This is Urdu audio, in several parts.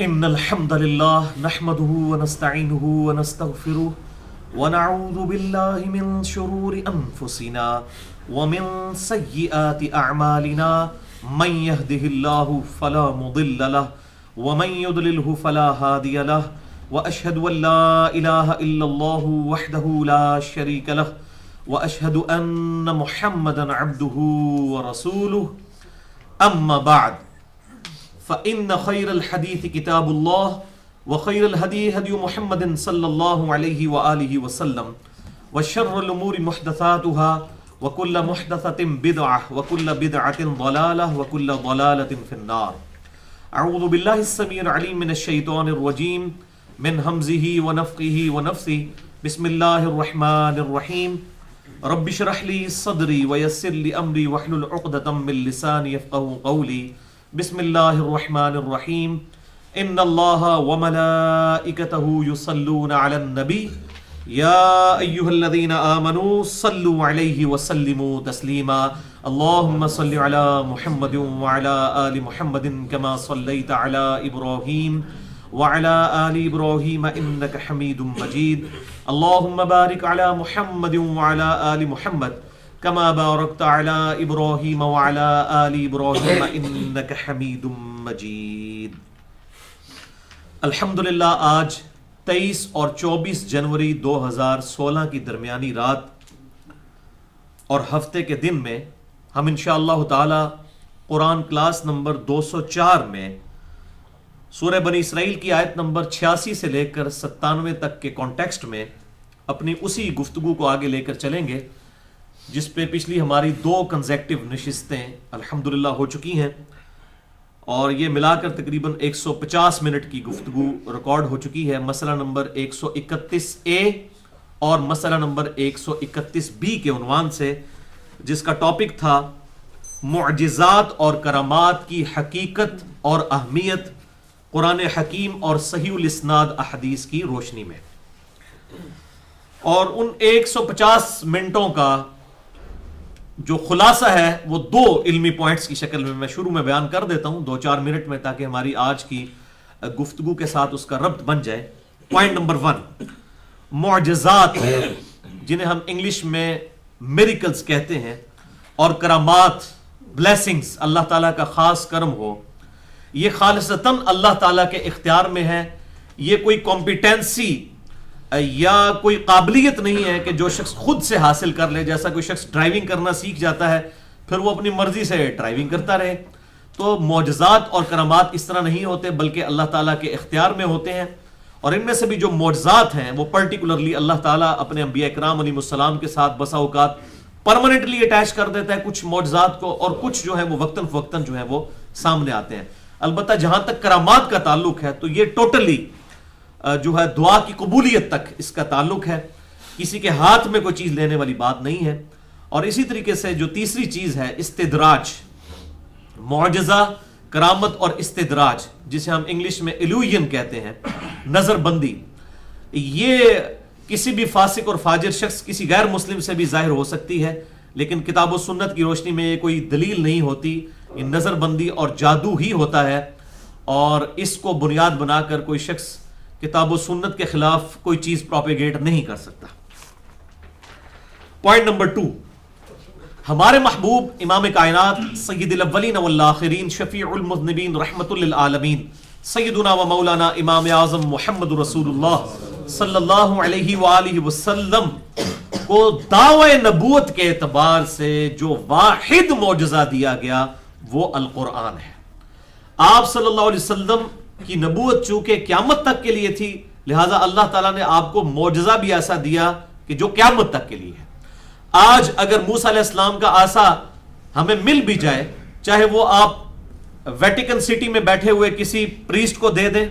ان الحمد للہ نحمده ونستعینه ونستغفره ونعوذ باللہ من شرور انفسنا ومن سیئات اعمالنا من يهده الله فلا مضل له ومن يضلله فلا هادي له واشهد ان لا اله الا الله وحده لا شريك له واشهد ان محمدا عبده ورسوله اما بعد فإن خير الحديث كتاب الله وخير الهدي هدي محمد صلى الله عليه وآله وسلم وشر الأمور محدثاتها وكل محدثة بدعة وكل بدعة ضلالة وكل ضلالة في النار. أعوذ بالله السميع العليم من الشيطان الرجيم من همزه ونفخه ونفثه. بسم الله الرحمن الرحيم. رب اشرح لي صدري ويسر لي أمري واحلل عقدة من لساني يفقهوا قولي. بسم اللہ الرحمن الرحیم. ان اللہ وملائکتہ یصلون علی النبی یا ایہا الذین آمنوا صلوا علیہ وسلموا تسلیما. اللہم صل علی محمد وعلی آل محمد کما صلیت علی ابراہیم وعلی آل ابراہیم انک حمید مجید. اللہم بارک علی محمد وعلی آل محمد کما بارکت علی ابراہیم وعلی آل ابراہیم انک حمید مجید. الحمدللہ آج 23 اور 24 جنوری 2016 کی درمیانی رات اور ہفتے کے دن میں ہم انشاءاللہ تعالی قرآن کلاس نمبر 204 میں سورہ بنی اسرائیل کی آیت نمبر 86 سے لے کر 97 تک کے کانٹیکسٹ میں اپنی اسی گفتگو کو آگے لے کر چلیں گے جس پہ پچھلی ہماری 2 کنزیکٹیو نشستیں الحمدللہ ہو چکی ہیں اور یہ ملا کر تقریباً 150 منٹ کی گفتگو ریکارڈ ہو چکی ہے. مسئلہ نمبر 131A اور مسئلہ نمبر 131B کے عنوان سے، جس کا ٹاپک تھا معجزات اور کرامات کی حقیقت اور اہمیت قرآن حکیم اور صحیح الاسناد احادیث کی روشنی میں. اور ان 150 منٹوں کا جو خلاصہ ہے وہ 2 علمی پوائنٹس کی شکل میں میں شروع میں بیان کر دیتا ہوں 2-4 منٹ میں، تاکہ ہماری آج کی گفتگو کے ساتھ اس کا ربط بن جائے. پوائنٹ نمبر 1، معجزات جنہیں ہم انگلش میں میریکلز کہتے ہیں، اور کرامات، بلیسنگز، اللہ تعالیٰ کا خاص کرم ہو، یہ خالصتاً اللہ تعالیٰ کے اختیار میں ہے. یہ کوئی کمپیٹنسی یا کوئی قابلیت نہیں ہے کہ جو شخص خود سے حاصل کر لے. جیسا کوئی شخص ڈرائیونگ کرنا سیکھ جاتا ہے پھر وہ اپنی مرضی سے ڈرائیونگ کرتا رہے. تو معجزات اور کرامات اس طرح نہیں ہوتے، بلکہ اللہ تعالیٰ کے اختیار میں ہوتے ہیں. اور ان میں سے بھی جو معجزات ہیں وہ پرٹیکولرلی اللہ تعالیٰ اپنے انبیاء کرام علیہ السلام کے ساتھ بسا اوقات پرماننٹلی اٹیچ کر دیتا ہے کچھ معجزات کو، اور کچھ جو ہے وہ وقتاً فوقتاً جو ہے وہ سامنے آتے ہیں. البتہ جہاں تک کرامات کا تعلق ہے تو یہ ٹوٹلی جو ہے دعا کی قبولیت تک اس کا تعلق ہے، کسی کے ہاتھ میں کوئی چیز لینے والی بات نہیں ہے. اور اسی طریقے سے جو تیسری چیز ہے استدراج، معجزہ، کرامت اور استدراج، جسے ہم انگلش میں ایلوژن کہتے ہیں، نظر بندی. یہ کسی بھی فاسق اور فاجر شخص، کسی غیر مسلم سے بھی ظاہر ہو سکتی ہے، لیکن کتاب و سنت کی روشنی میں یہ کوئی دلیل نہیں ہوتی. یہ نظر بندی اور جادو ہی ہوتا ہے، اور اس کو بنیاد بنا کر کوئی شخص کتاب و سنت کے خلاف کوئی چیز پروپیگیٹ نہیں کر سکتا. پوائنٹ نمبر 2، ہمارے محبوب امام کائنات سید الاولین والآخرین شفیع المذنبین رحمت للعالمین سیدنا و مولانا امام اعظم محمد رسول اللہ صلی اللہ علیہ وآلہ وسلم کو دعوی نبوت کے اعتبار سے جو واحد معجزہ دیا گیا وہ القرآن ہے. آپ صلی اللہ علیہ وسلم کی نبوت چونکہ قیامت تک کے لیے تھی، لہٰذا اللہ تعالیٰ نے آپ کو معجزہ بھی ایسا دیا کہ جو قیامت تک کے لیے ہے. آج اگر موسیٰ علیہ السلام کا عصا ہمیں مل بھی جائے، چاہے وہ آپ ویٹیکن سٹی میں بیٹھے ہوئے کسی پریسٹ کو دے دیں،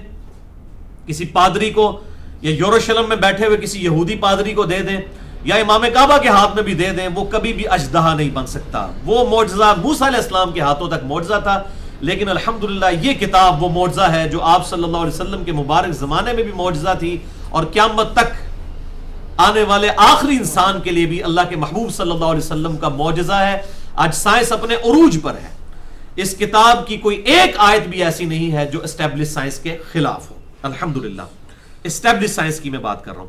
کسی پادری کو، یا یروشلم میں بیٹھے ہوئے کسی یہودی پادری کو دے دیں، یا امام کعبہ کے ہاتھ میں بھی دے دیں، وہ کبھی بھی اژدہا نہیں بن سکتا. وہ معجزہ موسیٰ علیہ السلام کے ہاتھوں تک معجزہ تھا، لیکن الحمدللہ یہ کتاب وہ معجزہ ہے جو آپ صلی اللہ علیہ وسلم کے مبارک زمانے میں بھی معجزہ تھی، اور قیامت تک آنے والے آخری انسان کے لیے بھی اللہ کے محبوب صلی اللہ علیہ وسلم کا معجزہ ہے. آج سائنس اپنے عروج پر ہے، اس کتاب کی کوئی ایک آیت بھی ایسی نہیں ہے جو اسٹیبلش سائنس کے خلاف ہو. الحمدللہ اسٹیبلش سائنس کی میں بات کر رہا ہوں.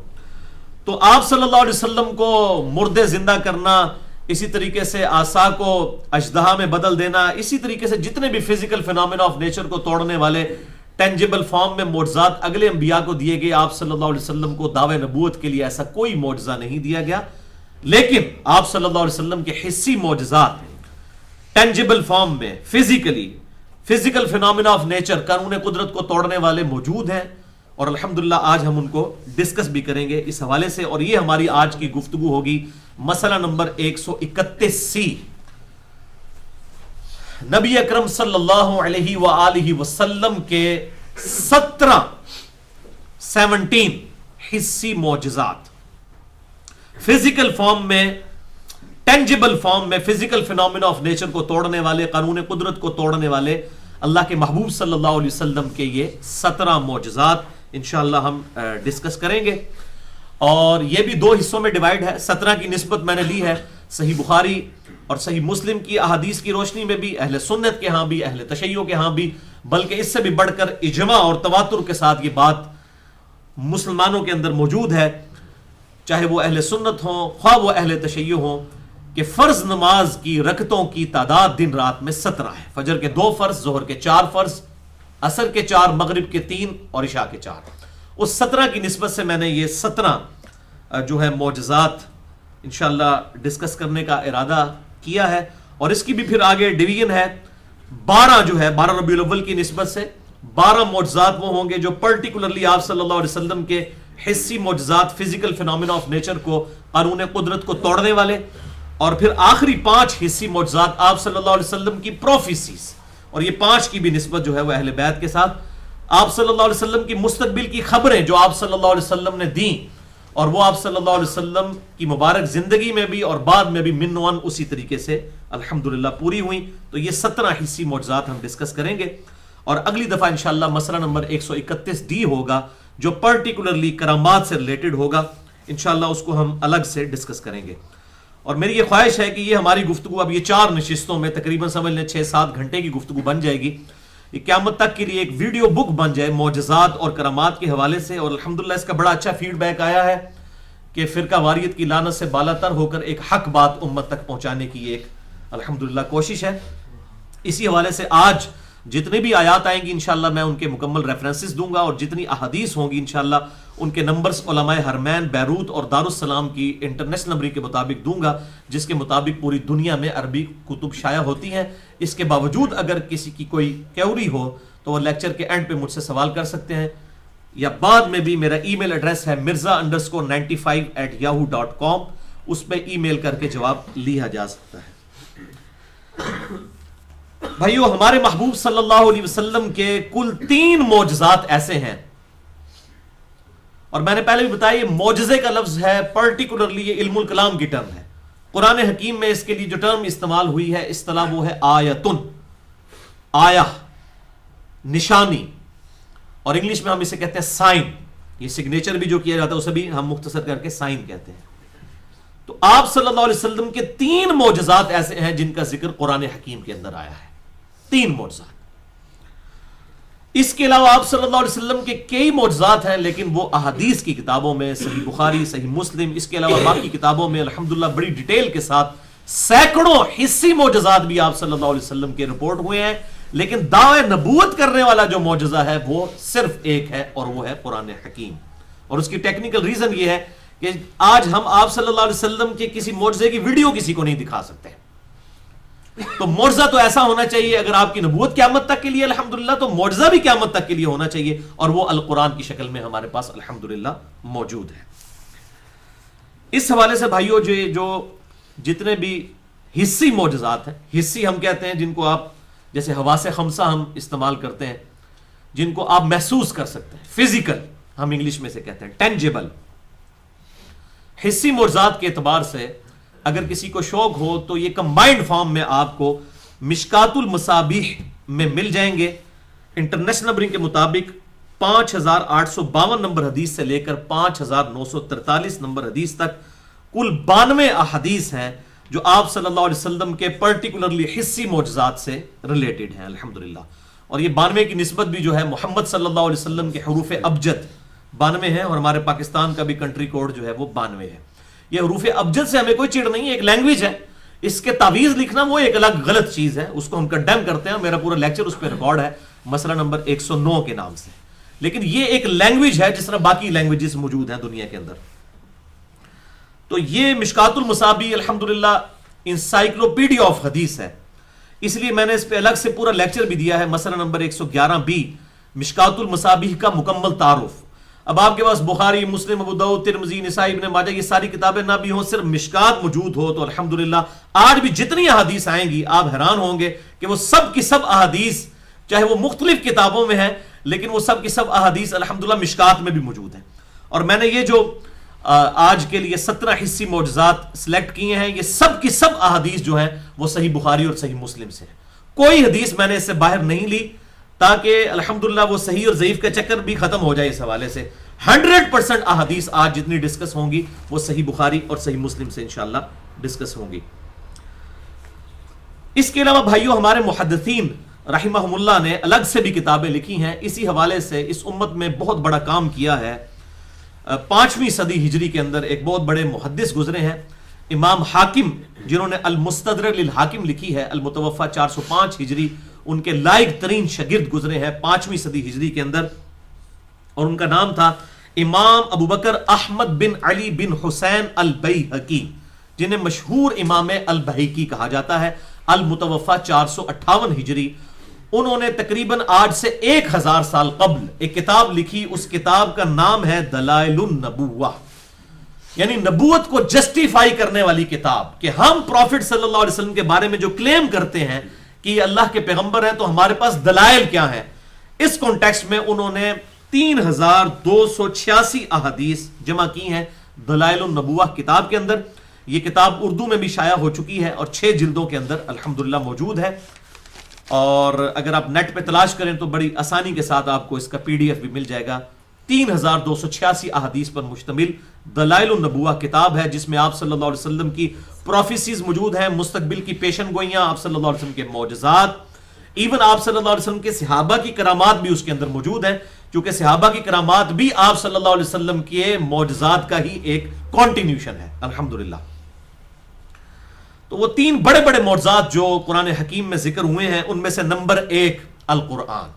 تو آپ صلی اللہ علیہ وسلم کو مردے زندہ کرنا، اسی طریقے سے عصا کو اژدہا میں بدل دینا، اسی طریقے سے جتنے بھی فزیکل فینومینا آف نیچر کو توڑنے والے ٹینجیبل فارم میں معجزات اگلے انبیاء کو دیے گئے، آپ صلی اللہ علیہ وسلم کو دعوے نبوت کے لیے ایسا کوئی معجزہ نہیں دیا گیا. لیکن آپ صلی اللہ علیہ وسلم کے حسی معجزات ٹینجیبل فارم میں فزیکل فینومینا آف نیچر، قانون قدرت کو توڑنے والے موجود ہیں، اور الحمدللہ آج ہم ان کو ڈسکس بھی کریں گے اس حوالے سے. اور یہ ہماری آج کی گفتگو ہوگی مسئلہ نمبر 131C. نبی اکرم صلی اللہ علیہ وآلہ وسلم کے 17 حسی معجزات، فزیکل فارم میں، ٹینجیبل فارم میں، فزیکل فینومینا آف نیچر کو توڑنے والے، قانون قدرت کو توڑنے والے اللہ کے محبوب صلی اللہ علیہ وسلم کے یہ 17 معجزات انشاءاللہ ہم ڈسکس کریں گے. اور یہ بھی 2 حصوں میں ڈیوائیڈ ہے. 17 کی نسبت میں نے لی ہے صحیح بخاری اور صحیح مسلم کی احادیث کی روشنی میں بھی، اہل سنت کے ہاں بھی، اہل تشیع کے ہاں بھی، بلکہ اس سے بھی بڑھ کر اجماع اور تواتر کے ساتھ یہ بات مسلمانوں کے اندر موجود ہے، چاہے وہ اہل سنت ہوں خواہ وہ اہل تشیع ہوں، کہ فرض نماز کی رکعتوں کی تعداد دن رات میں 17 ہے. فجر کے 2 فرض، ظہر کے 4 فرض، عصر کے 4، مغرب کے 3 اور عشاء کے 4. اس 17 کی نسبت سے میں نے یہ 17 جو ہے معجزات انشاءاللہ ڈسکس کرنے کا ارادہ کیا ہے. اور اس کی بھی پھر آگے ڈویژن ہے. 12 جو ہے 12 ربیع الاول کی نسبت سے 12 معجزات وہ ہوں گے جو پرٹیکولرلی آپ صلی اللہ علیہ وسلم کے حسی معجزات، فزیکل فینومینا آف نیچر کو، قانون قدرت کو توڑنے والے. اور پھر آخری 5 حسی معجزات آپ صلی اللہ علیہ وسلم کی پروفیسیز، اور یہ 5 کی بھی نسبت جو ہے وہ اہل بیت کے ساتھ، آپ صلی اللہ علیہ وسلم کی مستقبل کی خبریں جو آپ صلی اللہ علیہ وسلم نے دیں، اور وہ آپ صلی اللہ علیہ وسلم کی مبارک زندگی میں بھی اور بعد میں بھی منوان اسی طریقے سے الحمدللہ پوری ہوئیں. تو یہ 17 حسی معجزات ہم ڈسکس کریں گے. اور اگلی دفعہ انشاءاللہ مسئلہ نمبر 131D ہوگا جو پرٹیکولرلی کرامات سے ریلیٹڈ ہوگا. انشاءاللہ اس کو ہم الگ سے ڈسکس کریں گے. اور میری یہ خواہش ہے کہ یہ ہماری گفتگو اب یہ 4 نشستوں میں تقریباً سمجھ لیں 6-7 گھنٹے کی گفتگو بن جائے گی. یہ قیامت تک کے لیے ایک ویڈیو بک بن جائے معجزات اور کرامات کے حوالے سے. اور الحمدللہ اس کا بڑا اچھا فیڈ بیک آیا ہے کہ فرقہ واریت کی لعنت سے بالا تر ہو کر ایک حق بات امت تک پہنچانے کی ایک الحمدللہ کوشش ہے. اسی حوالے سے آج جتنے بھی آیات آئیں گی انشاءاللہ میں ان کے مکمل ریفرنسز دوں گا، اور جتنی احادیث ہوں گی انشاءاللہ ان کے نمبرز علماء حرمین بیروت اور دارالسلام کی انٹرنیشنل نمبر کے مطابق دوں گا، جس کے مطابق پوری دنیا میں عربی کتب شائع ہوتی ہیں. اس کے باوجود اگر کسی کی کوئی کیوری ہو تو وہ لیکچر کے اینڈ پہ مجھ سے سوال کر سکتے ہیں، یا بعد میں بھی میرا ای میل ایڈریس ہے mirza_95@yahoo.com، اس پہ ای میل کر کے جواب لیا جا سکتا ہے. بھائیو، ہمارے محبوب صلی اللہ علیہ وسلم کے کل 3 معجزات ایسے ہیں، اور میں نے پہلے بھی بتایا یہ معجزے کا لفظ ہے، پرٹیکولرلی یہ علم الکلام کی ٹرم ہے. قرآن حکیم میں اس کے لیے جو ٹرم استعمال ہوئی ہے اصطلاح وہ ہے آیتن، آیہ، نشانی، اور انگلش میں ہم اسے کہتے ہیں سائن. یہ سگنیچر بھی جو کیا جاتا ہے اسے بھی ہم مختصر کر کے سائن کہتے ہیں. تو آپ صلی اللہ علیہ وسلم کے 3 معجزات ایسے ہیں جن کا ذکر قرآن حکیم کے اندر آیا ہے. 3 معجزات. اس کے علاوہ آپ صلی اللہ علیہ وسلم کے کئی معجزات ہیں، لیکن وہ احادیث کی کتابوں میں، صحیح بخاری، صحیح مسلم، اس کے علاوہ باقی کتابوں میں الحمدللہ بڑی ڈیٹیل کے ساتھ سینکڑوں حسی معجزات بھی آپ صلی اللہ علیہ وسلم کے رپورٹ ہوئے ہیں. لیکن دعوے نبوت کرنے والا جو معجزہ ہے وہ صرف ایک ہے، اور وہ ہے قرآن حکیم. اور اس کی ٹیکنیکل ریزن یہ ہے کہ آج ہم آپ صلی اللہ علیہ وسلم کے کسی معجزے کی ویڈیو کسی کو نہیں دکھا سکتے. تو معجزہ تو ایسا ہونا چاہیے، اگر آپ کی نبوت قیامت تک کے لیے الحمدللہ، تو معجزہ بھی قیامت تک کے لیے ہونا چاہیے، اور وہ القرآن کی شکل میں ہمارے پاس الحمدللہ موجود ہے. اس حوالے سے بھائیو جو جتنے بھی حسی معجزات ہیں، حسی ہم کہتے ہیں جن کو آپ جیسے حواس خمسہ ہم استعمال کرتے ہیں، جن کو آپ محسوس کر سکتے ہیں، فزیکل ہم انگلش میں سے کہتے ہیں، ٹینجیبل. حسی معجزات کے اعتبار سے اگر کسی کو شوق ہو تو یہ کمبائنڈ فارم میں آپ کو مشکات المصابیح میں مل جائیں گے. انٹرنیشنل نمبرنگ کے مطابق 5852 نمبر حدیث سے لے کر 5943 نمبر حدیث تک کل 92 احادیث ہیں جو آپ صلی اللہ علیہ وسلم کے پرٹیکولرلی حصی معجزات سے ریلیٹڈ ہیں الحمدللہ. اور یہ 92 کی نسبت بھی جو ہے محمد صلی اللہ علیہ وسلم کے حروف ابجد 92 ہے، اور ہمارے پاکستان کا بھی کنٹری کوڈ جو ہے وہ 92 ہے. یہ حروف ابجد سے ہمیں کوئی چڑ نہیں ہے، ایک لینگویج ہے. اس کے تعویذ لکھنا وہ ایک الگ غلط چیز ہے، اس کو ہم کنڈیم کرتے ہیں. میرا پورا لیکچر اس پہ ریکارڈ ہے مسئلہ نمبر 109 کے نام سے. لیکن یہ ایک لینگویج ہے جس طرح باقی لینگویجز موجود ہیں دنیا کے اندر. تو یہ مشکات المصابیح الحمدللہ انسائکلوپیڈیا آف حدیث ہے، اس لیے میں نے اس پہ الگ سے پورا لیکچر بھی دیا ہے. مسئلہ نمبر 111 مشکات المصابیح کا مکمل تعارف. اب آپ کے پاس بخاری، مسلم، ابو داؤد، ترمذی، نسائی، ابن ماجہ یہ ساری کتابیں نہ بھی ہوں، صرف مشکات موجود ہو تو الحمدللہ آج بھی جتنی احادیث آئیں گی آپ حیران ہوں گے کہ وہ سب کی سب احادیث چاہے وہ مختلف کتابوں میں ہیں لیکن وہ سب کی سب احادیث الحمدللہ مشکات میں بھی موجود ہیں. اور میں نے یہ جو آج کے لیے 17 حصی معجزات سلیکٹ کیے ہیں، یہ سب کی سب احادیث جو ہیں وہ صحیح بخاری اور صحیح مسلم سے ہیں. کوئی حدیث میں نے اس سے باہر نہیں لی تاکہ الحمدللہ وہ صحیح اور ضعیف کا چکر بھی ختم ہو جائے. اس حوالے سے 100% احادیث آج جتنی ڈسکس ہوں گی وہ صحیح بخاری اور صحیح مسلم سے انشاءاللہ ڈسکس ہوں گی. اس کے علاوہ بھائیوں ہمارے محدثین رحمہم اللہ نے الگ سے بھی کتابیں لکھی ہیں اسی حوالے سے. اس امت میں بہت بڑا کام کیا ہے. 5ویں صدی ہجری کے اندر ایک بہت بڑے محدث گزرے ہیں امام حاکم، جنہوں نے المستدرک للحاکم لکھی ہے، المتوفہ 405 ہجری. ان کے لائق ترین شاگرد گزرے ہیں 5ویں صدی ہجری کے اندر، اور ان کا نام تھا امام ابو بکر احمد بن علی بن حسین البیہقی، جنہیں مشہور امام البیہقی کہا جاتا ہے. المتوفہ 458 ہجری. انہوں نے تقریباً آج سے 1000 سال قبل ایک کتاب لکھی. اس کتاب کا نام ہے دلائل النبوہ، یعنی نبوت کو جسٹیفائی کرنے والی کتاب، کہ ہم پروفٹ صلی اللہ علیہ وسلم کے بارے میں جو کلیم کرتے ہیں کہ یہ اللہ کے پیغمبر ہیں تو ہمارے پاس دلائل کیا ہیں. اس کانٹیکسٹ میں انہوں نے 3286 احادیث جمع کی ہیں دلائل النبوہ کتاب کے اندر. یہ کتاب اردو میں بھی شائع ہو چکی ہے اور 6 جلدوں کے اندر الحمدللہ موجود ہے. اور اگر آپ نیٹ پہ تلاش کریں تو بڑی آسانی کے ساتھ آپ کو اس کا PDF بھی مل جائے گا. 3286 احادیث پر مشتمل دلائل النبوہ کتاب ہے، جس میں آپ صلی اللہ علیہ وسلم کی پروفیسیز موجود ہیں، مستقبل کی پیشن گوئیاں، آپ صلی اللہ علیہ وسلم کے معجزات، ایون آپ صلی اللہ علیہ وسلم کے صحابہ کی کرامات بھی اس کے اندر موجود ہیں، چونکہ صحابہ کی کرامات بھی آپ صلی اللہ علیہ وسلم کے معجزات کا ہی ایک کنٹینیوشن ہے الحمدللہ. تو وہ 3 بڑے بڑے معجزات جو قرآن حکیم میں ذکر ہوئے ہیں ان میں سے نمبر 1 القرآن،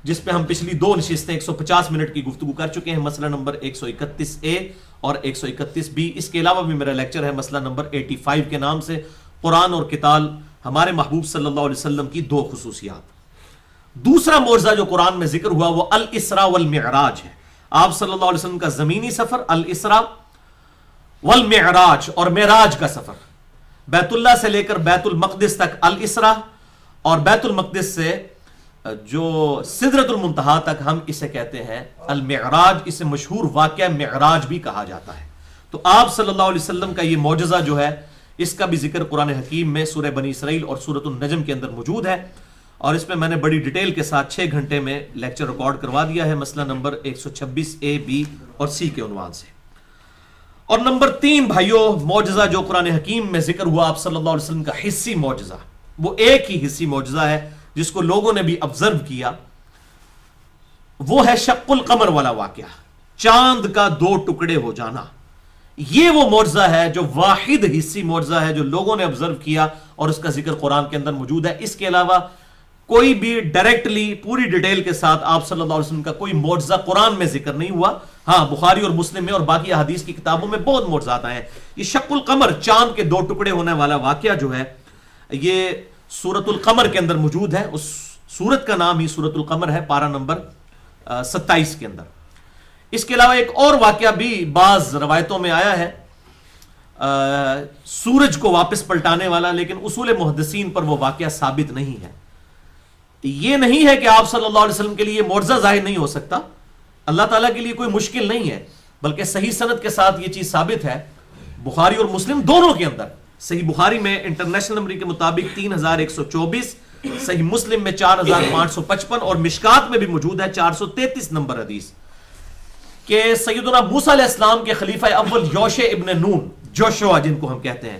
جس پہ ہم پچھلی 2 نشستیں 150 منٹ کی گفتگو کر چکے ہیں. مسئلہ نمبر 131A اور 131B. اس کے علاوہ بھی میرا لیکچر ہے مسئلہ نمبر 85 کے نام سے، قرآن اور قتال، ہمارے محبوب صلی اللہ علیہ وسلم کی 2 خصوصیات. دوسرا معجزہ جو قرآن میں ذکر ہوا وہ الاسراء والمعراج ہے. آپ صلی اللہ علیہ وسلم کا زمینی سفر الاسراء والمعراج، اور معراج کا سفر بیت اللہ سے لے کر بیت المقدس تک الاسراء، اور بیت المقدس سے جو سدرۃ المنتہا تک ہم اسے کہتے ہیں المعراج. اسے مشہور واقعہ معراج بھی کہا جاتا ہے. تو آپ صلی اللہ علیہ وسلم کا یہ معجزہ جو ہے اس کا بھی ذکر قرآن حکیم میں سورہ بنی اسرائیل اور سورۃ النجم کے اندر موجود ہے، اور اس میں میں نے بڑی ڈیٹیل کے ساتھ 6 گھنٹے میں لیکچر ریکارڈ کروا دیا ہے مسئلہ نمبر 126A B اور C کے عنوان سے. اور نمبر 3 بھائیوں معجزہ جو قرآن حکیم میں ذکر ہوا آپ صلی اللہ علیہ وسلم کا حصی معجزہ، وہ ایک ہی حصی معجزہ ہے جس کو لوگوں نے بھی آبزرو کیا، وہ ہے شق القمر والا واقعہ، چاند کا 2 ٹکڑے ہو جانا. یہ وہ معجزہ ہے جو واحد حصی معجزہ ہے جو لوگوں نے آبزرو کیا اور اس کا ذکر قرآن کے اندر موجود ہے. اس کے علاوہ کوئی بھی ڈائریکٹلی پوری ڈیٹیل کے ساتھ آپ صلی اللہ علیہ وسلم کا کوئی معجزہ قرآن میں ذکر نہیں ہوا. ہاں بخاری اور مسلم میں اور باقی احادیث کی کتابوں میں بہت معجزات آئے ہیں. یہ شق القمر، چاند کے 2 ٹکڑے ہونے والا واقعہ جو ہے یہ سورۃ القمر کے اندر موجود ہے. اس سورت کا نام ہی سورۃ القمر ہے، پارہ نمبر 27 کے اندر. اس کے علاوہ ایک اور واقعہ بھی بعض روایتوں میں آیا ہے سورج کو واپس پلٹانے والا، لیکن اصول محدثین پر وہ واقعہ ثابت نہیں ہے. یہ نہیں ہے کہ آپ صلی اللہ علیہ وسلم کے لیے معجزہ ظاہر نہیں ہو سکتا، اللہ تعالیٰ کے لیے کوئی مشکل نہیں ہے، بلکہ صحیح سند کے ساتھ یہ چیز ثابت ہے بخاری اور مسلم دونوں کے اندر. صحیح بخاری میں انٹرنیشنل نمبر کے مطابق 3124، صحیح مسلم میں 4555 اور مشکات میں بھی موجود ہے 433 نمبر حدیث کہ سیدنا موسیٰ علیہ السلام کے خلیفہ اول یوشع ابن نون، جوشوا جن کو ہم کہتے ہیں،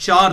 4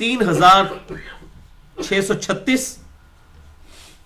3636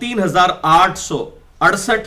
3868,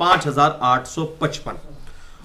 5855।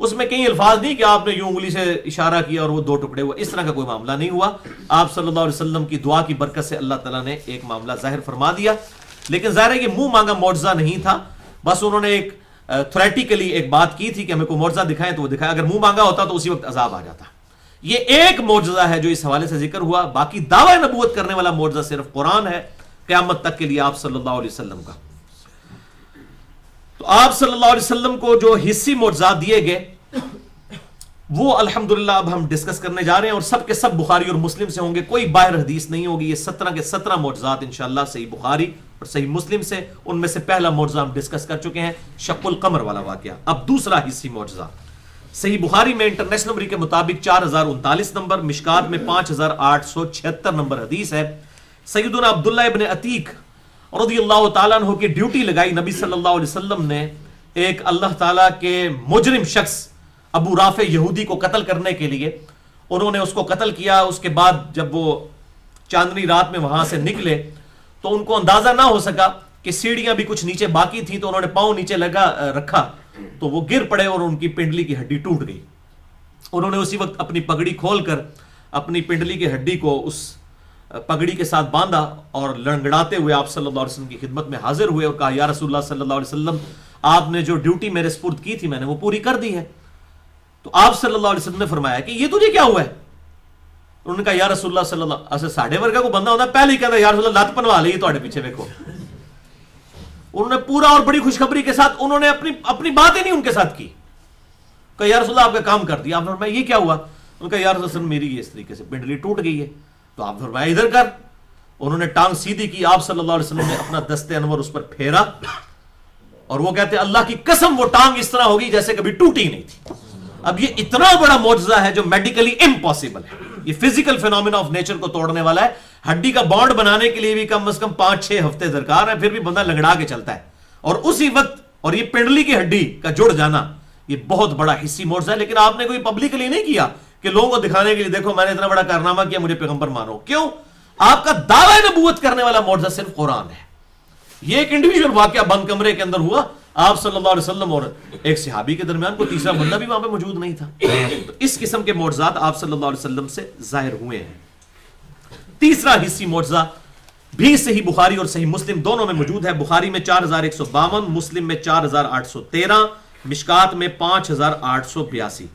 اس میں کئی الفاظ نہیں کہ آپ نے یوں انگلی سے اشارہ کیا اور وہ دو ٹکڑے ہوئے، اس طرح کا کوئی معاملہ نہیں ہوا. آپ صلی اللہ علیہ وسلم کی دعا کی برکت سے اللہ تعالیٰ نے ایک معاملہ ظاہر فرما دیا. لیکن ظاہر ہے یہ منہ مانگا معجزہ نہیں تھا، بس انہوں نے ایک تھریٹیکلی ایک بات کی تھی کہ ہمیں کوئی معجزہ دکھائیں تو وہ دکھایا. اگر منہ مانگا ہوتا تو اسی وقت عذاب آ جاتا. یہ ایک معجزہ ہے جو اس حوالے سے ذکر ہوا. باقی دعوی نبوت کرنے والا معجزہ صرف قرآن ہے قیامت تک کے لیے آپ صلی اللہ علیہ وسلم کا. تو آپ صلی اللہ علیہ وسلم کو جو حصی معجزات دیے گئے وہ الحمدللہ اب ہم ڈسکس کرنے جا رہے ہیں، اور سب کے سب بخاری اور مسلم سے ہوں گے، کوئی باہر حدیث نہیں ہوگی. یہ 17 کے 17 معجزات انشاءاللہ صحیح بخاری اور صحیح مسلم سے. ان میں سے پہلا معجزہ ہم ڈسکس کر چکے ہیں، شق القمر والا واقعہ. اب دوسرا حصی معجزہ صحیح بخاری میں انٹرنیشنل نمبر کے مطابق 4039 نمبر، مشکات میں 5876 نمبر حدیث ہے. سیدنا عبداللہ ابن عتیق رضی اللہ تعالیٰ عنہ کی ڈیوٹی لگائی نبی صلی اللہ علیہ وسلم نے ایک اللہ تعالیٰ کے مجرم شخص ابو رافع یہودی کو قتل کرنے کے لیے. انہوں نے اس کو قتل کیا. اس کے بعد جب وہ چاندنی رات میں وہاں سے نکلے تو ان کو اندازہ نہ ہو سکا کہ سیڑھیاں بھی کچھ نیچے باقی تھیں، تو انہوں نے پاؤں نیچے رکھا تو وہ گر پڑے اور ان کی پنڈلی کی ہڈی ٹوٹ گئی. انہوں نے اسی وقت اپنی پگڑی کھول کر اپنی پنڈلی کی ہڈی کو اس پگڑی کے ساتھ باندھا اور لڑگڑاتے ہوئے آپ صلی اللہ علیہ وسلم کی خدمت میں حاضر ہوئے اور کہا یا رسول اللہ صلی اللہ علیہ وسلم، آپ نے جو ڈیوٹی میرے سپرد کی تھی میں نے وہ پوری کر دی ہے. تو آپ صلی اللہ علیہ وسلم نے فرمایا کہ یہ تجھے کیا ہوا ہے؟ انہوں نے کہا یا رسول اللہ صلی اللہ علیہ وسلم، ساڑھے ورگا کو بندہ ہوتا ہے پہلے ہی کہتا ہے یا رسول اللہ لات پنوا لئی تواڈے پیچھے دیکھو. انہوں نے پورا اور بڑی خوشخبری کے ساتھ انہوں نے اپنی بات ہی نہیں ان کے ساتھ کی. کہا یا رسول اللہ آپ کا کام کر دیا. آپ نے فرمایا یہ کیا ہوا؟ انہوں نے کہا یا رسول اللہ میری اس طریقے سے پنڈلی ٹوٹ گئی ہے. تو آپ نے فرمایا ادھر کر. انہوں نے ٹانگ سیدھی کی. آپ صلی اللہ علیہ وسلم نے اپنا دست انور اس پر پھیرا اور وہ کہتے ہیں اللہ کی قسم وہ ٹانگ اس طرح ہوگی جیسے کبھی ٹوٹی نہیں تھی. اب یہ اتنا بڑا معجزہ ہے جو میڈیکلی امپاسبل ہے. یہ فزیکل فینومینا آف نیچر کو توڑنے والا ہے. ہڈی کا بانڈ بنانے کے لیے بھی کم از کم 5-6 ہفتے درکار ہے، پھر بھی بندہ لنگڑا کے چلتا ہے. اور اسی وقت اور یہ پنڈلی کی ہڈی کا جڑ جانا یہ بہت بڑا حصی معجزہ ہے. لیکن آپ نے کوئی پبلکلی نہیں کیا کہ لوگوں کو دکھانے کے لیے دیکھو میں نے اتنا بڑا کارنامہ کیا مجھے پیغمبر مانو. کیوں؟ آپ کا دعوی نبوت کرنے والا معجزہ صرف قرآن ہے. یہ ایک انڈیویجول واقعہ بند کمرے کے اندر ہوا. آپ صلی اللہ علیہ وسلم اور ایک صحابی کے درمیان کوئی تیسرا بندہ بھی وہاں پہ موجود نہیں تھا. تو اس قسم کے معجزات آپ صلی اللہ علیہ وسلم سے ظاہر ہوئے ہیں. تیسرا حصی معجزہ بھی صحیح بخاری اور صحیح مسلم دونوں میں موجود ہے. بخاری میں 4152، مسلم میں 4813، مشکات میں 5882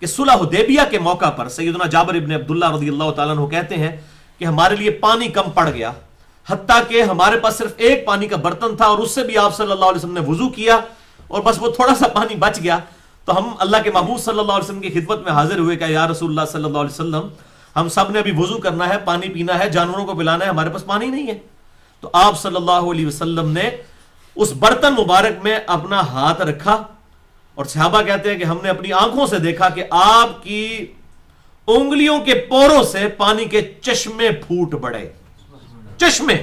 کہ صلح حدیبیہ کے موقع پر سیدنا جابر ابن عبداللہ رضی اللہ تعالیٰ عنہ کہتے ہیں کہ ہمارے لیے پانی کم پڑ گیا، حتیٰ کہ ہمارے پاس صرف ایک پانی کا برتن تھا اور اس سے بھی آپ صلی اللہ علیہ وسلم نے وضو کیا اور بس وہ تھوڑا سا پانی بچ گیا. تو ہم اللہ کے محبوب صلی اللہ علیہ وسلم کی خدمت میں حاضر ہوئے کہ یا رسول اللہ صلی اللہ علیہ وسلم ہم سب نے ابھی وضو کرنا ہے، پانی پینا ہے، جانوروں کو پلانا ہے، ہمارے پاس پانی نہیں ہے. تو آپ صلی اللہ علیہ وسلم نے اس برتن مبارک میں اپنا ہاتھ رکھا اور صحابہ کہتے ہیں کہ ہم نے اپنی آنکھوں سے دیکھا کہ آپ کی انگلیوں کے پوروں سے پانی کے چشمے پھوٹ پڑے. چشمے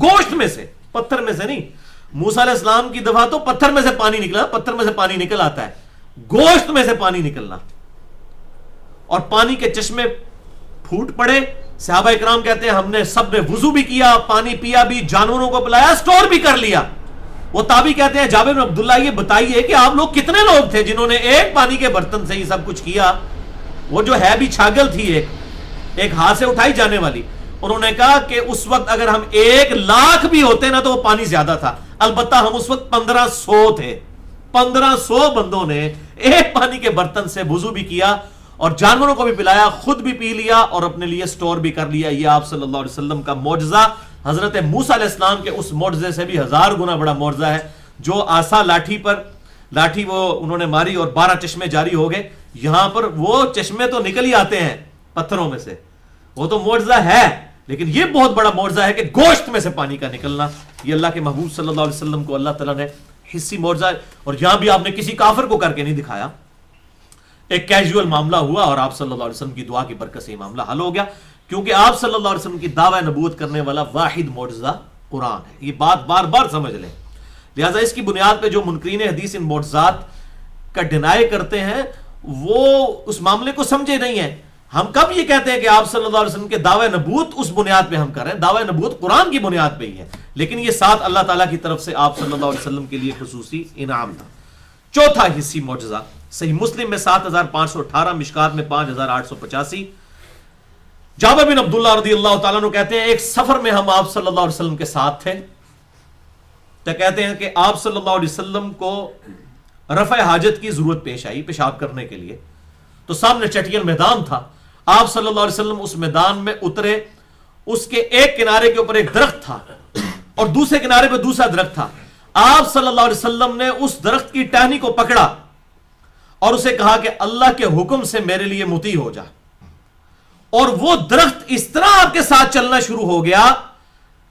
گوشت میں سے، پتھر میں سے نہیں. موسیٰ علیہ السلام کی دفعہ تو پتھر میں سے پانی نکلا، پتھر میں سے پانی نکل آتا ہے، گوشت میں سے پانی نکلنا اور پانی کے چشمے پھوٹ پڑے. صحابہ اکرام کہتے ہیں ہم نے سب نے وضو بھی کیا، پانی پیا بھی، جانوروں کو پلایا، سٹور بھی کر لیا. وہ تابعی کہتے ہیں جابر بن عبداللہ یہ بتائیے کہ آپ لوگ کتنے لوگ تھے جنہوں نے ایک پانی کے برتن سے ہی سب کچھ کیا؟ وہ جو ہے بھی چھاگل تھی ایک ہاتھ سے اٹھائی جانے والی. انہوں نے کہا کہ اس وقت اگر ہم 1,00,000 بھی ہوتے نا تو وہ پانی زیادہ تھا. البتہ ہم اس وقت 1500 تھے. 1500 بندوں نے ایک پانی کے برتن سے وضو بھی کیا اور جانوروں کو بھی پلایا، خود بھی پی لیا اور اپنے لیے سٹور بھی کر لیا. یہ آپ صلی اللہ علیہ وسلم کا معجزہ حضرت موسیٰ علیہ السلام کے اس معجزے سے بھی 1000 گنا بڑا معجزہ ہے. جو آسا لاٹھی وہ انہوں نے ماری اور 12 چشمے جاری ہو گئے. یہاں پر وہ چشمے تو نکل ہی آتے ہیں پتھروں میں سے، وہ تو معجزہ ہے، لیکن یہ بہت بڑا معجزہ ہے کہ گوشت میں سے پانی کا نکلنا. یہ اللہ کے محبوب صلی اللہ علیہ وسلم کو اللہ تعالیٰ نے حصی معجزہ، اور یہاں بھی آپ نے کسی کافر کو کر کے نہیں دکھایا. ایک کیجول معاملہ ہوا اور آپ صلی اللہ علیہ وسلم کی دعا کی برکت سے یہ معاملہ حل ہو گیا، کیونکہ آپ صلی اللہ علیہ وسلم کی دعوی نبوت کرنے والا واحد معجزہ قرآن ہے. یہ بات بار بار سمجھ لیں. لہٰذا اس کی بنیاد پہ جو منکرین حدیث ان معجزات کا ڈینائی کرتے ہیں وہ اس معاملے کو سمجھے نہیں ہیں. ہم کب یہ کہتے ہیں کہ آپ صلی اللہ علیہ وسلم کے دعوی نبوت اس بنیاد پہ ہم کر رہے ہیں؟ دعوی نبوت قرآن کی بنیاد پہ ہی ہے، لیکن یہ ساتھ اللہ تعالیٰ کی طرف سے آپ صلی اللہ علیہ وسلم کے لیے خصوصی انعام تھا. چوتھا حصی معجزہ صحیح مسلم میں 7518, مشکات میں 5885. جابر بن عبداللہ رضی اللہ تعالیٰ عنہ کہتے ہیں ایک سفر میں ہم آپ صلی اللہ علیہ وسلم کے ساتھ تھے. تو کہتے ہیں کہ آپ صلی اللہ علیہ وسلم کو رفع حاجت کی ضرورت پیش آئی پیشاب کرنے کے لیے. تو سامنے چٹیل میدان تھا. آپ صلی اللہ علیہ وسلم اس میدان میں اترے. اس کے ایک کنارے کے اوپر ایک درخت تھا اور دوسرے کنارے پہ دوسرا درخت تھا. آپ صلی اللہ علیہ وسلم نے اس درخت کی ٹہنی کو پکڑا اور اسے کہا کہ اللہ کے حکم سے میرے لیے مطیع ہو جا. اور وہ درخت اس طرح آپ کے ساتھ چلنا شروع ہو گیا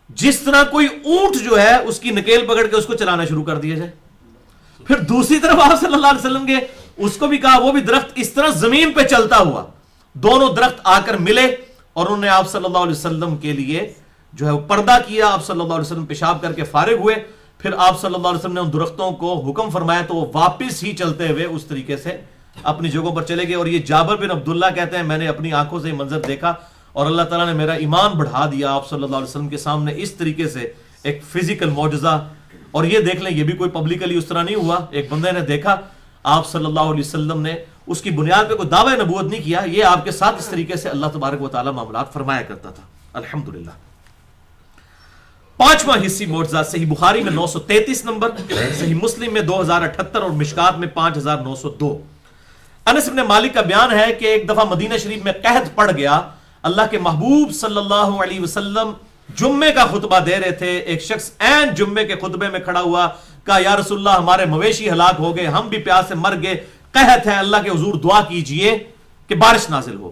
جس طرح کوئی اونٹ جو ہے اس کی نکیل پکڑ کے اس کو چلانا شروع کر دیا جائے. پھر دوسری طرف آپ صلی اللہ علیہ وسلم کے اس کو بھی کہا, وہ بھی درخت اس طرح زمین پہ چلتا ہوا. دونوں درخت آ کر ملے اور انہوں نے آپ صلی اللہ علیہ وسلم کے لیے جو ہے وہ پردہ کیا. آپ صلی اللہ علیہ وسلم پیشاب کر کے فارغ ہوئے. پھر آپ صلی اللہ علیہ وسلم نے ان درختوں کو حکم فرمایا تو وہ واپس ہی چلتے ہوئے اس طریقے سے اپنی جگہوں پر چلے گئے. اور یہ جابر بن عبداللہ کہتے ہیں میں نے اپنی آنکھوں سے یہ منظر دیکھا اور اللہ تعالیٰ نے میرا ایمان بڑھا دیا آپ صلی اللہ علیہ وسلم کے سامنے اس طریقے سے ایک فزیکل معجزہ. اور یہ دیکھ لیں یہ بھی کوئی پبلکلی اس طرح نہیں ہوا, ایک بندے نے دیکھا آپ صلی اللہ علیہ وسلم نے اس کی بنیاد پہ کوئی دعوی نبوت نہیں کیا, یہ آپ کے ساتھ اس طریقے سے اللہ تبارک و تعالیٰ معاملات فرمایا کرتا تھا. الحمدللہ. پانچواں حصی معجزہ صحیح بخاری میں 933 نمبر, صحیح مسلم میں 2078 اور مشکات میں 5902. انس بن مالک کا بیان ہے کہ ایک دفعہ مدینہ شریف میں قحط پڑ گیا. اللہ کے محبوب صلی اللہ علیہ وسلم جمعے کا خطبہ دے رہے تھے. ایک شخص عین جمعے کے خطبے میں کھڑا ہوا, کہا یا رسول اللہ ہمارے مویشی ہلاک ہو گئے, ہم بھی پیاس سے مر گئے, قحط ہے, اللہ کے حضور دعا کیجئے کہ بارش نازل ہو.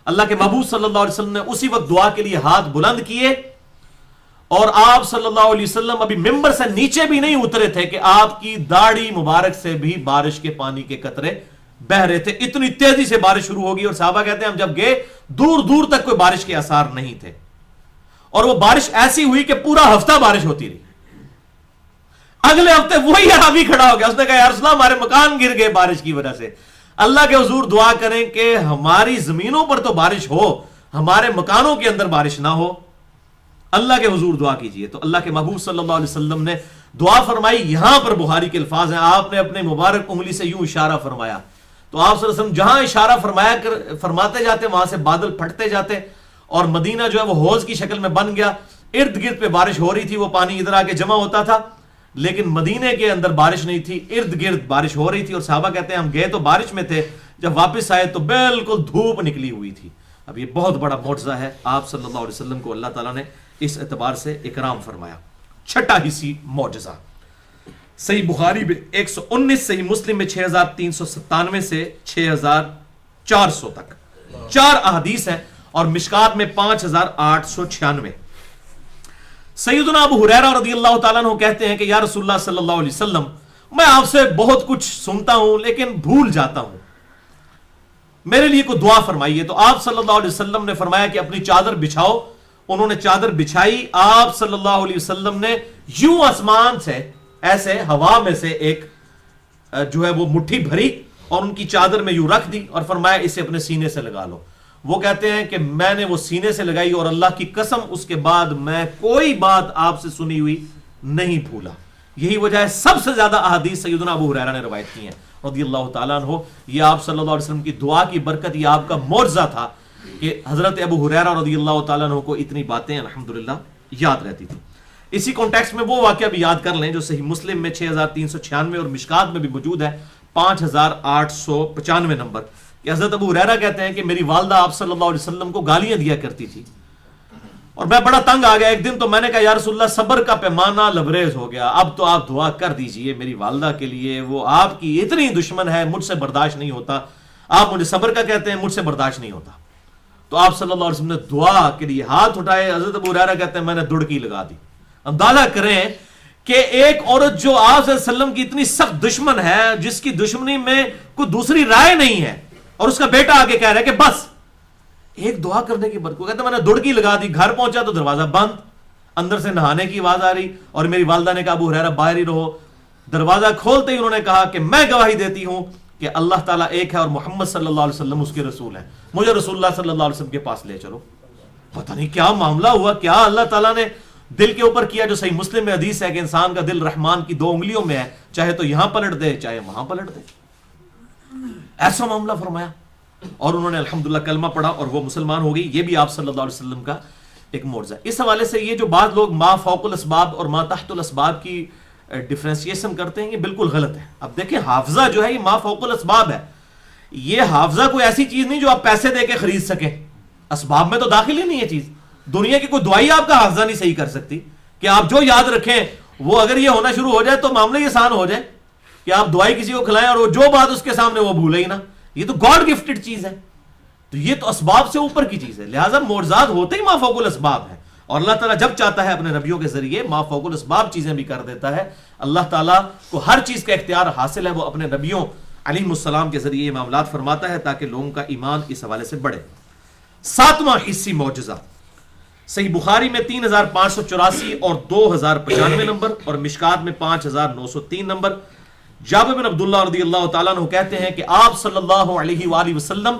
اللہ کے محبوب صلی اللہ علیہ وسلم نے اسی وقت دعا کے لیے ہاتھ بلند کیے اور آپ صلی اللہ علیہ وسلم ابھی ممبر سے نیچے بھی نہیں اترے تھے کہ آپ کی داڑھی مبارک سے بھی بارش کے پانی کے قطرے بہ رہے تھے. اتنی تیزی سے بارش شروع ہوگی اور صحابہ کہتے ہیں ہم جب گئے دور دور تک کوئی بارش کے آثار نہیں تھے. اور وہ بارش ایسی ہوئی کہ پورا ہفتہ بارش ہوتی رہی. اگلے ہفتے وہی عربی کھڑا ہو گیا, اس نے کہا یا رسول اللہ ہمارے مکان گر گئے بارش کی وجہ سے. اللہ کے حضور دعا کریں کہ ہماری زمینوں پر تو بارش ہو, ہمارے مکانوں کے اندر بارش نہ ہو. اللہ کے حضور دعا کیجئے. تو اللہ کے محبوب صلی اللہ علیہ وسلم نے دعا فرمائی. یہاں پر بخاری کے الفاظ ہیں, آپ نے اپنے مبارک انگلی سے یوں اشارہ فرمایا. تو آپ صلی اللہ علیہ وسلم جہاں اشارہ فرماتے جاتے وہاں سے بادل پھٹتے جاتے اور مدینہ جو ہے وہ حوض کی شکل میں بن گیا. ارد گرد پہ بارش ہو رہی تھی, وہ پانی ادھر آ کے جمع ہوتا تھا, لیکن مدینے کے اندر بارش نہیں تھی, ارد گرد بارش ہو رہی تھی. اور صحابہ کہتے ہیں ہم گئے تو بارش میں تھے, جب واپس آئے تو بالکل دھوپ نکلی ہوئی تھی. اب یہ بہت بڑا معجزہ ہے, آپ صلی اللہ علیہ وسلم کو اللہ تعالیٰ نے اس اعتبار سے اکرام فرمایا. چھٹا حصی معجزہ صحیح بخاری میں 119, صحیح مسلم میں 6397 سے 6400 تک 4 احادیث ہیں اور مشکات میں 5896. سیدنا ابو ہریرہ رضی اللہ تعالیٰ عنہ کہتے ہیں کہ یا رسول اللہ صلی اللہ علیہ وسلم میں آپ سے بہت کچھ سنتا ہوں لیکن بھول جاتا ہوں, میرے لیے کوئی دعا فرمائیے. تو آپ صلی اللہ علیہ وسلم نے فرمایا کہ اپنی چادر بچھاؤ. انہوں نے چادر بچھائی. آپ صلی اللہ علیہ وسلم نے یوں آسمان سے ایسے ہوا میں سے ایک جو ہے وہ مٹھی بھری اور ان کی چادر میں یوں رکھ دی اور فرمایا اسے اپنے سینے سے لگا لو. وہ کہتے ہیں کہ میں نے وہ سینے سے لگائی اور اللہ کی قسم اس کے بعد میں کوئی بات آپ سے سنی ہوئی نہیں بھولا. یہی وجہ ہے سب سے زیادہ احادیث سیدنا ابو ہریرہ نے روایت کی ہیں رضی اللہ تعالیٰ عنہ. یہ آپ صلی اللہ علیہ وسلم کی دعا کی برکت, یہ آپ کا معجزہ تھا کہ حضرت ابو ہریرہ رضی اللہ تعالیٰ عنہ کو اتنی باتیں الحمدللہ یاد رہتی تھی. اسی کانٹیکسٹ میں وہ واقعہ بھی یاد کر لیں جو صحیح مسلم میں 6396 اور مشکات میں بھی موجود ہے 5895 نمبر. کہ حضرت ابو ہریرہ کہتے ہیں کہ میری والدہ آپ صلی اللہ علیہ وسلم کو گالیاں دیا کرتی تھی اور میں بڑا تنگ آ گیا. ایک دن تو میں نے کہا یا رسول اللہ صبر کا پیمانہ لبریز ہو گیا, اب تو آپ دعا کر دیجئے میری والدہ کے لیے, وہ آپ کی اتنی دشمن ہے, مجھ سے برداشت نہیں ہوتا. آپ مجھے صبر کا کہتے ہیں, مجھ سے برداشت نہیں ہوتا. تو آپ صلی اللہ علیہ وسلم نے دعا کے لیے ہاتھ اٹھائے. حضرت ابو ہریرہ کہتے ہیں میں نے دڑکی لگا دی. اندازہ کریں کہ ایک عورت جو آپ صلی اللہ علیہ وسلم کی اتنی سخت دشمن ہے, جس کی دشمنی میں کوئی دوسری رائے نہیں ہے, اور اس کا بیٹا آگے کہہ رہا ہے کہ بس ایک دعا کرنے کی برکت. کہتے ہیں میں نے دڑکی لگا دی. گھر پہنچا تو دروازہ بند, اندر سے نہانے کی آواز آ رہی اور میری والدہ نے کہا ابو ہریرہ باہر ہی رہو. دروازہ کھولتے ہی انہوں نے کہا کہ میں گواہی دیتی ہوں کہ اللہ تعالیٰ ایک ہے اور محمد صلی اللہ علیہ وسلم اس کے رسول ہیں, مجھے رسول اللہ صلی اللہ علیہ وسلم کے پاس لے چلو. پتہ نہیں کیا معاملہ ہوا, کیا اللہ تعالیٰ نے دل کے اوپر کیا. جو صحیح مسلم میں حدیث ہے کہ انسان کا دل رحمان کی 2 انگلیوں میں ہے, چاہے تو یہاں پلٹ دے چاہے وہاں پلٹ دے. ایسا معاملہ فرمایا، اور انہوں نے الحمدللہ کلمہ پڑھا اور وہ مسلمان ہو گئی. یہ بھی آپ صلی اللہ علیہ وسلم کا ایک معجزہ. اس حوالے سے یہ جو بعض لوگ ما فوق الاسباب اور ما تحت الاسباب کی ڈفرینسیشن کرتے ہیں، یہ بالکل غلط ہے. اب دیکھیں حافظہ جو ہے یہ ما فوق الاسباب ہے. یہ حافظہ کوئی ایسی چیز نہیں جو آپ پیسے دے کے خرید سکیں، اسباب میں تو داخل ہی نہیں ہے چیز. دنیا کی کوئی دعائی آپ کا حافظہ نہیں صحیح کر سکتی کہ آپ جو یاد رکھیں وہ اگر یہ ہونا شروع ہو جائے تو معاملہ یہ آسان ہو جائے کہ آپ دعائی کسی کو کھلائیں اور وہ جو بات اس کے سامنے وہ بھولے ہی نہ. یہ تو گاڈ گفٹڈ چیز ہے، تو یہ تو اسباب سے اوپر کی چیز ہے. لہٰذا معجزات ہوتے ہی ما فوق الاسباب ہے، اور اللہ تعالیٰ جب چاہتا ہے اپنے نبیوں کے ذریعے ما فوق الاسباب چیزیں بھی کر دیتا ہے. اللہ تعالیٰ کو ہر چیز کا اختیار حاصل ہے، وہ اپنے نبیوں علیہ السلام کے ذریعے یہ معاملات فرماتا ہے تاکہ لوگوں کا ایمان اس حوالے سے بڑھے. ساتواں حصی معجزہ صحیح بخاری میں 3584 اور 2095 نمبر، اور مشکات میں 5903 نمبر. جابر بن عبداللہ رضی اللہ تعالیٰ عنہ کہتے ہیں کہ آپ صلی اللہ علیہ وآلہ وسلم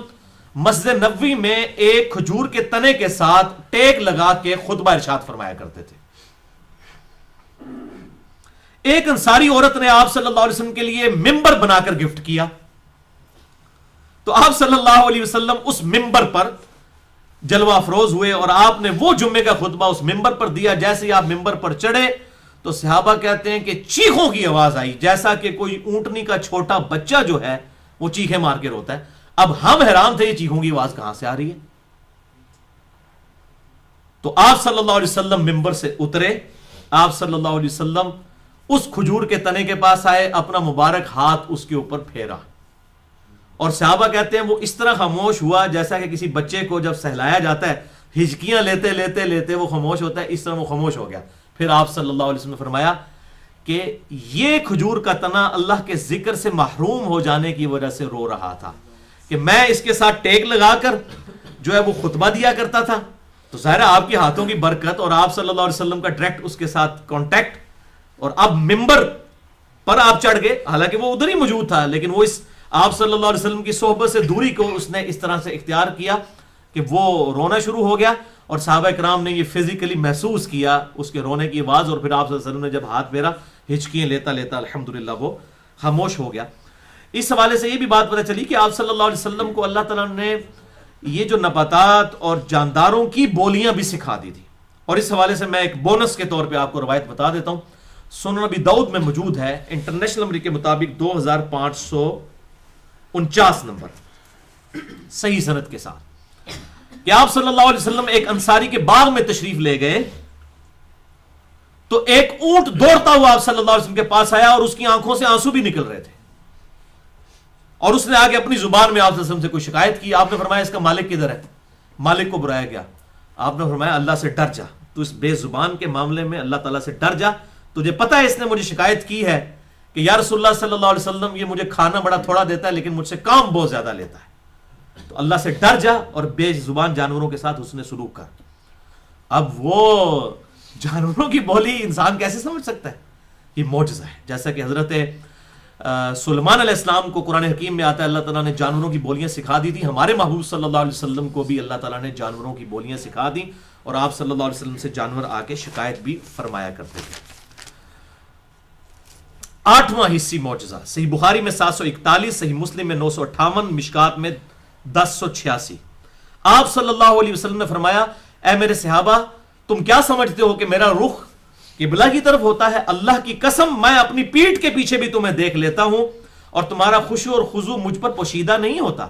مسجد نبوی میں ایک کھجور کے تنے کے ساتھ ٹیک لگا کے خطبہ ارشاد فرمایا کرتے تھے. ایک انصاری عورت نے آپ صلی اللہ علیہ وسلم کے لیے ممبر بنا کر گفٹ کیا، تو آپ صلی اللہ علیہ وسلم اس ممبر پر جلوہ افروز ہوئے اور آپ نے وہ جمعے کا خطبہ اس ممبر پر دیا. جیسے ہی آپ ممبر پر چڑھے تو صحابہ کہتے ہیں کہ چیخوں کی آواز آئی، جیسا کہ کوئی اونٹنی کا چھوٹا بچہ جو ہے وہ چیخیں مار کے روتا ہے. اب ہم حیران تھے یہ چیخوں کی آواز کہاں سے آ رہی ہے. تو آپ صلی اللہ علیہ وسلم ممبر سے اترے، آپ صلی اللہ علیہ وسلم اس کھجور کے تنے کے پاس آئے، اپنا مبارک ہاتھ اس کے اوپر پھیرا، اور صحابہ کہتے ہیں وہ اس طرح خاموش ہوا جیسا کہ کسی بچے کو جب سہلایا جاتا ہے ہچکیاں لیتے لیتے لیتے وہ خاموش ہوتا ہے، اس طرح وہ خاموش ہو گیا. پھر آپ صلی اللہ علیہ وسلم نے فرمایا کہ یہ کھجور کا تنا اللہ کے ذکر سے محروم ہو جانے کی وجہ سے رو رہا تھا کہ میں اس کے ساتھ ٹیک لگا کر جو ہے وہ خطبہ دیا کرتا تھا. تو ظاہر ہے آپ کے ہاتھوں کی برکت اور آپ صلی اللہ علیہ وسلم کا ڈائریکٹ اس کے ساتھ کانٹیکٹ، اور اب ممبر پر آپ چڑھ گئے، حالانکہ وہ ادھر ہی موجود تھا لیکن وہ اس آپ صلی اللہ علیہ وسلم کی صحبت سے دوری کو اس نے اس طرح سے اختیار کیا کہ وہ رونا شروع ہو گیا. اور صحابہ کرام نے یہ فزیکلی محسوس کیا اس کے رونے کی آواز، اور پھر آپ صلی اللہ علیہ وسلم نے جب ہاتھ پھیرا ہچکیاں لیتا لیتا الحمدللہ وہ خاموش ہو گیا. اس حوالے سے یہ بھی بات پتہ چلی کہ آپ صلی اللہ علیہ وسلم کو اللہ تعالیٰ نے یہ جو نباتات اور جانداروں کی بولیاں بھی سکھا دی تھی. اور اس حوالے سے میں ایک بونس کے طور پہ آپ کو روایت بتا دیتا ہوں. سنن نبی داؤد میں موجود ہے انٹرنیشنل نمبر کے مطابق 2549 نمبر صحیح سند کے ساتھ کہ آپ صلی اللہ علیہ وسلم ایک انصاری کے باغ میں تشریف لے گئے تو ایک اونٹ دوڑتا ہوا آپ صلی اللہ علیہ وسلم کے پاس آیا اور اس کی آنکھوں سے آنسو بھی نکل رہے تھے، اور اس نے آگے اپنی زبان میں آپ صلی اللہ علیہ وسلم سے کوئی شکایت کی. آپ نے فرمایا اس کا مالک کدھر ہے؟ مالک کو بلایا گیا. آپ نے فرمایا اللہ سے ڈر جا، تو اس بے زبان کے معاملے میں اللہ تعالیٰ سے ڈر جا. تجھے پتا ہے اس نے مجھے شکایت کی ہے کہ یا رسول اللہ صلی اللہ علیہ وسلم یہ مجھے کھانا بڑا تھوڑا دیتا ہے لیکن مجھ سے کام بہت زیادہ لیتا ہے. تو اللہ سے ڈر جا اور بے زبان جانوروں کے ساتھ حسن سلوک کر. اب وہ جانوروں کی بولی انسان کیسے سمجھ سکتا ہے؟ یہ معجزہ ہے. جیسا کہ حضرت سلیمان علیہ السلام کو قرآن حکیم میں آتا ہے اللہ تعالیٰ نے جانوروں کی بولیاں سکھا دی تھی. ہمارے محبوب صلی اللہ علیہ وسلم کو بھی اللہ تعالیٰ نے جانوروں کی بولیاں سکھا دی اور آپ صلی اللہ علیہ وسلم سے جانور آ کے شکایت بھی فرمایا کرتے تھے. آٹھواں حصی معجزہ صحیح بخاری میں 741، صحیح مسلم میں 958، مشکات میں 1086. آپ صلی اللہ علیہ وسلم نے فرمایا اے میرے صحابہ تم کیا سمجھتے ہو کہ میرا رخ قبلہ کی طرف ہوتا ہے؟ اللہ کی قسم میں اپنی پیٹھ کے پیچھے بھی تمہیں دیکھ لیتا ہوں اور تمہارا خشوع اور خضوع مجھ پر پوشیدہ نہیں ہوتا.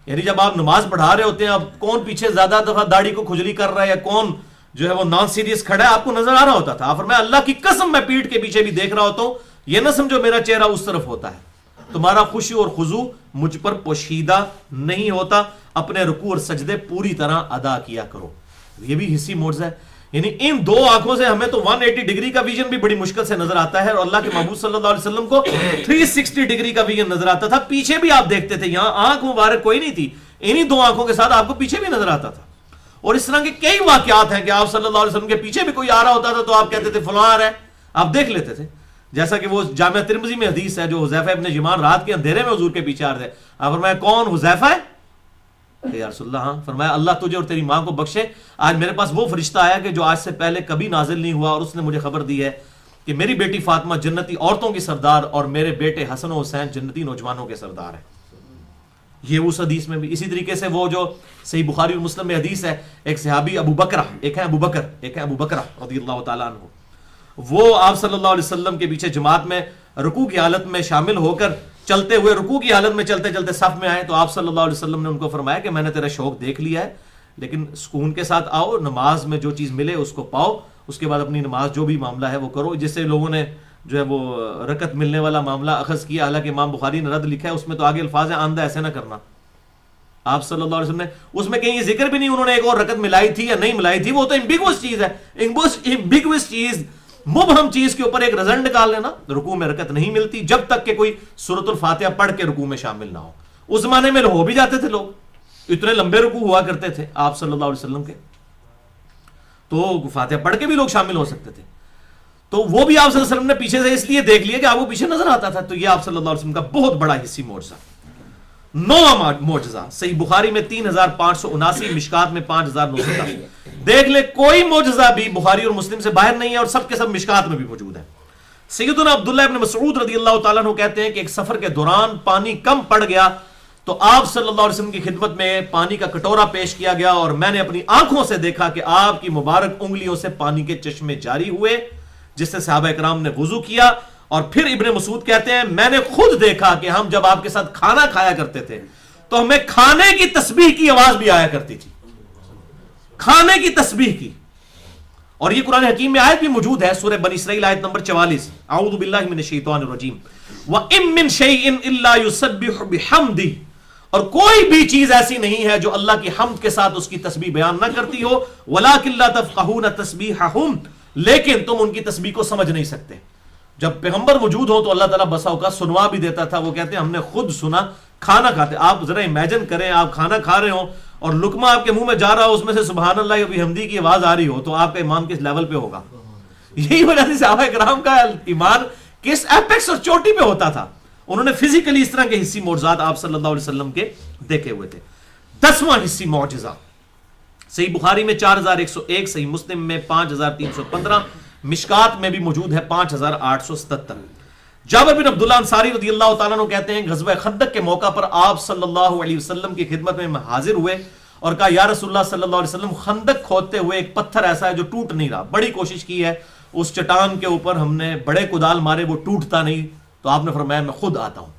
یعنی جب آپ نماز پڑھا رہے ہوتے ہیں اب کون پیچھے زیادہ دفعہ داڑھی کو کھجلی کر رہا ہے یا کون جو ہے وہ نان سیریس کھڑا ہے آپ کو نظر آ رہا ہوتا تھا. آپ فرمایا اللہ کی قسم میں پیٹھ کے پیچھے بھی دیکھ رہا ہوتا ہوں، یہ نہ سمجھو میرا چہرہ اس طرف ہوتا ہے. تمہارا خشوع اور خضوع مجھ پر پوشیدہ نہیں ہوتا. اپنے رکوع اور سجدے پوری طرح ادا کیا کرو. یہ بھی حصی معجزہ ہے. یعنی ان دو آنکھوں سے ہمیں تو 180 ڈگری کا ویژن بھی بڑی مشکل سے نظر آتا ہے اور اللہ کے محبوب صلی اللہ علیہ وسلم کو 360 ڈگری کا ویژن نظر آتا تھا. پیچھے بھی آپ دیکھتے تھے، یہاں آنکھ مبارک کوئی نہیں تھی، انہی دو آنکھوں کے ساتھ آپ کو پیچھے بھی نظر آتا تھا. اور اس طرح کے کئی واقعات ہیں کہ آپ صلی اللہ علیہ وسلم کے پیچھے بھی کوئی آ رہا ہوتا تھا تو آپ کہتے تھے فلاں آ رہا ہے، آپ دیکھ لیتے تھے. جیسا کہ وہ جامعہ ترمذی میں حدیث ہے جو حذیفہ ابن یمان رات کے اندھیرے میں حضور کے پیچھے آ رہے تھے. آپ فرمایا کون؟ حذیفہ ہے؟ یا رسول اللہ ہاں. فرمایا اللہ تجھے اور تیری ماں کو بخشے، آج میرے پاس وہ فرشتہ آیا کہ جو آج سے پہلے کبھی نازل نہیں ہوا اور اس نے مجھے خبر دی ہے کہ میری بیٹی فاطمہ جنتی عورتوں کی سردار اور میرے بیٹے حسن و حسین جنتی نوجوانوں کے سردار ہیں. یہ اس حدیث میں بھی اسی طریقے سے وہ جو صحیح بخاری اور مسلم میں حدیث ہے، ایک صحابی ابو بکر، ایک ہے ابو بکر رضی اللہ تعالیٰ عنہ، وہ آپ صلی اللہ علیہ وسلم کے پیچھے جماعت میں رکوع کی حالت میں شامل ہو کر چلتے ہوئے رکوع کی حالت میں چلتے چلتے صف میں آئے، تو آپ صلی اللہ علیہ وسلم نے ان کو فرمایا کہ میں نے تیرا شوق دیکھ لیا ہے، لیکن سکون کے ساتھ آؤ، نماز میں جو چیز ملے اس کو پاؤ، اس کے بعد اپنی نماز جو بھی معاملہ ہے وہ کرو. جس سے لوگوں نے جو ہے وہ رکعت ملنے والا معاملہ اخذ کیا، حالانکہ امام بخاری نے رد لکھا ہے، اس میں تو آگے الفاظ ہیں آندہ ایسے نہ کرنا. آپ صلی اللہ علیہ وسلم نے اس میں کہیں یہ ذکر بھی نہیں انہوں نے ایک اور رکعت ملائی تھی یا نہیں ملائی تھی، وہ تو امبیگوس چیز ہے، امبیگوس چیز، مبہم چیز کے اوپر ایک رزلٹ نکال لینا. رکوع میں رکعت نہیں ملتی جب تک کہ کوئی سورۃ الفاتحہ پڑھ کے رکوع میں شامل نہ ہو. اس زمانے میں ہو بھی جاتے تھے لوگ، اتنے لمبے رکوع ہوا کرتے تھے آپ صلی اللہ علیہ وسلم کے، تو فاتحہ پڑھ کے بھی لوگ شامل ہو سکتے تھے. تو وہ بھی آپ صلی اللہ علیہ وسلم نے پیچھے سے اس لیے دیکھ لیا کہ آپ کو پیچھے نظر آتا تھا. تو یہ آپ صلی اللہ علیہ وسلم کا بہت بڑا حصی معجزہ. 9واں معجزہ صحیح بخاری میں 3579، مشکات میں 5910. دیکھ لے کوئی معجزہ بھی بخاری اور مسلم سے باہر نہیں ہے اور سب کے سب مشکات میں بھی موجود ہے. سیدنا عبداللہ ابن مسعود رضی اللہ تعالیٰ عنہ کہتے ہیں کہ ایک سفر کے دوران پانی کم پڑ گیا تو آپ صلی اللہ علیہ وسلم کی خدمت میں پانی کا کٹورا پیش کیا گیا اور میں نے اپنی آنکھوں سے دیکھا کہ آپ کی مبارک انگلیوں سے پانی کے چشمے جاری ہوئے، جس سے صحابہ اکرام نے وضو کیا. اور پھر ابن مسعود کہتے ہیں میں نے خود دیکھا کہ ہم جب آپ کے ساتھ کھانا کھایا کرتے تھے تو ہمیں کھانے کی تسبیح کی آواز بھی آیا کرتی تھی، کھانے کی تسبیح کی. اور یہ قرآن حکیم میں آیت بھی موجود ہے، سورہ بنی اسرائیل آیت نمبر 44، اعوذ باللہ من الشیطان الرجیم، وَإِن مِّن شَيْءٍ إِلَّا يُسَبِّحُ بِحَمْدِهِ، اور کوئی بھی چیز ایسی نہیں ہے جو اللہ کی حمد کے ساتھ اس کی تسبیح بیان نہ کرتی ہو، وَلَٰكِن لَّا تَفْقَهُونَ تَسْبِيحَهُمْ، لیکن تم ان کی تسبیح کو سمجھ نہیں سکتے. جب پیغمبر موجود ہو تو اللہ تعالیٰ بسا اوقات سنوا بھی دیتا تھا. وہ کہتے ہیں ہم نے خود سنا کھانا کھاتے. آپ ذرا امیجن کریں، آپ کھانا کھا رہے ہو اور لقمہ آپ کے منہ میں جا رہا ہو، اس میں سے سبحان اللہ و بحمدی کی آواز آ رہی ہو، تو آپ کا ایمان کس لیول پہ ہوگا؟ یہی وجہ سے صحابہ کرام کا ایمان کس ایپیکس اور چوٹی پہ ہوتا تھا. انہوں نے فزیکلی اس طرح کے حصی معجزات آپ صلی اللہ علیہ وسلم کے دیکھے ہوئے تھے. 10واں حصی معجزہ صحیح بخاری میں 4101، صحیح مسلم میں 5315، مشکات میں بھی موجود ہے 5877. جابر بن عبداللہ انصاری رضی اللہ تعالیٰ عنہ کہتے ہیں غزوہ خندق کے موقع پر آپ صلی اللہ علیہ وسلم کی خدمت میں حاضر ہوئے اور کہا یا رسول اللہ صلی اللہ علیہ وسلم، خندق کھودتے ہوئے ایک پتھر ایسا ہے جو ٹوٹ نہیں رہا، بڑی کوشش کی ہے اس چٹان کے اوپر، ہم نے بڑے کدال مارے وہ ٹوٹتا نہیں. تو آپ نے فرمایا میں خود آتا ہوں.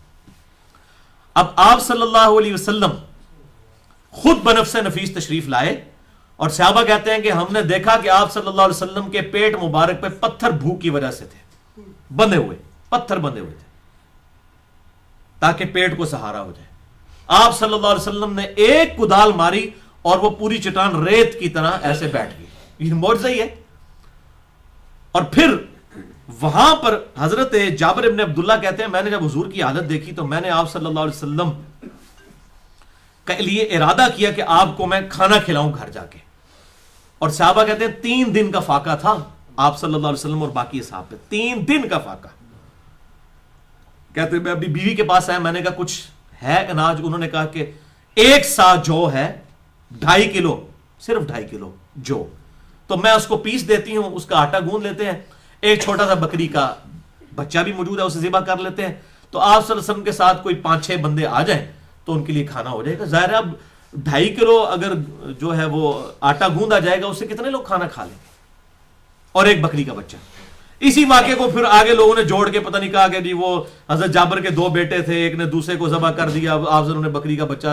اب آپ صلی اللہ علیہ وسلم خود بنفس نفیس تشریف لائے اور صحابہ کہتے ہیں کہ ہم نے دیکھا کہ آپ صلی اللہ علیہ وسلم کے پیٹ مبارک پہ پتھر بھوک کی وجہ سے تھے بندھے ہوئے، پتھر بندھے ہوئے تھے تاکہ پیٹ کو سہارا ہو جائے. آپ صلی اللہ علیہ وسلم نے ایک کدال ماری اور وہ پوری چٹان ریت کی طرح ایسے بیٹھ گئی. یہ معجزہ ہی ہے. اور پھر وہاں پر حضرت جابر ابن عبداللہ کہتے ہیں میں نے جب حضور کی حالت دیکھی تو میں نے آپ صلی اللہ علیہ وسلم کے لیے ارادہ کیا کہ آپ کو میں کھانا کھلاؤں گھر جا کے. اور صحابہ کہتے ہیں 3 دن کا فاقہ تھا آپ صلی اللہ علیہ وسلم اور باقی اصحاب پہ، 3 دن کا فاقہ. کہتے ہیں میں اپنی بیوی کے پاس آیا، میں نے کہا کچھ ہے اناج؟ انہوں نے کہا کہ 1 سا جو ہے 2.5 کلو، صرف 2.5 کلو جو، تو میں اس کو پیس دیتی ہوں، اس کا آٹا گوندھ لیتے ہیں، ایک چھوٹا سا بکری کا بچہ بھی موجود ہے اسے ذبح کر لیتے ہیں، تو آپ صلی اللہ علیہ وسلم کے ساتھ کوئی 5-6 بندے آ جائیں تو ان کے لیے کھانا ہو جائے گا. ظاہر ہے اب 2.5 کلو اگر جو ہے وہ آٹا گوندا جائے گا اس سے کتنے لوگ کھانا کھا لیں گے، اور ایک بکری کا بچہ. اسی واقعے کو پھر آگے لوگوں نے جوڑ کے پتہ نہیں کہا کہ جی وہ حضرت جابر کے 2 بیٹے تھے، ایک نے دوسرے کو ذبح کر دیا، آپ نے بکری کا بچہ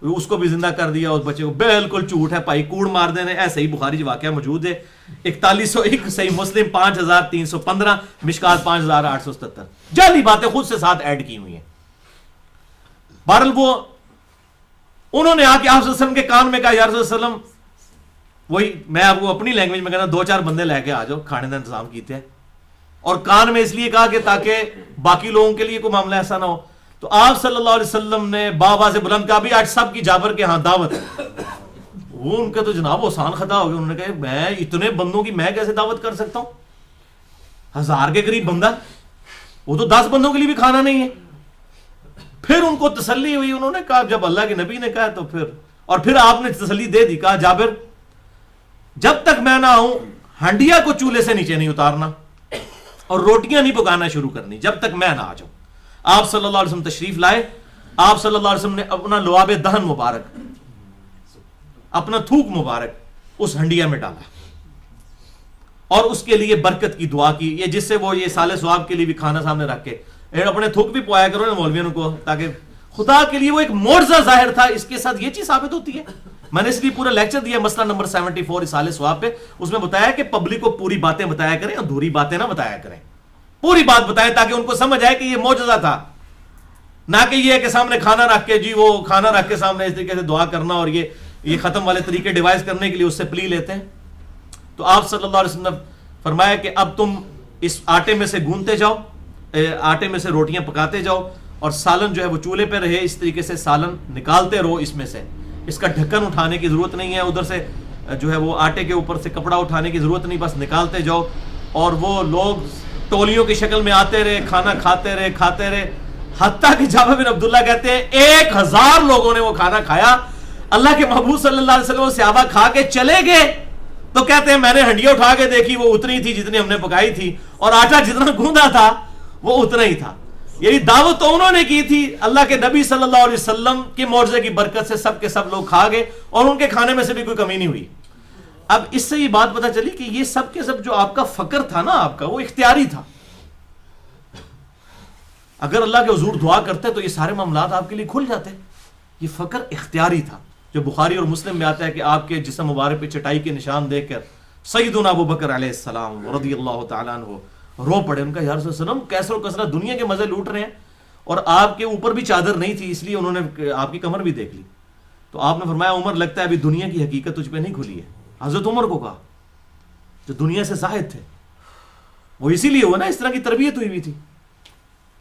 اس کو بھی زندہ کر دیا اس بچے کو. بالکل جھوٹ ہے بھائی، کوڑ مار دینے. ایسے ہی بخاری واقعہ موجود ہے 4101، صحیح مسلم 5315، مشکات 5877. جعلی باتیں خود سے ساتھ ایڈ کی ہوئی ہیں. بہرحال وہ انہوں نے آ کے آپ صلی اللہ علیہ وسلم کے کان میں کہا یا رسول اللہ صلی اللہ علیہ وسلم، وہی میں آپ کو اپنی لینگویج میں کہنا 2-4 بندے لے کے آ جاؤ، کھانے کا انتظام کیتے ہیں. اور کان میں اس لیے کہا کہ تاکہ باقی لوگوں کے لیے کوئی معاملہ ایسا نہ ہو. تو آپ صلی اللہ علیہ وسلم نے بابا سے بلند کہا بھی آج سب کی جابر کے ہاں دعوت ہے. وہ ان کا تو جناب آسان خطا ہو گیا. انہوں نے کہا میں اتنے بندوں کی میں کیسے دعوت کر سکتا ہوں؟ 1000 کے قریب بندہ، وہ تو 10 بندوں کے لیے بھی کھانا نہیں ہے. پھر ان کو تسلی ہوئی، انہوں نے کہا جب اللہ کے نبی نے کہا تو پھر آپ نے تسلی دے دی. کہا جابر جب تک میں نہ آؤں ہنڈیا کو چولہے سے نیچے نہیں اتارنا اور روٹیاں نہیں پکانا شروع کرنی جب تک میں نہ آ جاؤں. آپ صلی اللہ علیہ وسلم تشریف لائے آپ صلی اللہ علیہ وسلم نے اپنا لعاب دہن مبارک، اپنا تھوک مبارک اس ہنڈیا میں ڈالا اور اس کے لیے برکت کی دعا کی، یہ جس سے وہ یہ سال ثواب کے لیے بھی کھانا سامنے رکھ کے اپنے تھوک بھی پوایا کرو نا مولویوں کو، تاکہ خدا کے لیے وہ ایک معجزہ ظاہر تھا۔ اس کے ساتھ یہ چیز ثابت ہوتی ہے، میں نے اس لیے پورا لیکچر دیا مسئلہ نمبر 74 اسال ثواب پہ، اس میں بتایا کہ پبلک کو پوری باتیں بتایا کریں، ادھوری باتیں نہ بتایا کریں، پوری بات بتائیں تاکہ ان کو سمجھ آئے کہ یہ معجزہ تھا، نہ کہ یہ کہ سامنے کھانا رکھ کے جی وہ کھانا رکھ کے سامنے اس طریقے سے دعا کرنا اور یہ ختم والے طریقے ڈیوائز کرنے کے لیے اس سے پلی لیتے ہیں۔ تو آپ صلی اللہ علیہ وسلم نے فرمایا کہ اب تم اس آٹے میں سے گونتے جاؤ، آٹے میں سے روٹیاں پکاتے جاؤ، اور سالن جو ہے وہ چولہے پہ رہے، اس طریقے سے سالن نکالتے رہو اس میں سے، اس کا ڈھکن اٹھانے کی ضرورت نہیں ہے، ادھر سے جو ہے وہ آٹے کے اوپر سے کپڑا اٹھانے کی ضرورت نہیں، بس نکالتے جاؤ۔ اور وہ لوگ ٹولیوں کی شکل میں آتے رہے، کھانا کھاتے رہے، حتیٰ کہ جابر بن عبداللہ کہتے ہیں 1000 لوگوں نے وہ کھانا کھایا۔ اللہ کے محبوب صلی اللہ علیہ وسلم صحابہ کھا کے چلے گئے تو کہتے ہیں میں نے ہنڈیا اٹھا کے دیکھی، وہ اتنی تھی جتنی ہم نے پکائی تھی، اور آٹا جتنا گوندا تھا وہ اتنا ہی تھا۔ یعنی دعوت تو انہوں نے کی تھی، اللہ کے نبی صلی اللہ علیہ وسلم کے معجزے کی برکت سے سب کے سب لوگ کھا گئے، اور ان کے کھانے میں سے بھی کوئی کمی نہیں ہوئی۔ اب اس سے یہ بات پتہ چلی کہ یہ سب کے سب جو آپ کا فقر تھا نا، آپ کا وہ اختیاری تھا۔ اگر اللہ کے حضور دعا کرتے تو یہ سارے معاملات آپ کے لیے کھل جاتے۔ یہ فقر اختیاری تھا، جو بخاری اور مسلم میں آتا ہے کہ آپ کے جسم مبارک پہ چٹائی کے نشان دیکھ کر سیدنا ابو بکر علیہ السلام رضی اللہ تعالیٰ عنہ رو پڑے۔ ان کا یا رسول اللہ علیہ وسلم کیسر و کثرت دنیا کے مزے لوٹ رہے ہیں، اور آپ کے اوپر بھی چادر نہیں تھی، اس لیے انہوں نے آپ کی کمر بھی دیکھ لی۔ تو آپ نے فرمایا عمر لگتا ہے ابھی دنیا کی حقیقت تجھ پہ نہیں کھلی ہے۔ حضرت عمر کو کہا جو دنیا سے زاہد تھے، وہ اسی لیے ہوا نا، اس طرح کی تربیت ہوئی تھی۔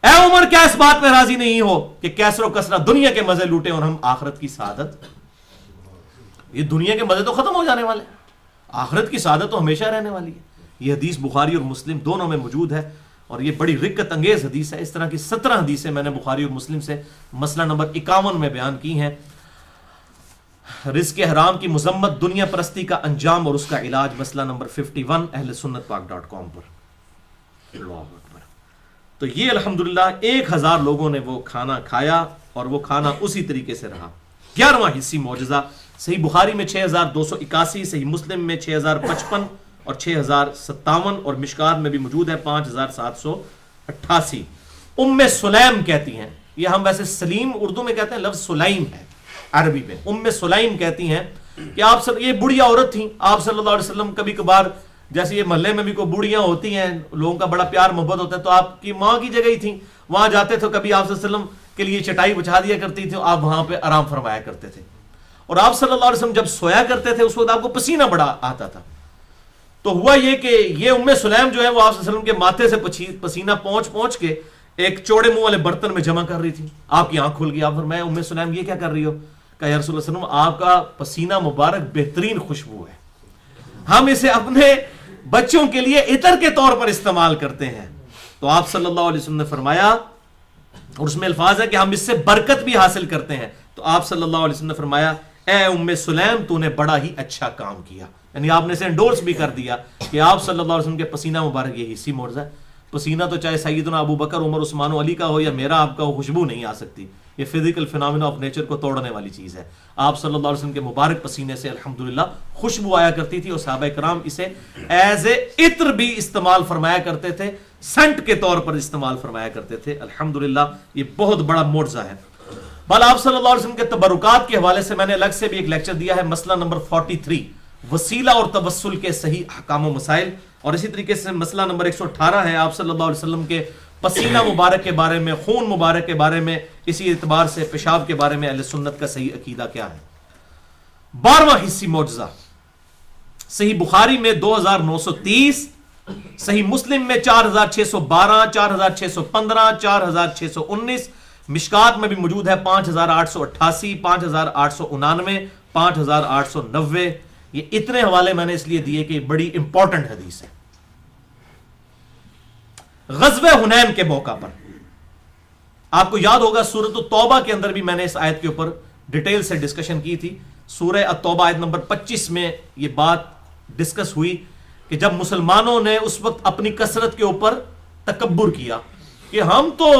اے عمر کیا اس بات پہ راضی نہیں ہو کہ کیسر و کثرت دنیا کے مزے لوٹے اور ہم آخرت کی سعادت؟ یہ دنیا کے مزے تو ختم ہو جانے والے ہیں، آخرت کی سعادت تو ہمیشہ رہنے والی ہے۔ یہ حدیث بخاری اور مسلم دونوں میں موجود ہے، اور یہ بڑی رقت انگیز حدیث ہے۔ اس طرح کی 17 حدیثیں میں نے بخاری اور مسلم سے مسئلہ نمبر 51 میں بیان کی ہیں۔ رزق حرام کی مذمت، دنیا پرستی کا انجام اور اس کا علاج، مسئلہ نمبر 51 اہل سنت پاک.com پر۔ اللہ اکبر۔ تو یہ الحمدللہ 1000 لوگوں نے وہ کھانا کھایا، اور وہ کھانا اسی طریقے سے رہا۔ 11واں حصی معجزہ، صحیح بخاری میں 6281، صحیح مسلم میں 6055 اور 6057، اور مشکات میں بھی موجود ہے 5788۔ ام سلیم کہتی ہیں، یہ ہم ویسے سلیم اردو میں کہتے ہیں، لفظ سلیم ہے عربی میں۔ ام سلیم کہتی ہیں کہ آپ یہ بڑھیا عورت تھیں، آپ صلی اللہ علیہ وسلم کبھی کبھار جیسے یہ محلے میں بھی کوئی بوڑھیاں ہوتی ہیں، لوگوں کا بڑا پیار محبت ہوتا ہے، تو آپ کی ماں کی جگہ ہی تھیں، وہاں جاتے تھے، کبھی آپ صلی اللہ علیہ وسلم کے لیے چٹائی بچھا دیا کرتی تھی، آپ وہاں پہ آرام فرمایا کرتے تھے۔ اور آپ صلی اللہ علیہ وسلم جب سویا کرتے تھے اس وقت آپ کو پسینہ بڑا آتا تھا۔ تو ہوا یہ کہ یہ ام سلیم جو ہے وہ آپ صلی اللہ علیہ وسلم کے ماتھے سے پسینہ پہنچ کے ایک چوڑے منہ والے برتن میں جمع کر رہی تھی۔ آپ کی آنکھ کھل گئی، آپ فرمایا ام سلیم یہ کیا کر رہی ہو؟ کہا یا رسول اللہ صلی اللہ علیہ وسلم آپ کا پسینہ مبارک بہترین خوشبو ہے، ہم اسے اپنے بچوں کے لیے عطر کے طور پر استعمال کرتے ہیں۔ تو آپ صلی اللہ علیہ وسلم نے فرمایا، اور اس میں الفاظ ہے کہ ہم اس سے برکت بھی حاصل کرتے ہیں، تو آپ صلی اللہ علیہ وسلم نے فرمایا اے ام سلیم تو نے بڑا ہی اچھا کام کیا، یعنی آپ نے اسے انڈورس بھی کر دیا کہ آپ صلی اللہ علیہ وسلم کے پسینہ مبارک یہ حصی معجزہ ہے۔ پسینہ تو چاہے سیدنا ابو بکر، عمر، عثمان و علی کا ہو یا میرا آپ کا ہو، خوشبو نہیں آ سکتی، یہ فزیکل فینومینا آف نیچر کو توڑنے والی چیز ہے۔ آپ صلی اللہ علیہ وسلم کے مبارک پسینے سے الحمدللہ خوشبو آیا کرتی تھی، اور صحابہ کرام اسے ایز اے عطر بھی استعمال فرمایا کرتے تھے، سینٹ کے طور پر استعمال فرمایا کرتے تھے۔ الحمدللہ یہ بہت بڑا معجزہ ہے۔ بل آپ صلی اللہ علیہ وسلم کے تبرکات کے حوالے سے میں نے الگ سے بھی ایک لیکچر دیا ہے، مسئلہ نمبر 43 وسیلہ اور توسل کے صحیح احکام و مسائل، اور اسی طریقے سے مسئلہ نمبر 118 ہے آپ صلی اللہ علیہ وسلم کے پسینہ مبارک کے بارے میں، خون مبارک کے بارے میں، اسی اعتبار سے پیشاب کے بارے میں اہل سنت کا صحیح عقیدہ کیا ہے۔ 12واں حصی معجزہ، صحیح بخاری میں 2930، صحیح مسلم میں 4612، 4615، 4619، مشکات میں بھی موجود ہے 5888، 5899، 5890۔ یہ اتنے حوالے میں نے اس لیے دیے کہ بڑی امپورٹنٹ حدیث ہے۔ غزوہ حنین کے موقع پر آپ کو یاد ہوگا سورۃ التوبہ کے اندر بھی میں نے اس آیت کے اوپر ڈیٹیل سے ڈسکشن کی تھی۔ سورہ التوبہ آیت نمبر 25 میں یہ بات ڈسکس ہوئی کہ جب مسلمانوں نے اس وقت اپنی کثرت کے اوپر تکبر کیا کہ ہم تو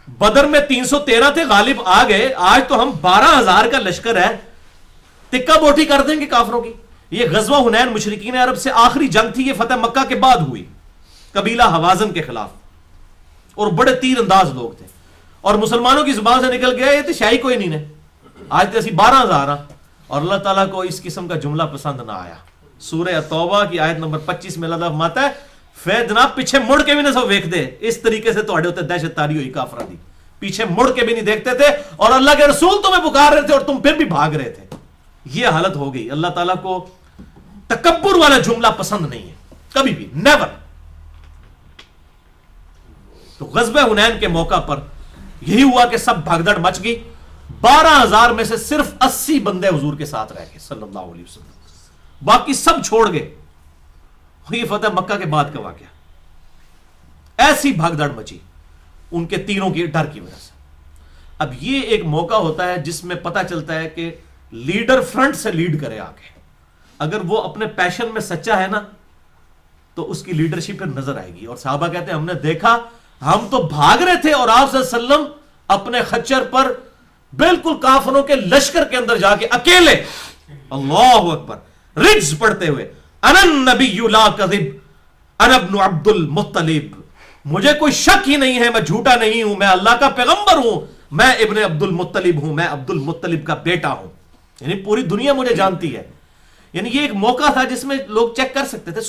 بدر میں 313 تھے، غالب آ گئے، آج تو ہم 12,000 کا لشکر ہے، تکہ بوٹی کر دیں گے کافروں کی. یہ غزوہ حنین مشرکین عرب سے آخری جنگ تھی، یہ فتح مکہ کے بعد ہوئی قبیلہ حوازن کے خلاف، اور بڑے تیر انداز لوگ تھے، اور مسلمانوں کی زبان سے نکل گیا یہ تو شاہی کوئی نہیں نے، آج تو اسی 12,000 ہاں. اور اللہ تعالیٰ کو اس قسم کا جملہ پسند نہ آیا. سورہ توبہ کی آیت نمبر 25 میں اللہ فرماتا ہے پھر جناب پیچھے مڑ کے بھی نہ سو ویکھ دے، اس طریقے سے تواڈے اوتے دہشت تاری ہوئی کافراں دی، پیچھے مڑ کے بھی نہیں دیکھتے تھے، اور اللہ کے رسول تمہیں پکار رہے تھے اور تم پھر بھی بھاگ رہے تھے. یہ حالت ہو گئی. اللہ تعالیٰ کو تکبر والا جملہ پسند نہیں ہے کبھی بھی، نیور. تو غزوہ حنین کے موقع پر یہی ہوا کہ سب بھگدڑ مچ گئی. 12,000 میں سے صرف 80 بندے حضور کے ساتھ رہ گئے صلی اللہ علیہ وسلم، باقی سب چھوڑ گئے. یہ فتح مکہ کے بعد کا واقعہ. ایسی بھگدڑ مچی ان کے تیروں کے ڈر کی وجہ سے. اب یہ ایک موقع ہوتا ہے جس میں پتہ چلتا ہے کہ لیڈر فرنٹ سے لیڈ کرے آگے. اگر وہ اپنے پیشن میں سچا ہے نا تو اس کی لیڈرشپ پھر نظر آئے گی. اور صحابہ کہتے ہیں ہم نے دیکھا، ہم تو بھاگ رہے تھے اور آپ صلی اللہ علیہ وسلم اپنے خچر پر بالکل کافروں کے لشکر کے اندر جا کے اکیلے اللہ اکبر رجز پڑھتے ہوئے انا النبی لا کذب انا ابن عبد المطلب، مجھے کوئی شک ہی نہیں ہے، میں جھوٹا نہیں ہوں، میں اللہ کا پیغمبر ہوں، میں ابن عبد المطلب ہوں، میں عبد المطلب کا بیٹا ہوں. یعنی پوری دنیا مجھے جانتی ہے. یعنی یہ ایک موقع تھا جس میں لوگ چیک کر سکتے تھے.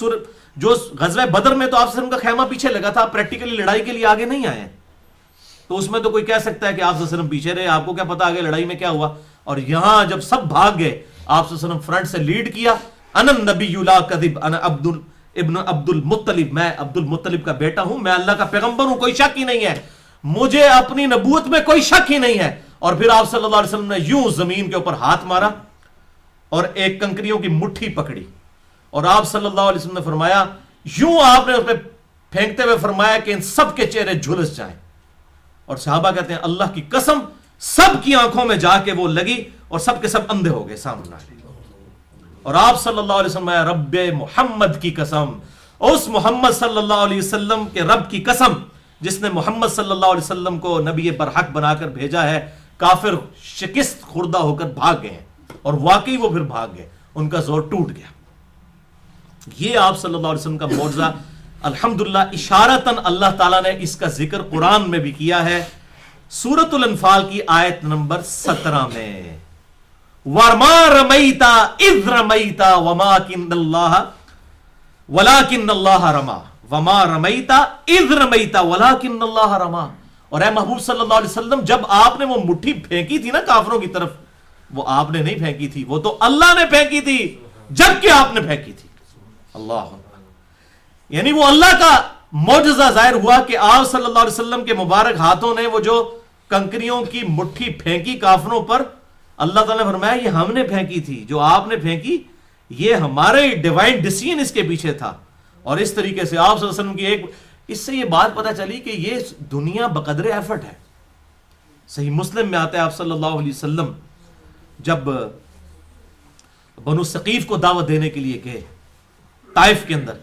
جو غزوہ بدر میں تو آپ وسلم کا خیمہ پیچھے لگا تھا، پریکٹیکلی لڑائی کے لیے آگے نہیں آئے ہیں، تو اس میں تو کوئی کہہ سکتا ہے کہ آپ وسلم پیچھے رہے، آپ کو کیا پتا آگے لڑائی میں کیا ہوا. اور یہاں جب سب بھاگ گئے، آپ وسلم فرنٹ سے لیڈ کیا. انا النبی لا کذب انا ابن عبد المطلب، میں عبد المطلب کا بیٹا ہوں، میں اللہ کا پیغمبر ہوں، کوئی شک ہی نہیں ہے، مجھے اپنی نبوت میں کوئی شک ہی نہیں ہے. اور پھر آپ صلی اللہ علیہ وسلم نے یوں زمین کے اوپر ہاتھ مارا اور ایک کنکریوں کی مٹھی پکڑی، اور آپ صلی اللہ علیہ وسلم نے فرمایا، یوں آپ نے اس پہ پھینکتے ہوئے فرمایا کہ ان سب کے چہرے جھلس جائیں. اور صحابہ کہتے ہیں اللہ کی قسم سب کی آنکھوں میں جا کے وہ لگی اور سب کے سب اندھے ہو گئے سامنے. اور آپ صلی اللہ علیہ وسلم رب محمد کی قسم، اس محمد صلی اللہ علیہ وسلم کے رب کی قسم جس نے محمد صلی اللہ علیہ وسلم کو نبی برحق بنا کر بھیجا ہے، کافر شکست خوردہ ہو کر بھاگ گئے ہیں. اور واقعی وہ پھر بھاگ گئے، ان کا زور ٹوٹ گیا. یہ آپ صلی اللہ علیہ وسلم کا معجزہ الحمدللہ اشارتاً اللہ تعالیٰ نے اس کا ذکر قرآن میں بھی کیا ہے. سورۃ الانفال کی آیت نمبر 17 میں وَمَا رَمَيْتَ إِذْ رَمَيْتَ وَلَٰكِنَّ اللَّهَ رَمَىٰ وَمَا رَمَيْتَ إِذْ رَمَيْتَ وَلَٰكِنَّ اللَّهَ رَمَىٰ. اور اے محبوب صلی اللہ علیہ وسلم جب آپ نے وہ مٹھی پھینکی تھی نا کافروں کی طرف، وہ آپ نے نہیں پھینکی تھی، وہ تو اللہ نے پھینکی تھی جبکہ آپ نے پھینکی تھی. اللہ یعنی وہ اللہ کا معجزہ ظاہر ہوا کہ آپ صلی اللہ علیہ وسلم کے مبارک ہاتھوں نے وہ جو کنکریوں کی مٹھی پھینکی کافروں پر، اللہ تعالیٰ نے فرمایا یہ ہم نے پھینکی تھی، جو آپ نے پھینکی یہ ہمارے ڈیوائن ڈیسیژن اس کے پیچھے تھا. اور اس طریقے سے آپ صلی اللہ علیہ وسلم کی ایک اس سے یہ بات پتہ چلی کہ یہ دنیا بقدر ایفرٹ ہے. صحیح مسلم میں آتا ہے آپ صلی اللہ علیہ وسلم جب بنو ثقیف کو دعوت دینے کے لیے گئے طائف کے اندر،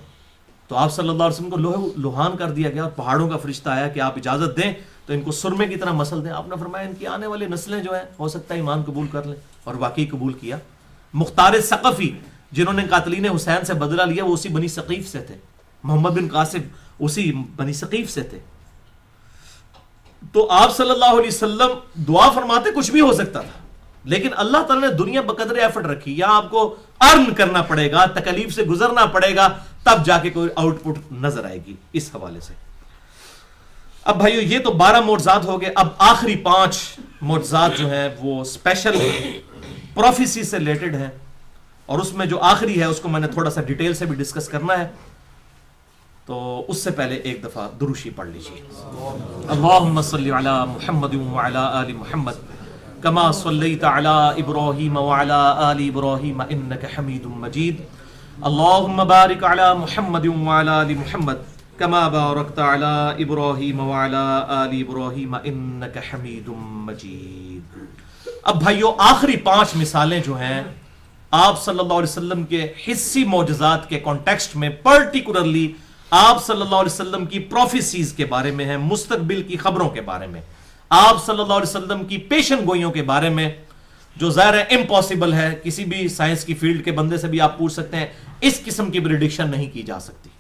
تو آپ صلی اللہ علیہ وسلم کو لوہان کر دیا گیا اور پہاڑوں کا فرشتہ آیا کہ آپ اجازت دیں تو ان کو سرمے کی طرح مسل دیں. آپ نے فرمایا ان کی آنے والی نسلیں جو ہیں ہو سکتا ہے ایمان قبول کر لیں، اور واقعی قبول کیا. مختار ثقفی جنہوں نے قاتلین حسین سے بدلہ لیا وہ اسی بنی ثقیف سے تھے، محمد بن قاسم اسی بنی ثقیف سے تھے. تو آپ صلی اللہ علیہ وسلم دعا فرماتے کچھ بھی ہو سکتا تھا، لیکن اللہ تعالیٰ نے دنیا بقدر ایفرٹ رکھی. یا آپ کو ارن کرنا پڑے گا، تکلیف سے گزرنا پڑے گا، تب جا کے کوئی آؤٹ پٹ نظر آئے گی. اس حوالے سے اب بھائیو یہ تو 12 معجزات ہو گئے. اب آخری 5 معجزات جو ہیں وہ اسپیشل پروفیسی سے ریلیٹڈ ہیں، اور اس میں جو آخری ہے اس کو میں نے تھوڑا سا ڈیٹیل سے بھی ڈسکس کرنا ہے. تو اس سے پہلے ایک دفعہ دروشی پڑھ لیجیے. اللہم صلی علی محمد وعلی آل محمد کما صلیت علی ابراہیم وعلی آل ابراہیم انک حمید مجید. اللہم بارک علی محمد وعلی آل محمد کما بارکت علی ابراہیم وعلی آل ابراہیم انک حمید مجید. اب بھائیو آخری 5 مثالیں جو ہیں آپ صلی اللہ علیہ وسلم کے حصی معجزات کے کانٹیکسٹ میں، پرٹیکولرلی آپ صلی اللہ علیہ وسلم کی پروفیسیز کے بارے میں ہیں، مستقبل کی خبروں کے بارے میں. آپ صلی اللہ علیہ وسلم کی پیشن گوئیوں کے بارے میں، جو ظاہر ہے امپاسبل ہے، کسی بھی سائنس کی فیلڈ کے بندے سے بھی آپ پوچھ سکتے ہیں، اس قسم کی پریڈکشن نہیں کی جا سکتی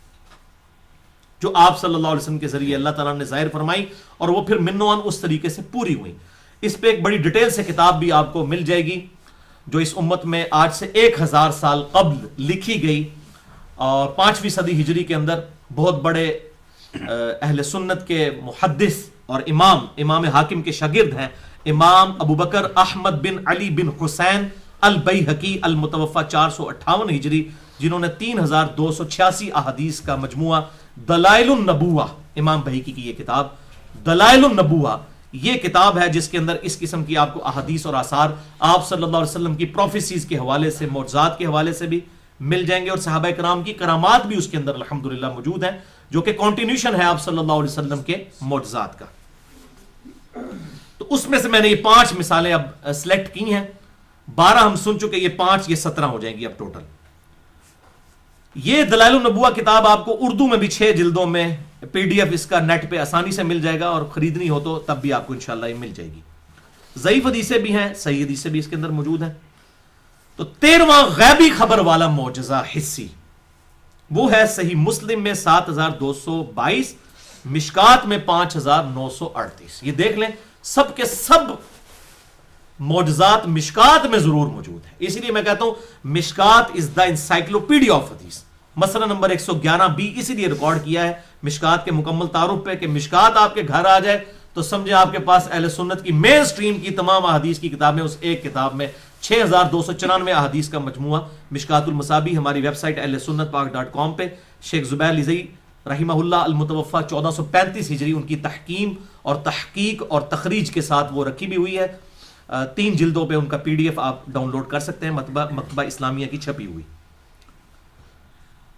جو آپ صلی اللہ علیہ وسلم کے ذریعے اللہ تعالیٰ نے ظاہر فرمائی، اور وہ پھر منوان اس طریقے سے پوری ہوئی. اس پہ ایک بڑی ڈیٹیل سے کتاب بھی آپ کو مل جائے گی جو اس امت میں آج سے 1000 سال قبل لکھی گئی، اور 5ویں صدی ہجری کے اندر بہت بڑے اہل سنت کے محدث اور امام حاکم کے شاگرد ہیں، امام ابو بکر احمد بن علی بن حسین البیہقی المتوفی 458 ہجری، جنہوں نے 3286 احادیث کا مجموعہ دلائل النبوہ، امام بہیقی کی یہ کتاب دلائل النبوہ، یہ کتاب ہے جس کے اندر اس قسم کی آپ کو احادیث اور آثار آپ صلی اللہ علیہ وسلم کی پروفیسیز کے حوالے سے، معجزات کے حوالے سے بھی مل جائیں گے، اور صحابہ کرام کی کرامات بھی اس کے اندر الحمدللہ موجود ہیں، جو کہ کنٹینیوشن ہے آپ صلی اللہ علیہ وسلم کے معجزات کا. تو اس میں سے میں نے یہ 5 مثالیں اب سلیکٹ کی ہیں، 12 ہم سن چکے، یہ 5 یہ 17 ہو جائیں گی اب ٹوٹل. یہ دلائل النبوہ کتاب آپ کو اردو میں بھی 6 جلدوں میں PDF اس کا نیٹ پہ آسانی سے مل جائے گا، اور خریدنی ہو تو تب بھی آپ کو انشاءاللہ یہ مل جائے گی. ضعیف حدیثیں بھی ہیں، صحیح حدیثیں بھی اس کے اندر موجود ہیں. تو 13واں غیبی خبر والا معجزہ حسی، وہ ہے صحیح مسلم میں 7222، مشکات میں 5938. یہ دیکھ لیں سب کے سب معجزات مشکات میں ضرور موجود ہے، اسی لیے میں کہتا ہوں مشکات از دا انسائکلوپیڈیا آف حدیث. مسئلہ نمبر 111B اسی لیے ریکارڈ کیا ہے مشکات کے مکمل تعارف پہ، کہ مشکات آپ کے گھر آ جائے تو سمجھیں آپ کے پاس اہل سنت کی مین سٹریم کی تمام احادیث کی کتابیں اس ایک کتاب میں 6294 احادیث کا مجموعہ مشکات المصابیح. ہماری ویب سائٹ ahlsunnatpak.com پہ شیخ زبیر لزئی رحمہ اللہ المتوفی 1435 ہجری، ان کی تحکیم اور تحقیق اور تخریج کے ساتھ وہ رکھی بھی ہوئی ہے. 3 جلدوں پہ ان کا PDF آپ ڈاؤن لوڈ کر سکتے ہیں، مکتبہ اسلامیہ کی چھپی ہوئی.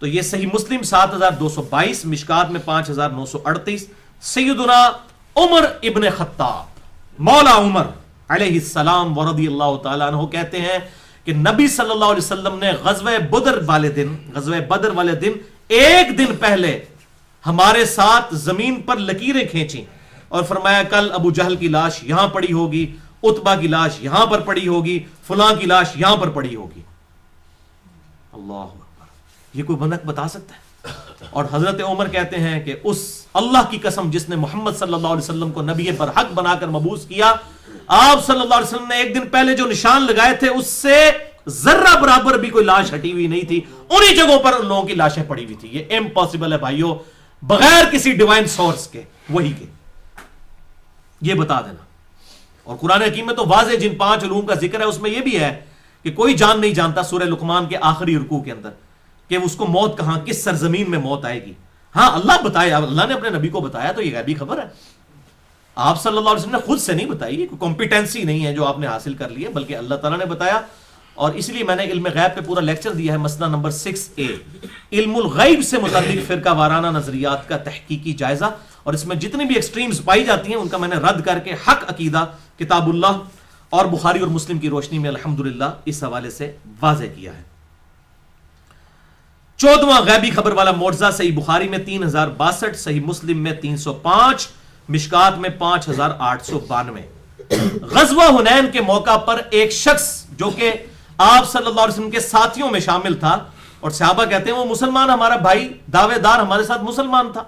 تو یہ صحیح مسلم 7222، مشکات میں 5938. سیدنا عمر ابن خطاب مولا عمر علیہ السلام ورضی اللہ تعالیٰ عنہ کہتے ہیں کہ نبی صلی اللہ علیہ وسلم نے غزوہ بدر والے دن ایک دن پہلے ہمارے ساتھ زمین پر لکیریں کھینچیں اور فرمایا کل ابو جہل کی لاش یہاں پڑی ہوگی، عتبہ کی لاش یہاں پر پڑی ہوگی، فلاں کی لاش یہاں پر پڑی ہوگی. اللہ اکبر، یہ کوئی بندہ بتا سکتا ہے؟ اور حضرت عمر کہتے ہیں کہ اس اللہ کی قسم جس نے محمد صلی اللہ علیہ وسلم کو نبی برحق بنا کر مبعوث کیا، آپ صلی اللہ علیہ وسلم نے ایک دن پہلے جو نشان لگائے تھے اس سے ذرہ برابر بھی کوئی لاش ہٹی ہوئی نہیں تھی، انہی جگہوں پر ان لوگوں کی لاشیں پڑی ہوئی تھی. یہ امپاسبل ہے بھائیو، بغیر کسی ڈیوائن سورس کے، وہی کے. یہ بتا دینا. اور قرآن حکیم میں تو واضح جن 5 علوم کا ذکر ہے اس میں یہ بھی ہے کہ کوئی جان نہیں جانتا سورہ لقمان کے آخری رکوع کے اندر کہ اس کو موت کہاں، کس سرزمین میں موت آئے گی. ہاں اللہ بتائے، اللہ نے اپنے نبی کو بتایا تو یہ غیبی خبر ہے. آپ صلی اللہ علیہ وسلم نے خود سے نہیں بتائی، کوئی کمپیٹنسی نہیں ہے جو آپ نے حاصل کر لی ہے، بلکہ اللہ تعالیٰ نے بتایا. اور اس لیے میں نے علم غیب پہ پورا لیکچر دیا ہے، مسئلہ نمبر 6A، علم الغیب سے متعلق فرقہ وارانہ نظریات کا تحقیقی جائزہ. اور اس میں جتنی بھی ایکسٹریمز پائی جاتی ہیں ان کا میں نے رد کر کے حق عقیدہ کتاب اللہ اور بخاری اور مسلم کی روشنی میں الحمدللہ اس حوالے سے واضح کیا ہے. 14واں غیبی خبر والا معجزہ صحیح بخاری میں 3062، صحیح مسلم میں 305، مشکات میں 5892. غزوہ حنین کے موقع پر ایک شخص جو کہ آپ صلی اللہ علیہ وسلم کے ساتھیوں میں شامل تھا، اور صحابہ کہتے ہیں وہ مسلمان، ہمارا بھائی دعوے دار ہمارے ساتھ مسلمان تھا،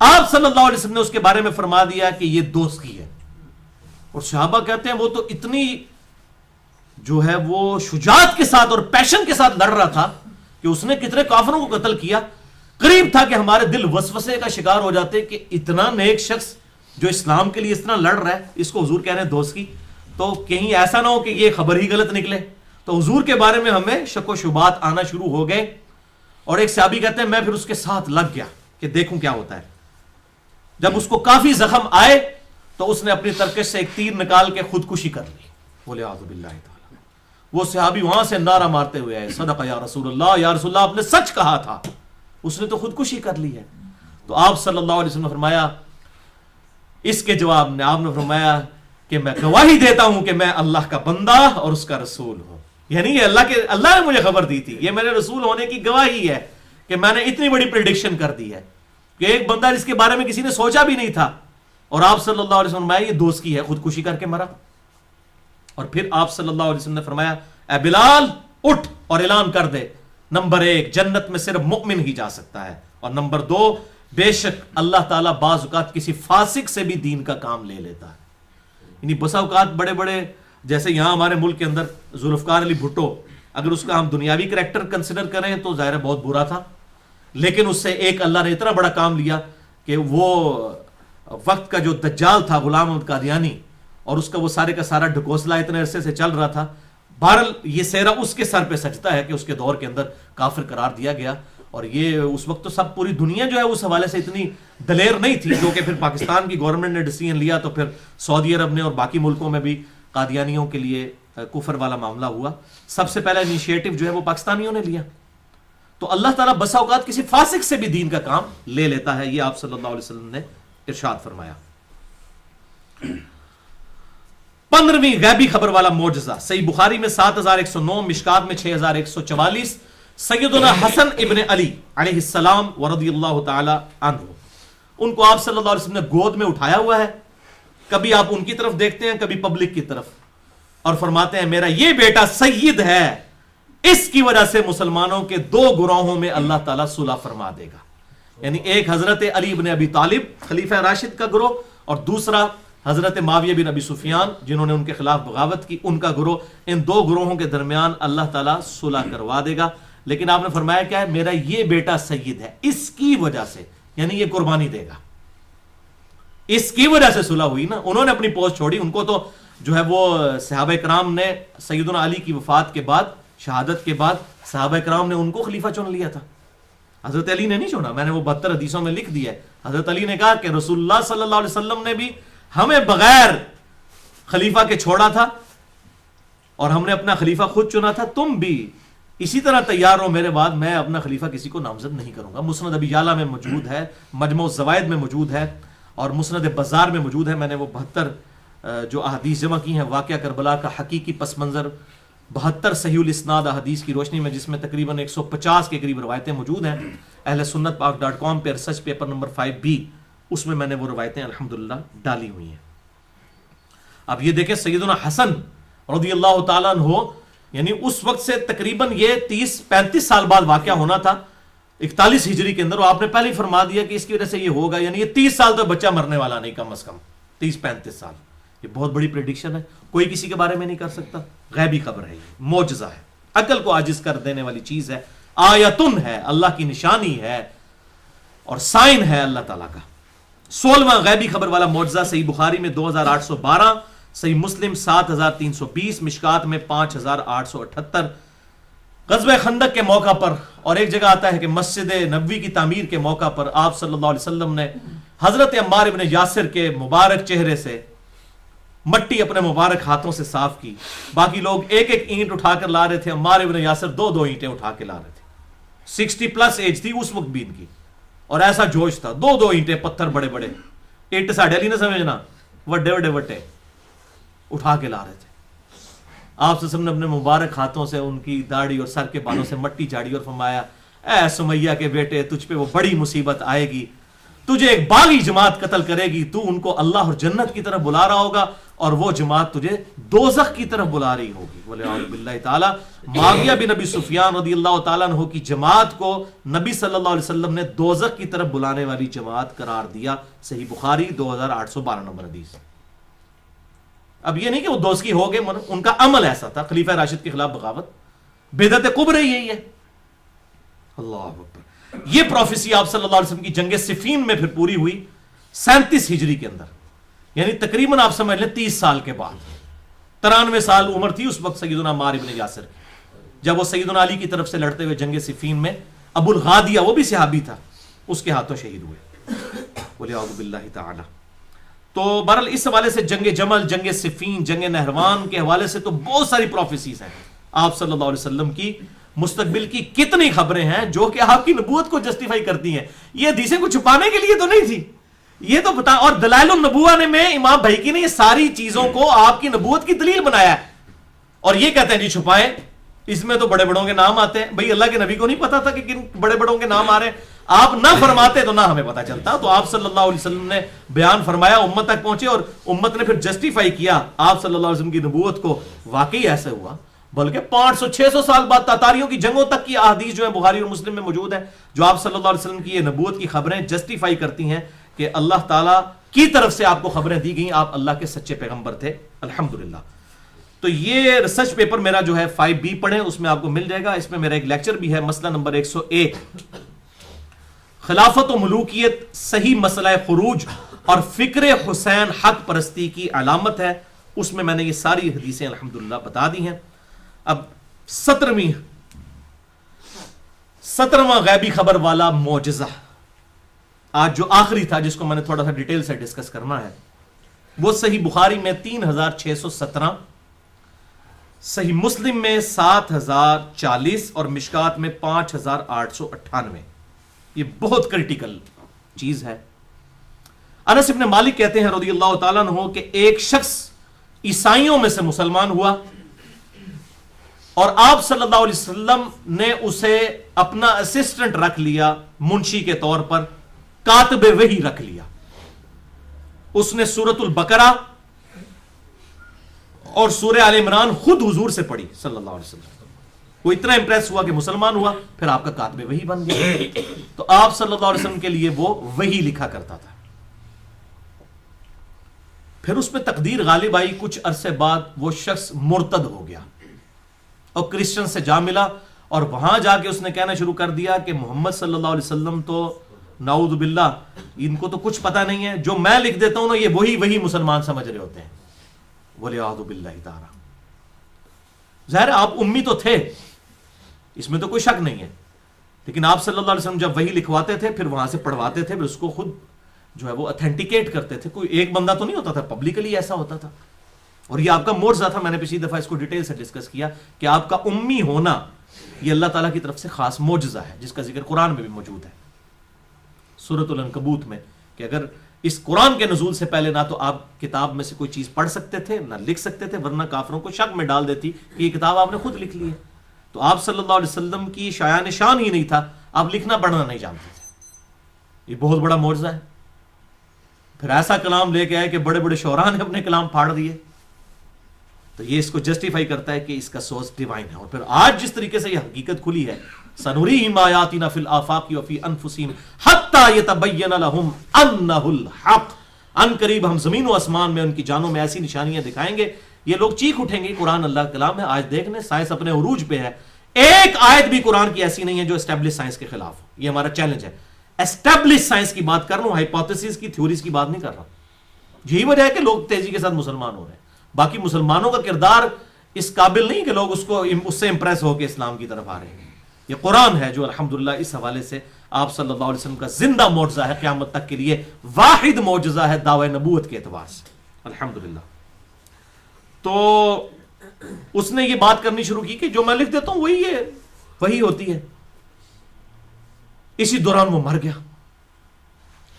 آپ صلی اللہ علیہ وسلم نے اس کے بارے میں فرما دیا کہ یہ دوست کی ہے. اور صحابہ کہتے ہیں وہ تو اتنی جو ہے وہ شجاعت کے ساتھ اور پیشن کے ساتھ لڑ رہا تھا کہ اس نے کتنے کافروں کو قتل کیا. قریب تھا کہ ہمارے دل وسوسے کا شکار ہو جاتے کہ اتنا نیک شخص جو اسلام کے لیے اس طرح لڑ رہا ہے، اس کو حضور کہہ رہے ہیں دوست کی، تو کہیں ایسا نہ ہو کہ یہ خبر ہی غلط نکلے. تو حضور کے بارے میں ہمیں شک و شبہات آنا شروع ہو گئے. اور ایک صحابی کہتے ہیں میں پھر اس کے ساتھ لگ گیا کہ دیکھوں کیا ہوتا ہے. جب اس کو کافی زخم آئے تو اس نے اپنی ترکش سے ایک تیر نکال کے خودکشی کر لی. بولے اعوذ باللہ تعالی. وہ صحابی وہاں سے نعرہ مارتے ہوئے آئے صدق یا رسول اللہ، یا رسول اللہ آپ نے سچ کہا تھا، اس نے تو خودکشی کر لی ہے. تو آپ صلی اللہ علیہ وسلم نے فرمایا اس کے جواب میں، آپ نے فرمایا کہ میں گواہی دیتا ہوں کہ میں اللہ کا بندہ اور اس کا رسول ہوں. یعنی یہ اللہ نے مجھے خبر دی تھی، یہ میرے رسول ہونے کی گواہی ہے کہ میں نے اتنی بڑی پریڈکشن کر دی ہے کہ ایک بندہ جس کے بارے میں کسی نے سوچا بھی نہیں تھا اور آپ صلی اللہ علیہ وسلم نے یہ دوست کی ہے, خودکشی کر کے مرا. اور پھر آپ صلی اللہ علیہ وسلم نے فرمایا اے بلال اٹھ اور اعلان کر دے, نمبر 1 جنت میں صرف مؤمن ہی جا سکتا ہے, اور نمبر 2 بے شک اللہ تعالیٰ بعض اوقات کسی فاسق سے بھی دین کا کام لے لیتا ہے. یعنی بسا اوقات بڑے بڑے, جیسے یہاں ہمارے ملک کے اندر ذوالفقار علی بھٹو, اگر اس کا ہم دنیاوی کریکٹر کنسیڈر کریں تو ظاہر بہت برا تھا, لیکن اس سے ایک اللہ نے اتنا بڑا کام لیا کہ وہ وقت کا جو دجال تھا غلام احمد قادیانی, اور اس کا وہ سارے کا سارا ڈھکوسلا اتنے عرصے سے چل رہا تھا, بہرحال یہ سہرا اس کے سر پہ سجتا ہے کہ اس کے دور کے اندر کافر قرار دیا گیا. اور یہ اس وقت تو سب پوری دنیا جو ہے اس حوالے سے اتنی دلیر نہیں تھی, جو کہ پھر پاکستان کی گورنمنٹ نے ڈیسیژن لیا تو پھر سعودی عرب نے اور باقی ملکوں میں بھی قادیانیوں کے لیے کفر والا معاملہ ہوا. سب سے پہلا انیشیٹو جو ہے وہ پاکستانیوں نے لیا. تو اللہ تعالیٰ بسا اوقات کسی فاسق سے بھی دین کا کام لے لیتا ہے, یہ آپ صلی اللہ علیہ وسلم نے ارشاد فرمایا. 15ویں غیبی خبر والا معجزہ صحیح بخاری میں 7109, مشکات میں 6144, سیدنا حسن ابن علی علیہ السلام ورضی اللہ تعالی عنہ, ان کو آپ صلی اللہ علیہ وسلم نے گود میں اٹھایا ہوا ہے. کبھی آپ ان کی طرف دیکھتے ہیں, کبھی پبلک کی طرف, اور فرماتے ہیں میرا یہ بیٹا سید ہے, اس کی وجہ سے مسلمانوں کے 2 گروہوں میں اللہ تعالیٰ صلح فرما دے گا. یعنی ایک حضرت علی بن ابی طالب خلیفہ راشد کا گروہ, اور دوسرا حضرت معاویہ بن ابی سفیان جنہوں نے ان کے خلاف بغاوت کی, ان کا گروہ. ان 2 گروہوں کے درمیان اللہ تعالیٰ صلح کروا دے گا. لیکن آپ نے فرمایا کیا ہے, میرا یہ بیٹا سید ہے, اس کی وجہ سے, یعنی یہ قربانی دے گا, اس کی وجہ سے صلح ہوئی نا. انہوں نے اپنی پوسٹ چھوڑی, ان کو تو جو ہے وہ صحابہ کرام نے سیدنا علی کی وفات کے بعد, شہادت کے بعد صحابہ کرام نے ان کو خلیفہ چن لیا تھا. حضرت علی نے نہیں چنا, میں نے وہ 72 حدیثوں میں لکھ دیا ہے. حضرت علی نے کہا کہ رسول اللہ صلی اللہ علیہ وسلم نے بھی ہمیں بغیر خلیفہ کے چھوڑا تھا, اور ہم نے اپنا خلیفہ خود چنا تھا, تم بھی اسی طرح تیار ہو میرے بعد, میں اپنا خلیفہ کسی کو نامزد نہیں کروں گا. مسند ابی یعلا میں موجود ہے, مجموع الزوائد میں موجود ہے, اور مسند بزار میں موجود ہے. میں نے وہ 72 جو احادیث جمع کی ہیں, واقعہ کربلا کا حقیقی پس منظر 72 صحیح الاسناد احادیث کی روشنی میں, جس میں تقریباً 150 کے قریب روایتیں موجود ہیں, اہل سنت پاک.com پہ ریسرچ پیپر نمبر 5B, اس میں میں نے وہ روایتیں الحمدللہ ڈالی ہوئی ہیں. اب یہ دیکھیں سیدنا حسن رضی اللہ تعالیٰ عنہ, یعنی اس وقت سے تقریباً یہ 30-35 سال بعد واقعہ ہونا تھا, 41 ہجری کے اندر, اور آپ نے پہلے ہی فرما دیا کہ اس کی وجہ سے یہ ہوگا. یعنی یہ 30 سال تو بچہ مرنے والا نہیں, کم از کم 30-35 سال. یہ بہت بڑی پریڈکشن ہے, کوئی کسی کے بارے میں نہیں کر سکتا. غیبی خبر ہے, یہ معجزہ ہے, عقل کو عاجز کر دینے والی چیز ہے, آیتن ہے, اللہ کی نشانی ہے, اور سائن ہے اللہ تعالیٰ کا. 16واں غیبی خبر والا معجزہ صحیح بخاری میں 2812, صحیح مسلم 7320, مشکات میں 5878. غزوہ خندق کے موقع پر, اور ایک جگہ آتا ہے کہ مسجد نبوی کی تعمیر کے موقع پر آپ صلی اللہ علیہ وسلم نے حضرت عمار ابن یاسر کے مبارک چہرے سے مٹی اپنے مبارک ہاتھوں سے صاف کی. باقی لوگ ایک ایک اینٹ اٹھا کر لا رہے تھے, عمار ابن یاسر 2 اینٹیں اٹھا کے لا رہے تھے. 60+ ایج تھی اس وقت بھی ان کی, اور ایسا جوش تھا, 2 اینٹیں, پتھر بڑے بڑے, اینٹ ساڑھے علی نہ سمجھنا, وڈے وڈے وٹے اٹھا کے لا رہے تھے. آپ سے نے اپنے مبارک ہاتھوں سے ان کی داڑھی اور سر کے بالوں سے مٹی جھاڑی اور فرمایا اے سمیہ کے بیٹے, تجھ پہ وہ بڑی مصیبت آئے گی, تجھے ایک باغی جماعت قتل کرے گی, تو ان کو اللہ اور جنت کی طرف بلا رہا ہوگا, اور وہ جماعت تجھے دوزخ کی طرف بلا رہی ہوگی. والعیاذ باللہ تعالی. معاویہ بن ابی سفیان رضی اللہ تعالیٰ عنہ کی جماعت کو نبی صلی اللہ علیہ وسلم نے دوزخ کی طرف بلانے والی جماعت قرار دیا. صحیح بخاری 2812 نمبر حدیث. اب یہ نہیں کہ وہ دوزخی ہو گئے, ان کا عمل ایسا تھا, خلیفہ راشد کے خلاف بغاوت, بدعت کبری یہی ہے. اللہ اکبر. یہ پروفیسی آپ صلی اللہ علیہ وسلم کی جنگ صفین میں پھر پوری ہوئی 37 ہجری کے اندر, یعنی تقریباً آپ سمجھ لیں 30 سال کے بعد. 93 سال عمر تھی اس وقت سیدنا عمار ابن یاسر کی, جب وہ سیدنا علی کی طرف سے لڑتے ہوئے جنگ صفین میں ابو الغادیہ, وہ بھی صحابی تھا, اس کے ہاتھوں شہید ہوئے. والعیاذ باللہ تعالی. تو بہرحال اس حوالے سے جنگ جمل, جنگ صفین, جنگ نہروان کے حوالے سے تو بہت ساری پروفیسیز ہیں. آپ صلی اللہ علیہ وسلم کی مستقبل کی کتنی خبریں ہیں جو کہ آپ کی نبوت کو جسٹیفائی کرتی ہیں. یہ حدیثیں کو چھپانے کے لیے تو نہیں تھی, یہ تو بتا. اور دلائل النبوہ نے میں امام بھائیکی نے یہ ساری چیزوں کو آپ کی نبوت کی دلیل بنایا ہے, اور یہ کہتے ہیں جی چھپائیں, اس میں تو بڑے بڑوں کے نام آتے ہیں. بھئی اللہ کے نبی کو نہیں پتا تھا کہ کن بڑے بڑوں کے نام آ رہے ہیں. آپ نہ فرماتے تو نہ ہمیں پتا چلتا. تو آپ صلی اللہ علیہ وسلم نے بیان فرمایا, امت تک پہنچے, اور امت نے پھر جسٹیفائی کیا آپ صلی اللہ علیہ وسلم کی نبوت کو. واقعی ایسا ہوا, بلکہ 500-600 سال بعد تاتاریوں کی جنگوں تک کی احادیث جو ہے بخاری اور مسلم میں موجود ہے, جو آپ صلی اللہ علیہ وسلم کی یہ نبوت کی خبریں جسٹیفائی کرتی ہیں کہ اللہ تعالیٰ کی طرف سے آپ کو خبریں دی گئیں, آپ اللہ کے سچے پیغمبر تھے الحمدللہ. تو یہ ریسرچ پیپر میرا جو ہے 5B پڑھیں, اس میں آپ کو مل جائے گا. اس میں میرا ایک لیکچر بھی ہے, مسئلہ نمبر 101, خلافت و ملوکیت صحیح مسئلہ خروج اور فکر حسین حق پرستی کی علامت ہے. اس میں نے یہ ساری حدیثیں الحمدللہ بتا دی ہیں. اب 17واں غیبی خبر والا معجزہ, آج جو آخری تھا جس کو میں نے تھوڑا سا ڈیٹیل سے ڈسکس کرنا ہے, وہ صحیح بخاری میں 3617, صحیح مسلم میں 7040 اور مشکات میں 5898. یہ بہت کریٹیکل چیز ہے. انس بن مالک کہتے ہیں رضی اللہ تعالیٰ عنہ کہ ایک شخص عیسائیوں میں سے مسلمان ہوا اور آپ صلی اللہ علیہ وسلم نے اسے اپنا اسسٹنٹ رکھ لیا, منشی کے طور پر, کاتب وحی رکھ لیا. اس نے سورۃ البقرہ اور سورہ آل عمران خود حضور سے پڑھی صلی اللہ علیہ وسلم. وہ اتنا امپریس ہوا کہ مسلمان ہوا, پھر آپ کا کاتب وحی بن گیا. تو آپ صلی اللہ علیہ وسلم کے لیے وہ وحی لکھا کرتا تھا. پھر اس پہ تقدیر غالب آئی, کچھ عرصے بعد وہ شخص مرتد ہو گیا اور کرسچن سے جا ملا, اور وہاں جا کے اس نے کہنا شروع کر دیا کہ محمد صلی اللہ علیہ وسلم تو نعوذ باللہ ان کو تو کچھ پتہ نہیں ہے, جو میں لکھ دیتا ہوں نا یہ وہی مسلمان سمجھ رہے ہوتے ہیں. وَلِعَاذُ بِاللَّهِ تَعَالَى. ظاہر آپ امی تو تھے, اس میں تو کوئی شک نہیں ہے, لیکن آپ صلی اللہ علیہ وسلم جب وہی لکھواتے تھے پھر وہاں سے پڑھواتے تھے, پھر اس کو خود جو ہے وہ اتھینٹیکیٹ کرتے تھے. کوئی ایک بندہ تو نہیں ہوتا تھا, پبلکلی ایسا ہوتا تھا. اور یہ آپ کا معجزہ تھا. میں نے پچھلی دفعہ اس کو ڈیٹیل سے ڈسکس کیا کہ آپ کا امی ہونا یہ اللہ تعالیٰ کی طرف سے خاص معجزہ ہے, جس کا ذکر قرآن میں بھی موجود ہے سورۃ العنکبوت میں, کہ اگر اس قرآن کے نزول سے پہلے نہ تو آپ کتاب میں سے کوئی چیز پڑھ سکتے تھے نہ لکھ سکتے تھے, ورنہ کافروں کو شک میں ڈال دیتی کہ یہ کتاب آپ نے خود لکھ لی ہے. تو آپ صلی اللہ علیہ وسلم کی شایان شان ہی نہیں تھا, آپ لکھنا پڑھنا نہیں جانتے تھے. یہ بہت بڑا معجزہ ہے. پھر ایسا کلام لے کے آئے کہ بڑے بڑے شعراء نے اپنے کلام پھاڑ دیے. تو یہ اس کو جسٹیفائی کرتا ہے کہ اس کا سورس ڈیوائن ہے. اور پھر آج جس طریقے سے یہ حقیقت کھلی ہے, سنریہم آیاتنا فی الآفاق وفی انفسہم حتی یتبین لہم انہ الحق. ان قریب ہم زمین و آسمان میں ان کی جانوں میں ایسی نشانیاں دکھائیں گے, یہ لوگ چیخ اٹھیں گے قرآن اللہ کا کلام ہے. آج دیکھ لیں سائنس اپنے عروج پہ ہے, ایک آیت بھی قرآن کی ایسی نہیں ہے جو اسٹیبلش سائنس کے خلاف ہو. یہ ہمارا چیلنج ہے. اسٹیبلش سائنس کی بات کر رہا ہوں, ہائپوتھیسس کی, تھیوریز کی بات نہیں کر رہا. یہی وجہ ہے کہ لوگ تیزی کے ساتھ مسلمان ہو رہے ہیں. باقی مسلمانوں کا کردار اس قابل نہیں کہ لوگ اس سے امپریس ہو کے اسلام کی طرف آ رہے ہیں. یہ قرآن ہے جو الحمدللہ اس حوالے سے آپ صلی اللہ علیہ وسلم کا زندہ معجزہ ہے, قیامت تک کے لیے واحد معجزہ ہے دعوی نبوت کے اعتبار سے الحمدللہ. تو اس نے یہ بات کرنی شروع کی کہ جو میں لکھ دیتا ہوں وہی ہوتی ہے. اسی دوران وہ مر گیا.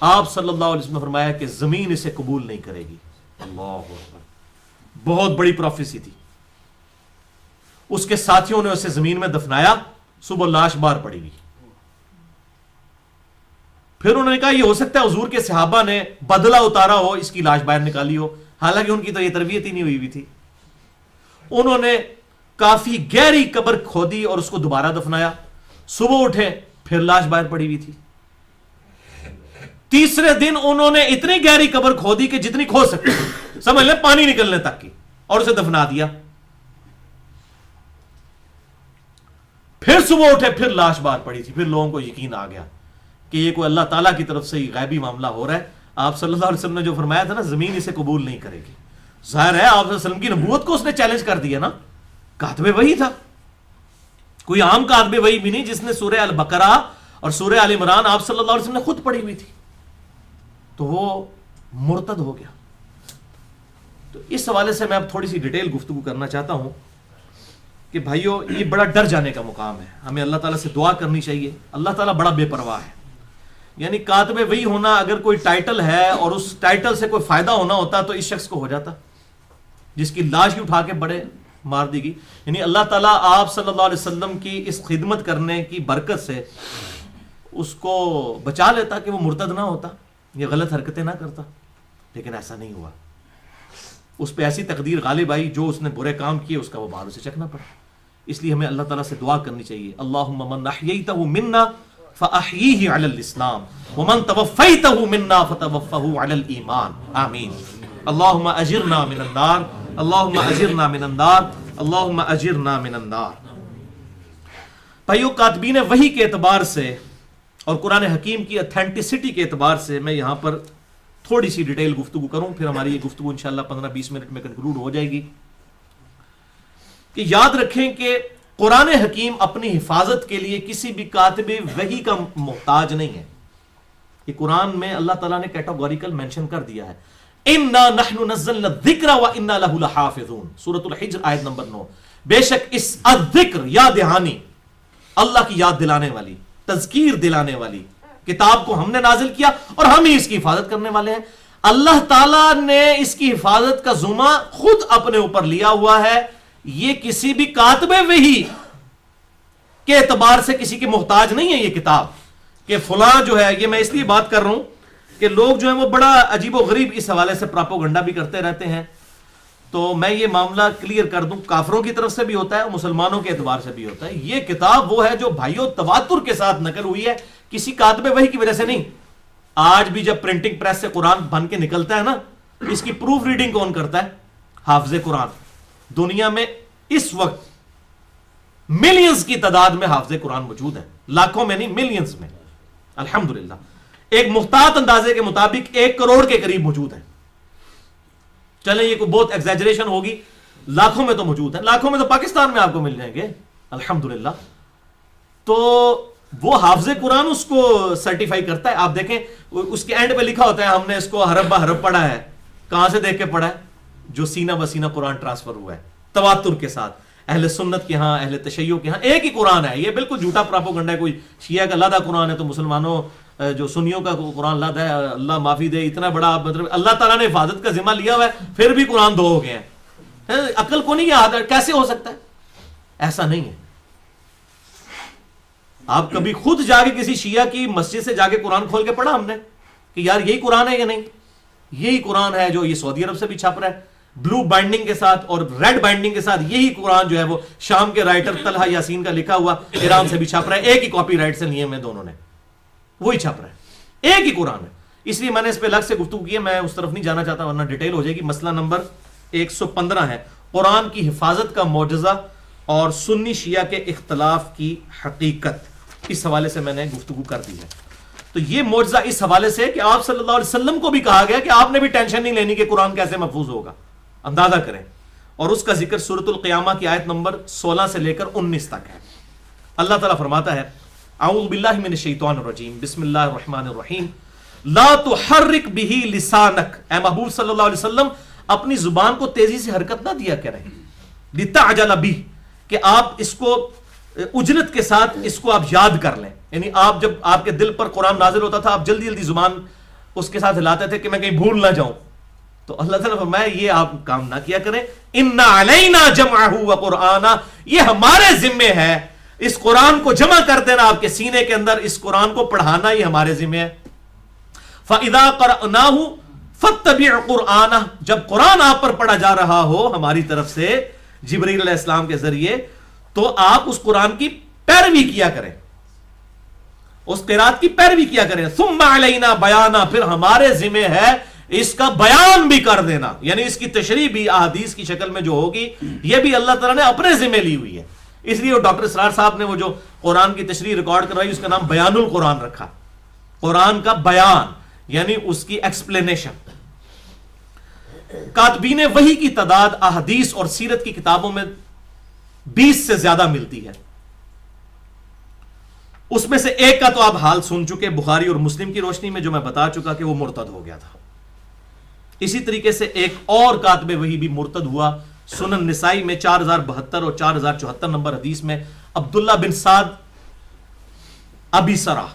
آپ صلی اللہ علیہ وسلم نے فرمایا کہ زمین اسے قبول نہیں کرے گی. اللہ اکبر, بہت بڑی پروفیسی تھی. اس کے ساتھیوں نے اسے زمین میں دفنایا, صبح لاش باہر پڑی گئی. پھر انہوں نے کہا یہ ہو سکتا ہے حضور کے صحابہ نے بدلہ اتارا ہو, اس کی لاش باہر نکالی ہو, حالانکہ ان کی تو یہ تربیت ہی نہیں ہوئی تھی. انہوں نے کافی گہری قبر کھودی اور اس کو دوبارہ دفنایا. صبح اٹھے پھر لاش باہر پڑی ہوئی تھی. تیسرے دن انہوں نے اتنی گہری قبر کھودی کہ جتنی کھود سکتے سمجھ لیں پانی نکلنے تک کی, اور اسے دفنا دیا. پھر صبح اٹھے پھر لاش باہر پڑی تھی. پھر لوگوں کو یقین آ گیا کہ یہ کوئی اللہ تعالیٰ کی طرف سے غیبی معاملہ ہو رہا ہے. آپ صلی اللہ علیہ وسلم نے جو فرمایا تھا نا زمین اسے قبول نہیں کرے گی, ظاہر ہے آپ صلی اللہ علیہ وسلم کی نبوت کو اس نے چیلنج کر دیا نا. کاتب وحی تھا, کوئی عام کاتب وحی بھی نہیں جس نے سورہ البقرہ اور سورہ آل عمران آپ صلی اللہ علیہ وسلم نے خود پڑھی ہوئی تھی. تو وہ مرتد ہو گیا. تو اس حوالے سے میں اب تھوڑی سی ڈیٹیل گفتگو کرنا چاہتا ہوں کہ بھائیو یہ بڑا ڈر جانے کا مقام ہے. ہمیں اللہ تعالیٰ سے دعا کرنی چاہیے. اللہ تعالیٰ بڑا بے پرواہ ہے. یعنی کاتب وحی ہونا اگر کوئی ٹائٹل ہے اور اس ٹائٹل سے کوئی فائدہ ہونا ہوتا تو اس شخص کو ہو جاتا جس کی لاش ہی اٹھا کے بڑے مار دی گئی. یعنی اللہ تعالیٰ آپ صلی اللہ علیہ وسلم کی اس خدمت کرنے کی برکت سے اس کو بچا لیتا کہ وہ مرتد نہ ہوتا، یہ غلط حرکتیں نہ کرتا، لیکن ایسا نہیں ہوا. اس پہ ایسی تقدیر غالب آئی، جو اس نے برے کام کیے اس کا وہ بال سے چکنا پڑا. اس لیے ہمیں اللہ تعالیٰ سے دعا کرنی چاہیے، اللہم من احییتہ منا فاحییہ علی الاسلام ومن توفیتہ منا فتوفہ علی الایمان، آمین. اللہم اجرنا من النار، اللہم اجرنا من النار، اللہم اجرنا من النار. بھائیو، کاتبین وحی کے اعتبار سے اور قرآن حکیم کی اتھینٹسٹی کے اعتبار سے میں یہاں پر تھوڑی سی ڈیٹیل گفتگو کروں، پھر ہماری یہ گفتگو انشاءاللہ 15-20 منٹ میں کنکلوڈ ہو جائے گی. کہ یاد رکھیں کہ قرآن حکیم اپنی حفاظت کے لیے کسی بھی کاتب وحی کا محتاج نہیں ہے. کہ قرآن میں اللہ تعالیٰ نے کیٹاگوریکل مینشن کر دیا ہے، اِنَّا نَحْنُ نَزَّلْنَا الذِّكْرَ وَإِنَّا لَهُ لَحَافِظُونَ، سورۃ الحجر آیت نمبر 9. بے شک اس الذکر، یاد دہانی، اللہ کی یاد دلانے والی، تذکیر دلانے والی کتاب کو ہم نے نازل کیا اور ہم ہی اس کی حفاظت کرنے والے ہیں. اللہ تعالیٰ نے اس کی حفاظت کا ذمہ خود اپنے اوپر لیا ہوا ہے. یہ کسی بھی کاتب وحی کے اعتبار سے کسی کے محتاج نہیں ہے یہ کتاب، کہ فلاں جو ہے، یہ میں اس لیے بات کر رہا ہوں کہ لوگ جو ہیں وہ بڑا عجیب و غریب اس حوالے سے پراپوگنڈا بھی کرتے رہتے ہیں. تو میں یہ معاملہ کلیئر کر دوں، کافروں کی طرف سے بھی ہوتا ہے اور مسلمانوں کے اعتبار سے بھی ہوتا ہے. یہ کتاب وہ ہے جو بھائیوں تواتر کے ساتھ نقل ہوئی ہے، کسی کاتب وحی کی وجہ سے نہیں. آج بھی جب پرنٹنگ پریس سے قرآن بن کے نکلتا ہے نا، اس کی پروف ریڈنگ کون کرتا ہے؟ حافظ قرآن. دنیا میں اس وقت ملینز کی تعداد میں حافظ قرآن موجود ہے، لاکھوں میں نہیں، ملینز میں الحمدللہ. ایک محتاط اندازے کے مطابق 1 کروڑ کے قریب موجود ہے. چلیں یہ کوئی بہت ایگزیجریشن ہوگی، لاکھوں میں تو موجود ہے، لاکھوں میں تو پاکستان میں آپ کو مل جائیں گے الحمدللہ. تو وہ حافظ قرآن اس کو سرٹیفائی کرتا ہے. آپ دیکھیں اس کے اینڈ پہ لکھا ہوتا ہے ہم نے اس کو حرف بہ حرف پڑھا ہے. کہاں سے دیکھ کے پڑھا ہے؟ جو سینہ بسینہ قرآن ٹرانسفر ہوا ہے تواتر کے ساتھ. اہل سنت کے ہاں، اہل تشیع کے ہاں ایک ہی قرآن ہے. یہ بالکل جھوٹا پراپوگنڈا ہے. کوئی شیعہ کا لادہ قرآن ہے تو مسلمانوں جو سنیوں کا قرآن لادہ ہے، اللہ معافی دے. اتنا بڑا مطلب اللہ تعالیٰ نے حفاظت کا ذمہ لیا ہوا ہے، پھر بھی قرآن 2 ہو گئے ہیں. عقل کو نہیں یاد، کیسے ہو سکتا ہے؟ ایسا نہیں ہے. آپ کبھی خود جا کے کسی شیعہ کی مسجد سے جا کے قرآن کھول کے پڑھا ہم نے کہ یار یہی قرآن ہے یا نہیں؟ یہی قرآن ہے جو یہ سعودی عرب سے بھی چھپ رہا ہے بلو بائنڈنگ کے ساتھ اور ریڈ بائنڈنگ کے ساتھ. یہی قرآن جو ہے وہ شام کے رائٹر طلحہ یاسین کا لکھا ہوا ایران سے بھی چھپ رہا ہے. ایک ہی کاپی رائٹ سے لیے میں دونوں نے، وہی چھپ رہا ہے، ایک ہی قرآن ہے. اس لیے میں نے اس پہ الگ سے گفتگو کی ہے، میں اس طرف نہیں جانا چاہتا ورنہ ڈیٹیل ہو جائے گی. مسئلہ نمبر 115 ہے قرآن کی حفاظت کا معجزہ اور سنی شیعہ کے اختلاف کی حقیقت. اس حوالے سے میں نے گفتگو کر دی ہے. تو یہ معجزہ اس حوالے سے کہ آپ صلی اللہ علیہ وسلم کو بھی کہا گیا کہ آپ نے بھی ٹینشن نہیں لینی کہ قرآن کیسے محفوظ ہوگا. اندازہ کریں. اور اس کا ذکر سورۃ القیامہ کی آیت نمبر 16 سے لے کر 19 تک ہے. اللہ تعالیٰ فرماتا ہے اعوذ باللہ من الشیطان الرجیم بسم اللہ الرحمن الرحیم لا تحرک به لسانک. اے محبوب صلی اللہ علیہ وسلم اپنی زبان کو تیزی سے حرکت نہ دیا کریں. لتعجل به، کہ آپ اس کو اجلت کے ساتھ اس کو آپ یاد کر لیں. یعنی آپ جب آپ کے دل پر قرآن نازل ہوتا تھا آپ جلدی جلدی زبان اس کے ساتھ ہلاتے تھے کہ میں کہیں بھول نہ جاؤں. تو اللہ تعالیٰ نے فرمایا یہ آپ کام نہ کیا کریں. اِنَّ عَلَيْنَا جَمْعَهُ وَقُرْآنَ، یہ ہمارے ذمے ہے اس قرآن کو جمع کر دینا آپ کے سینے کے اندر، اس قرآن کو پڑھانا یہ ہمارے ذمے ہے. فَإِذَا قَرَأْنَاهُ فَاتَّبِعْ قُرْآنَهُ، جب قرآن آپ پر پڑھا جا رہا ہو ہماری طرف سے جبریل علیہ السلام کے ذریعے، تو آپ اس قرآن کی پیروی کیا کریں، اس قرات کی پیروی کیا کریں. ثُمَّ عَلَيْنَا بَيَانًا، پھر ہمارے ذمے ہے اس کا بیان بھی کر دینا، یعنی اس کی تشریح بھی احادیث کی شکل میں جو ہوگی یہ بھی اللہ تعالیٰ نے اپنے ذمے لی ہوئی ہے. اس لیے ڈاکٹر اسرار صاحب نے وہ جو قرآن کی تشریح ریکارڈ کروائی اس کا نام بیان القرآن رکھا. قرآن کا بیان یعنی اس کی ایکسپلینیشن. کاتبین وحی کی تعداد احادیث اور سیرت کی کتابوں میں 20 سے زیادہ ملتی ہے. اس میں سے ایک کا تو آپ حال سن چکے، بخاری اور مسلم کی روشنی میں جو میں بتا چکا کہ وہ مرتد ہو گیا تھا. اسی طریقے سے ایک اور کاتب وحی بھی مرتد ہوا. سنن نسائی میں 4072 اور 4074 نمبر حدیث میں عبداللہ بن سعد ابی سرا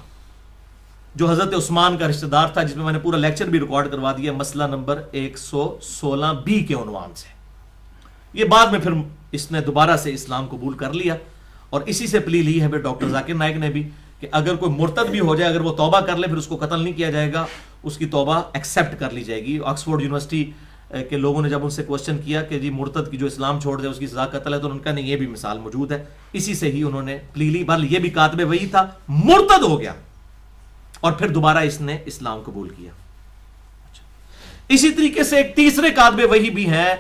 جو حضرت عثمان کا رشتہ دار تھا، جس میں میں نے پورا لیکچر بھی ریکارڈ کروا دیا مسئلہ نمبر 116 بی کے عنوان سے. یہ بعد میں پھر اس نے دوبارہ سے اسلام قبول کر لیا اور اسی سے پلی لی ہے ڈاکٹر ذاکر نائک نے بھی کہ اگر کوئی مرتد بھی ہو جائے، اگر وہ توبہ کر لے، پھر اس کو قتل نہیں کیا جائے گا، اس کی توبہ ایکسیپٹ کر لی جائے گی. آکسفورڈ یونیورسٹی کے لوگوں نے جب ان سے کوشچن کیا کہ جی مرتد کی جو اسلام چھوڑ دے اس کی سزا قتل ہے، تو ان کا نہیں، یہ بھی مثال موجود ہے. اسی سے ہی انہوں نے پلی لی. بل یہ بھی کاتب وہی تھا، مرتد ہو گیا اور پھر دوبارہ اس نے اسلام قبول کیا. اسی طریقے سے ایک تیسرے کاتب وہی بھی ہیں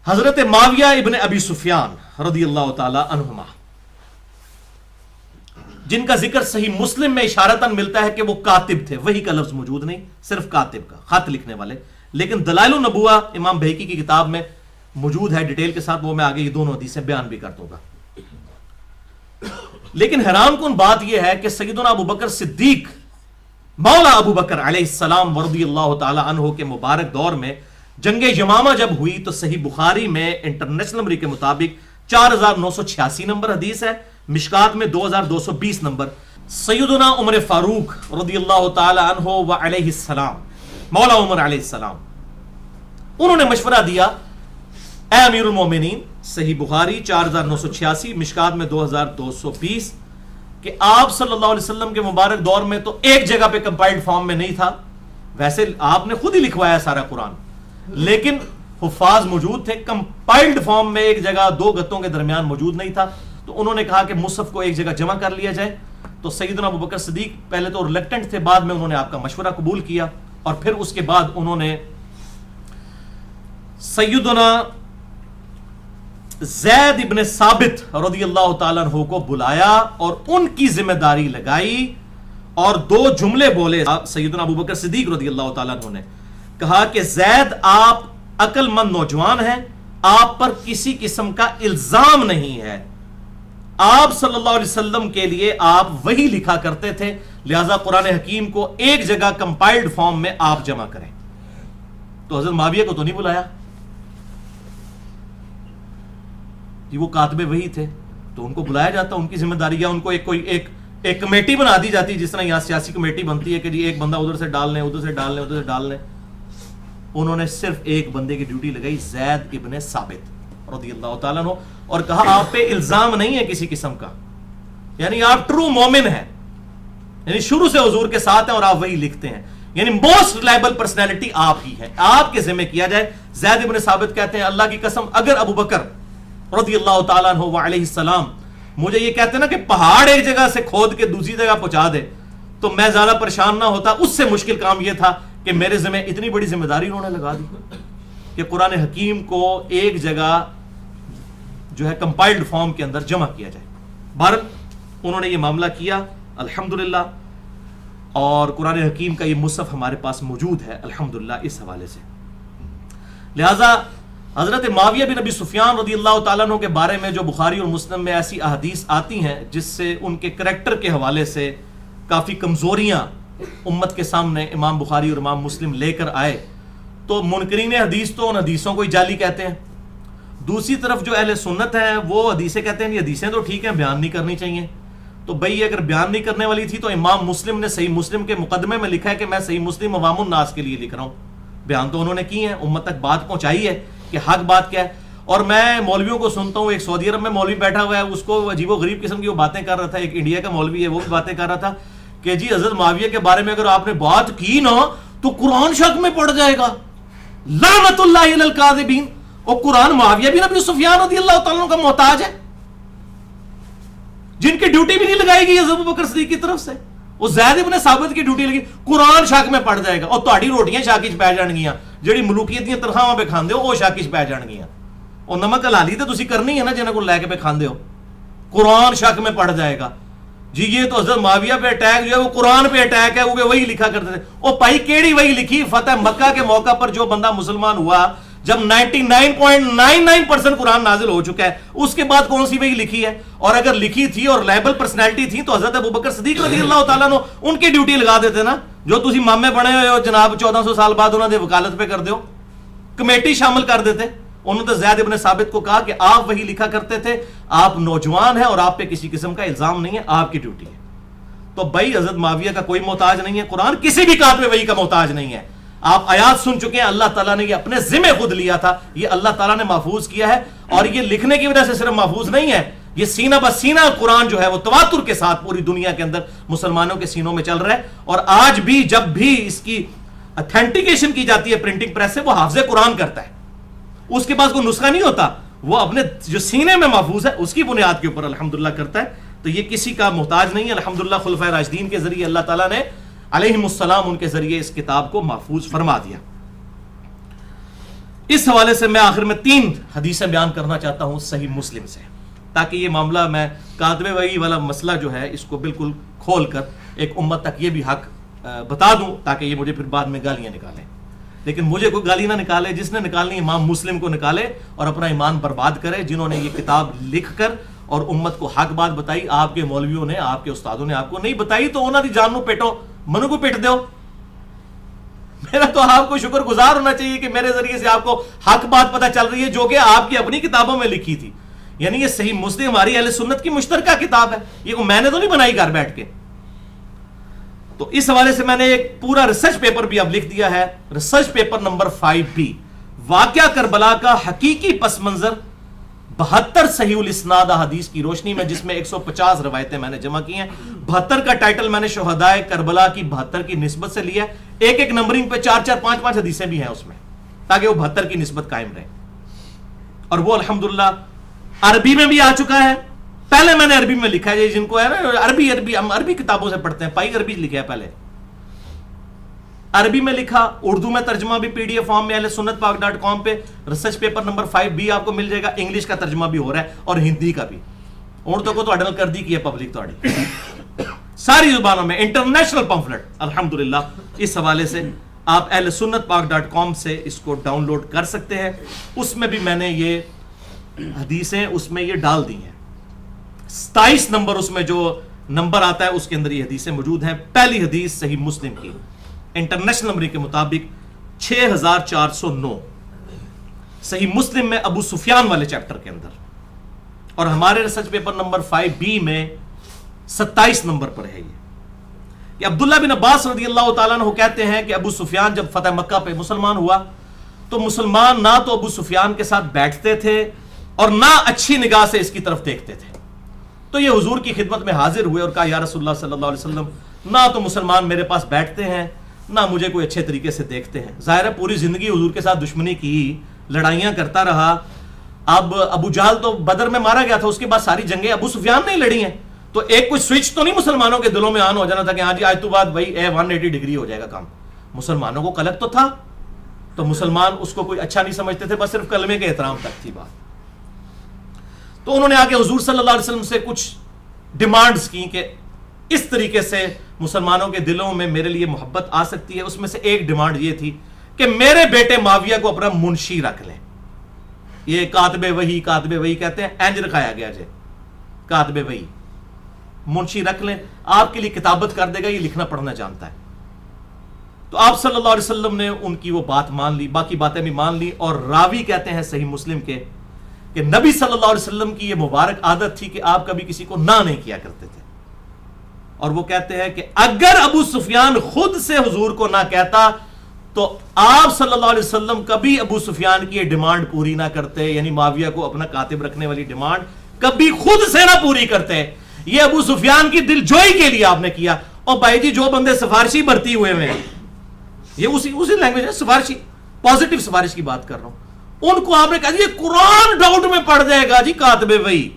حضرت معاویہ ابن ابی سفیان رضی اللہ تعالی عنہما، جن کا ذکر صحیح مسلم میں اشارتاً ملتا ہے کہ وہ کاتب تھے. وہی کا لفظ موجود نہیں، صرف کاتب کا، خط لکھنے والے. لیکن دلائل النبوہ امام بہقی کی کتاب میں موجود ہے ڈیٹیل کے ساتھ، وہ میں آگے یہ دونوں حدیثیں بیان بھی کر دوں گا. لیکن حیران کن بات یہ ہے کہ سیدنا ابو بکر صدیق مولا ابو بکر علیہ السلام رضی اللہ تعالی عنہ کے مبارک دور میں جنگ یمامہ جب ہوئی تو صحیح بخاری میں انٹرنیشنل نمبر کے مطابق 4986 نمبر حدیث ہے، مشکات میں 2220 نمبر. سیدنا عمر فاروق رضی اللہ تعالی عنہ و علیہ السلام، مولا عمر علیہ السلام، انہوں نے مشورہ دیا، اے امیر المومنین، صحیح بخاری 4986 مشکات میں 2220، کہ آپ صلی اللہ علیہ وسلم کے مبارک دور میں تو ایک جگہ پہ کمپائلڈ فارم میں نہیں تھا، ویسے آپ نے خود ہی لکھوایا سارا قرآن، لیکن حفاظ موجود تھے. کمپائلڈ فارم میں ایک جگہ دو گتوں کے درمیان موجود نہیں تھا، تو انہوں نے کہا کہ مصحف کو ایک جگہ جمع کر لیا جائے. تو سیدنا ابو بکر صدیق پہلے تو ریلیکٹنٹ تھے، بعد میں انہوں نے آپ کا مشورہ قبول کیا، اور پھر اس کے بعد انہوں نے سیدنا زید ابن ثابت رضی اللہ تعالیٰ عنہ کو بلایا اور ان کی ذمہ داری لگائی، اور دو جملے بولے سیدنا ابو بکر صدیق رضی اللہ تعالیٰ عنہ نے. کہا کہ زید آپ عقل مند نوجوان ہیں، آپ پر کسی قسم کا الزام نہیں ہے، آپ صلی اللہ علیہ وسلم کے لیے آپ وہی لکھا کرتے تھے، لہذا قرآن حکیم کو ایک جگہ کمپائلڈ فارم میں آپ جمع کریں. تو حضرت معاویہ کو تو نہیں بلایا، جی وہ کاتب وہی تھے، تو ان کو بلایا جاتا، ان کی ذمہ داری، یا ان کو ایک کمیٹی بنا دی جاتی، جس طرح یہاں سیاسی کمیٹی بنتی ہے کہ جی ایک بندہ ادھر سے ڈال لیں، ادھر سے ڈال لیں، ادھر سے ڈال لیں. انہوں نے صرف ایک بندے کی ڈیوٹی لگائی، زید ابن ثابت رضی اللہ تعالیٰ عنہ، اور کہا آپ پہ الزام نہیں ہے کسی قسم کا، یعنی آپ ٹرو مومن ہیں، یعنی شروع سے حضور کے ساتھ ہیں اور آپ وہی لکھتے ہیں، یعنی موسٹ ریلائبل پرسنالٹی آپ ہی ہے، آپ کے ذمہ کیا جائے. زید ابن ثابت کہتے ہیں اللہ کی قسم اگر ابو بکر رضی اللہ تعالیٰ عنہ وعلیہ السلام مجھے یہ کہتے ہیں نا کہ پہاڑ ایک جگہ سے کھود کے دوسری جگہ پہنچا دے تو میں زیادہ پریشان نہ ہوتا. اس سے مشکل کام یہ تھا کہ میرے ذمہ اتنی بڑی ذمہ داری انہوں نے لگا دی کہ قرآن حکیم کو ایک جگہ جو ہے کمپائلڈ فارم کے اندر جمع کیا جائے. بہرحال انہوں نے یہ معاملہ کیا الحمدللہ، اور قرآن حکیم کا یہ مصحف ہمارے پاس موجود ہے الحمدللہ اس حوالے سے. لہذا حضرت معاویہ بن ابی سفیان رضی اللہ تعالیٰ عنہ کے بارے میں جو بخاری اور مسلم میں ایسی احادیث آتی ہیں جس سے ان کے کریکٹر کے حوالے سے کافی کمزوریاں امت کے سامنے امام بخاری اور امام مسلم لے کر آئے، تو منکرین حدیث تو ان حدیثوں کو ہی جعلی کہتے ہیں. دوسری طرف جو اہل سنت ہیں وہ حدیثیں کہتے ہیں یہ حدیثیں تو ٹھیک ہیں، بیان نہیں کرنی چاہیے. تو بھئی اگر بیان نہیں کرنے والی تھی تو امام مسلم نے صحیح مسلم کے مقدمے میں لکھا ہے کہ میں صحیح مسلم عوام الناس کے لیے لکھ رہا ہوں. بیان تو انہوں نے کی ہیں، امت تک بات پہنچائی ہے کہ حق بات کیا ہے. اور میں مولویوں کو سنتا ہوں، ایک سعودی عرب میں مولوی بیٹھا ہوا ہے، اس کو عجیب و غریب قسم کی وہ باتیں کر رہا تھا، ایک انڈیا کا مولوی ہے وہ بھی باتیں کر رہا تھا کہ جی حضرت معاویہ کے بارے میں اگر آپ نے بات کی نا تو قرآن شک میں پڑ جائے گا، لعنت اللہ علی الکاذبین. اور قرآن معاویہ بن ابی سفیان رضی اللہ تعالیٰ عنہ کا محتاج ہے، جن کی ڈیوٹی بھی نہیں لگائی گئی ابو بکر صدیق کی طرف سے. وہ زید ابن ثابت کی ڈیوٹی لگی، قرآن شک میں پڑ جائے گا، اور تہاڈی روٹیاں شاک وچ پی جان گیاں، جڑی ملوکیت دیاں تنخواہاں پہ کھاندے ہو وہ شاک وچ پی جان گیاں. اور نمک حلالی تے تسی کرنی ہے نا جنہاں کو لے کے پہ کھاندے ہو. قرآن شک میں پڑ جائے گا جی یہ تو حضرت معاویہ پہ اٹیک جو ہے وہ قرآن پہ اٹیک ہے، وہ وہی لکھا کرتے تھے. او بھائی کیڑی وہی لکھی؟ فتح مکہ کے موقع پر جو بندہ مسلمان ہوا جب 99.99% قرآن نازل ہو چکا ہے، اس کے بعد کون سی وہی لکھی ہے؟ اور اگر لکھی تھی اور لیبل پرسنالٹی تھی تو حضرت ابوبکر صدیق رضی اللہ تعالیٰ عنہ ان کی ڈیوٹی لگا دیتے نا، جو تسی مامے بنے ہوئے ہو جناب 1400 سال بعد انہوں نے وکالت پہ کر دیو، کمیٹی شامل کر دیتے. انہوں نے زید ابن ثابت کو کہا کہ آپ وہی لکھا کرتے تھے، آپ نوجوان ہیں اور آپ پہ کسی قسم کا الزام نہیں ہے، آپ کی ڈیوٹی ہے. تو بھائی حضرت معاویہ کا کوئی محتاج نہیں ہے، قرآن کسی بھی کاتب وحی کا محتاج نہیں ہے. آپ آیات سن چکے ہیں، اللہ تعالیٰ نے یہ اپنے ذمہ خود لیا تھا، یہ اللہ تعالیٰ نے محفوظ کیا ہے. اور یہ لکھنے کی وجہ سے صرف محفوظ نہیں ہے، یہ سینہ بہ سینہ قرآن جو ہے وہ تواتر کے ساتھ پوری دنیا کے اندر مسلمانوں کے سینوں میں چل رہا ہے. اور آج بھی جب بھی اس کی اتھینٹیکیشن کی جاتی ہے پرنٹنگ پریس سے, وہ حافظ قرآن کرتا ہے, اس کے پاس کوئی نسخہ نہیں ہوتا, وہ اپنے جو سینے میں محفوظ ہے اس کی بنیاد کے اوپر الحمدللہ کرتا ہے. تو یہ کسی کا محتاج نہیں ہے. الحمدللہ خلفائے راشدین کے ذریعے اللہ تعالیٰ نے علیہم السلام ان کے ذریعے اس کتاب کو محفوظ فرما دیا. اس حوالے سے میں آخر میں 3 حدیثیں بیان کرنا چاہتا ہوں صحیح مسلم سے, تاکہ یہ معاملہ میں کاتب وحی والا مسئلہ جو ہے اس کو بالکل کھول کر ایک امت تک یہ بھی حق بتا دوں, تاکہ یہ مجھے پھر بعد میں گالیاں نکالیں. لیکن مجھے کوئی گالی نہ نکالے, جس نے نکالنی امام مسلم کو نکالے اور اپنا ایمان برباد کرے, جنہوں نے یہ کتاب لکھ کر اور امت کو حق بات بتائی. آپ کے مولویوں نے, آپ کے استادوں نے آپ کو نہیں بتائی تو انہوں نے جانو پیٹو, منو کو پیٹ دو. میرا تو آپ کو شکر گزار ہونا چاہیے کہ میرے ذریعے سے آپ کو حق بات پتہ چل رہی ہے, جو کہ آپ کی اپنی کتابوں میں لکھی تھی. یعنی یہ صحیح مسلم ہماری اہل سنت کی مشترکہ کتاب ہے, یہ میں نے تو نہیں بنائی گھر بیٹھ کے. تو اس حوالے سے میں نے ایک پورا ریسرچ پیپر بھی اب لکھ دیا ہے, ریسرچ پیپر نمبر 5B, واقعہ کربلا کا حقیقی پس منظر 72 صحیح الاسناد حدیث کی روشنی میں, جس میں 150 روایتیں میں نے جمع کی ہیں. 72 کا ٹائٹل میں نے شہدائے کربلا کی 72 کی نسبت سے لیا, ایک ایک نمبرنگ پہ 4-4 5-5 حدیثیں بھی ہیں اس میں, تاکہ وہ 72 کی نسبت قائم رہے. اور وہ الحمدللہ عربی میں بھی آ چکا ہے. پہلے میں نے عربی میں لکھا ہے, جن کو ہے نا عربی ہم عربی کتابوں سے پڑھتے ہیں, پائی عربی لکھا ہے, پہلے عربی میں لکھا, اردو میں ترجمہ بھی PDF فارم میں اہل سنت پاک.com پہ ریسرچ پیپر نمبر 5B آپ کو مل جائے گا. انگلش کا ترجمہ بھی ہو رہا ہے اور ہندی کا بھی. اردو کو تو اڈل کر دی کی ہے پبلک تو ساری زبانوں میں انٹرنیشنل پمفلٹ الحمدللہ. اس حوالے سے آپ اہل سنت پاک.com سے اس کو ڈاؤن لوڈ کر سکتے ہیں. اس میں بھی میں نے یہ حدیثیں اس میں یہ ڈال دی ہیں. 27 نمبر اس میں جو نمبر آتا ہے اس کے اندر یہ حدیثیں موجود ہیں. پہلی حدیث صحیح مسلم کی انٹرنیشنل نمبر کے مطابق 6409 صحیح مسلم میں ابو سفیان والے چیپٹر کے اندر, اور ہمارے ریسرچ پیپر نمبر 5B میں 27 نمبر پر ہے یہ کہ عبداللہ بن عباس رضی اللہ تعالیٰ عنہ کہتے ہیں کہ ابو سفیان جب فتح مکہ پہ مسلمان ہوا تو مسلمان نہ تو ابو سفیان کے ساتھ بیٹھتے تھے اور نہ اچھی نگاہ سے اس کی طرف دیکھتے تھے. تو یہ حضور کی خدمت میں حاضر ہوئے اور کہا یا رسول اللہ صلی اللہ علیہ وسلم, نہ تو مسلمان میرے پاس بیٹھتے ہیں نہ مجھے کوئی اچھے طریقے سے دیکھتے ہیں. ظاہر ہے پوری زندگی حضور کے ساتھ دشمنی کی, لڑائیاں کرتا رہا. اب ابو جہل تو بدر میں مارا گیا تھا, اس کے بعد ساری جنگیں ابو سفیان نے لڑی ہیں. تو ایک کوئی سوئچ تو نہیں مسلمانوں کے دلوں میں آن ہو جانا تھا کہ ہاں جی آج تو بعد بھائی 180 ڈگری ہو جائے گا کام. مسلمانوں کو قلق تو تھا, تو مسلمان اس کو کوئی اچھا نہیں سمجھتے تھے, بس صرف کلمے کے احترام تک تھی بات. تو انہوں نے آ کے حضور صلی اللہ علیہ وسلم سے کچھ ڈیمانڈز کی کہ اس طریقے سے مسلمانوں کے دلوں میں میرے لیے محبت آ سکتی ہے. اس میں سے ایک ڈیمانڈ یہ تھی کہ میرے بیٹے معاویہ کو اپنا منشی رکھ لیں. یہ کاتب وحی کہتے ہیں, اینج رکھایا گیا جے کاتب وحی, منشی رکھ لیں, آپ کے لیے کتابت کر دے گا, یہ لکھنا پڑھنا جانتا ہے. تو آپ صلی اللہ علیہ وسلم نے ان کی وہ بات مان لی, باقی باتیں بھی مان لی. اور راوی کہتے ہیں صحیح مسلم کے کہ نبی صلی اللہ علیہ وسلم کی یہ مبارک عادت تھی کہ آپ کبھی کسی کو نہ نہیں کیا کرتے تھے. اور وہ کہتے ہیں کہ اگر ابو سفیان خود سے حضور کو نہ کہتا تو آپ صلی اللہ علیہ وسلم کبھی ابو سفیان کی یہ ڈیمانڈ پوری نہ کرتے, یعنی معاویہ کو اپنا کاتب رکھنے والی ڈیمانڈ کبھی خود سے نہ پوری کرتے. یہ ابو سفیان کی دل جوئی کے لیے آپ نے کیا. اور بھائی جی جو بندے سفارشی بھرتی ہوئے ہیں, یہ اسی لینگویج ہے سفارشی, پازیٹیو سفارش کی بات کر رہا ہوں, ان کو آپ نے کہا یہ قرآن ڈاؤٹ میں پڑ جائے گا جی کاتب وحی.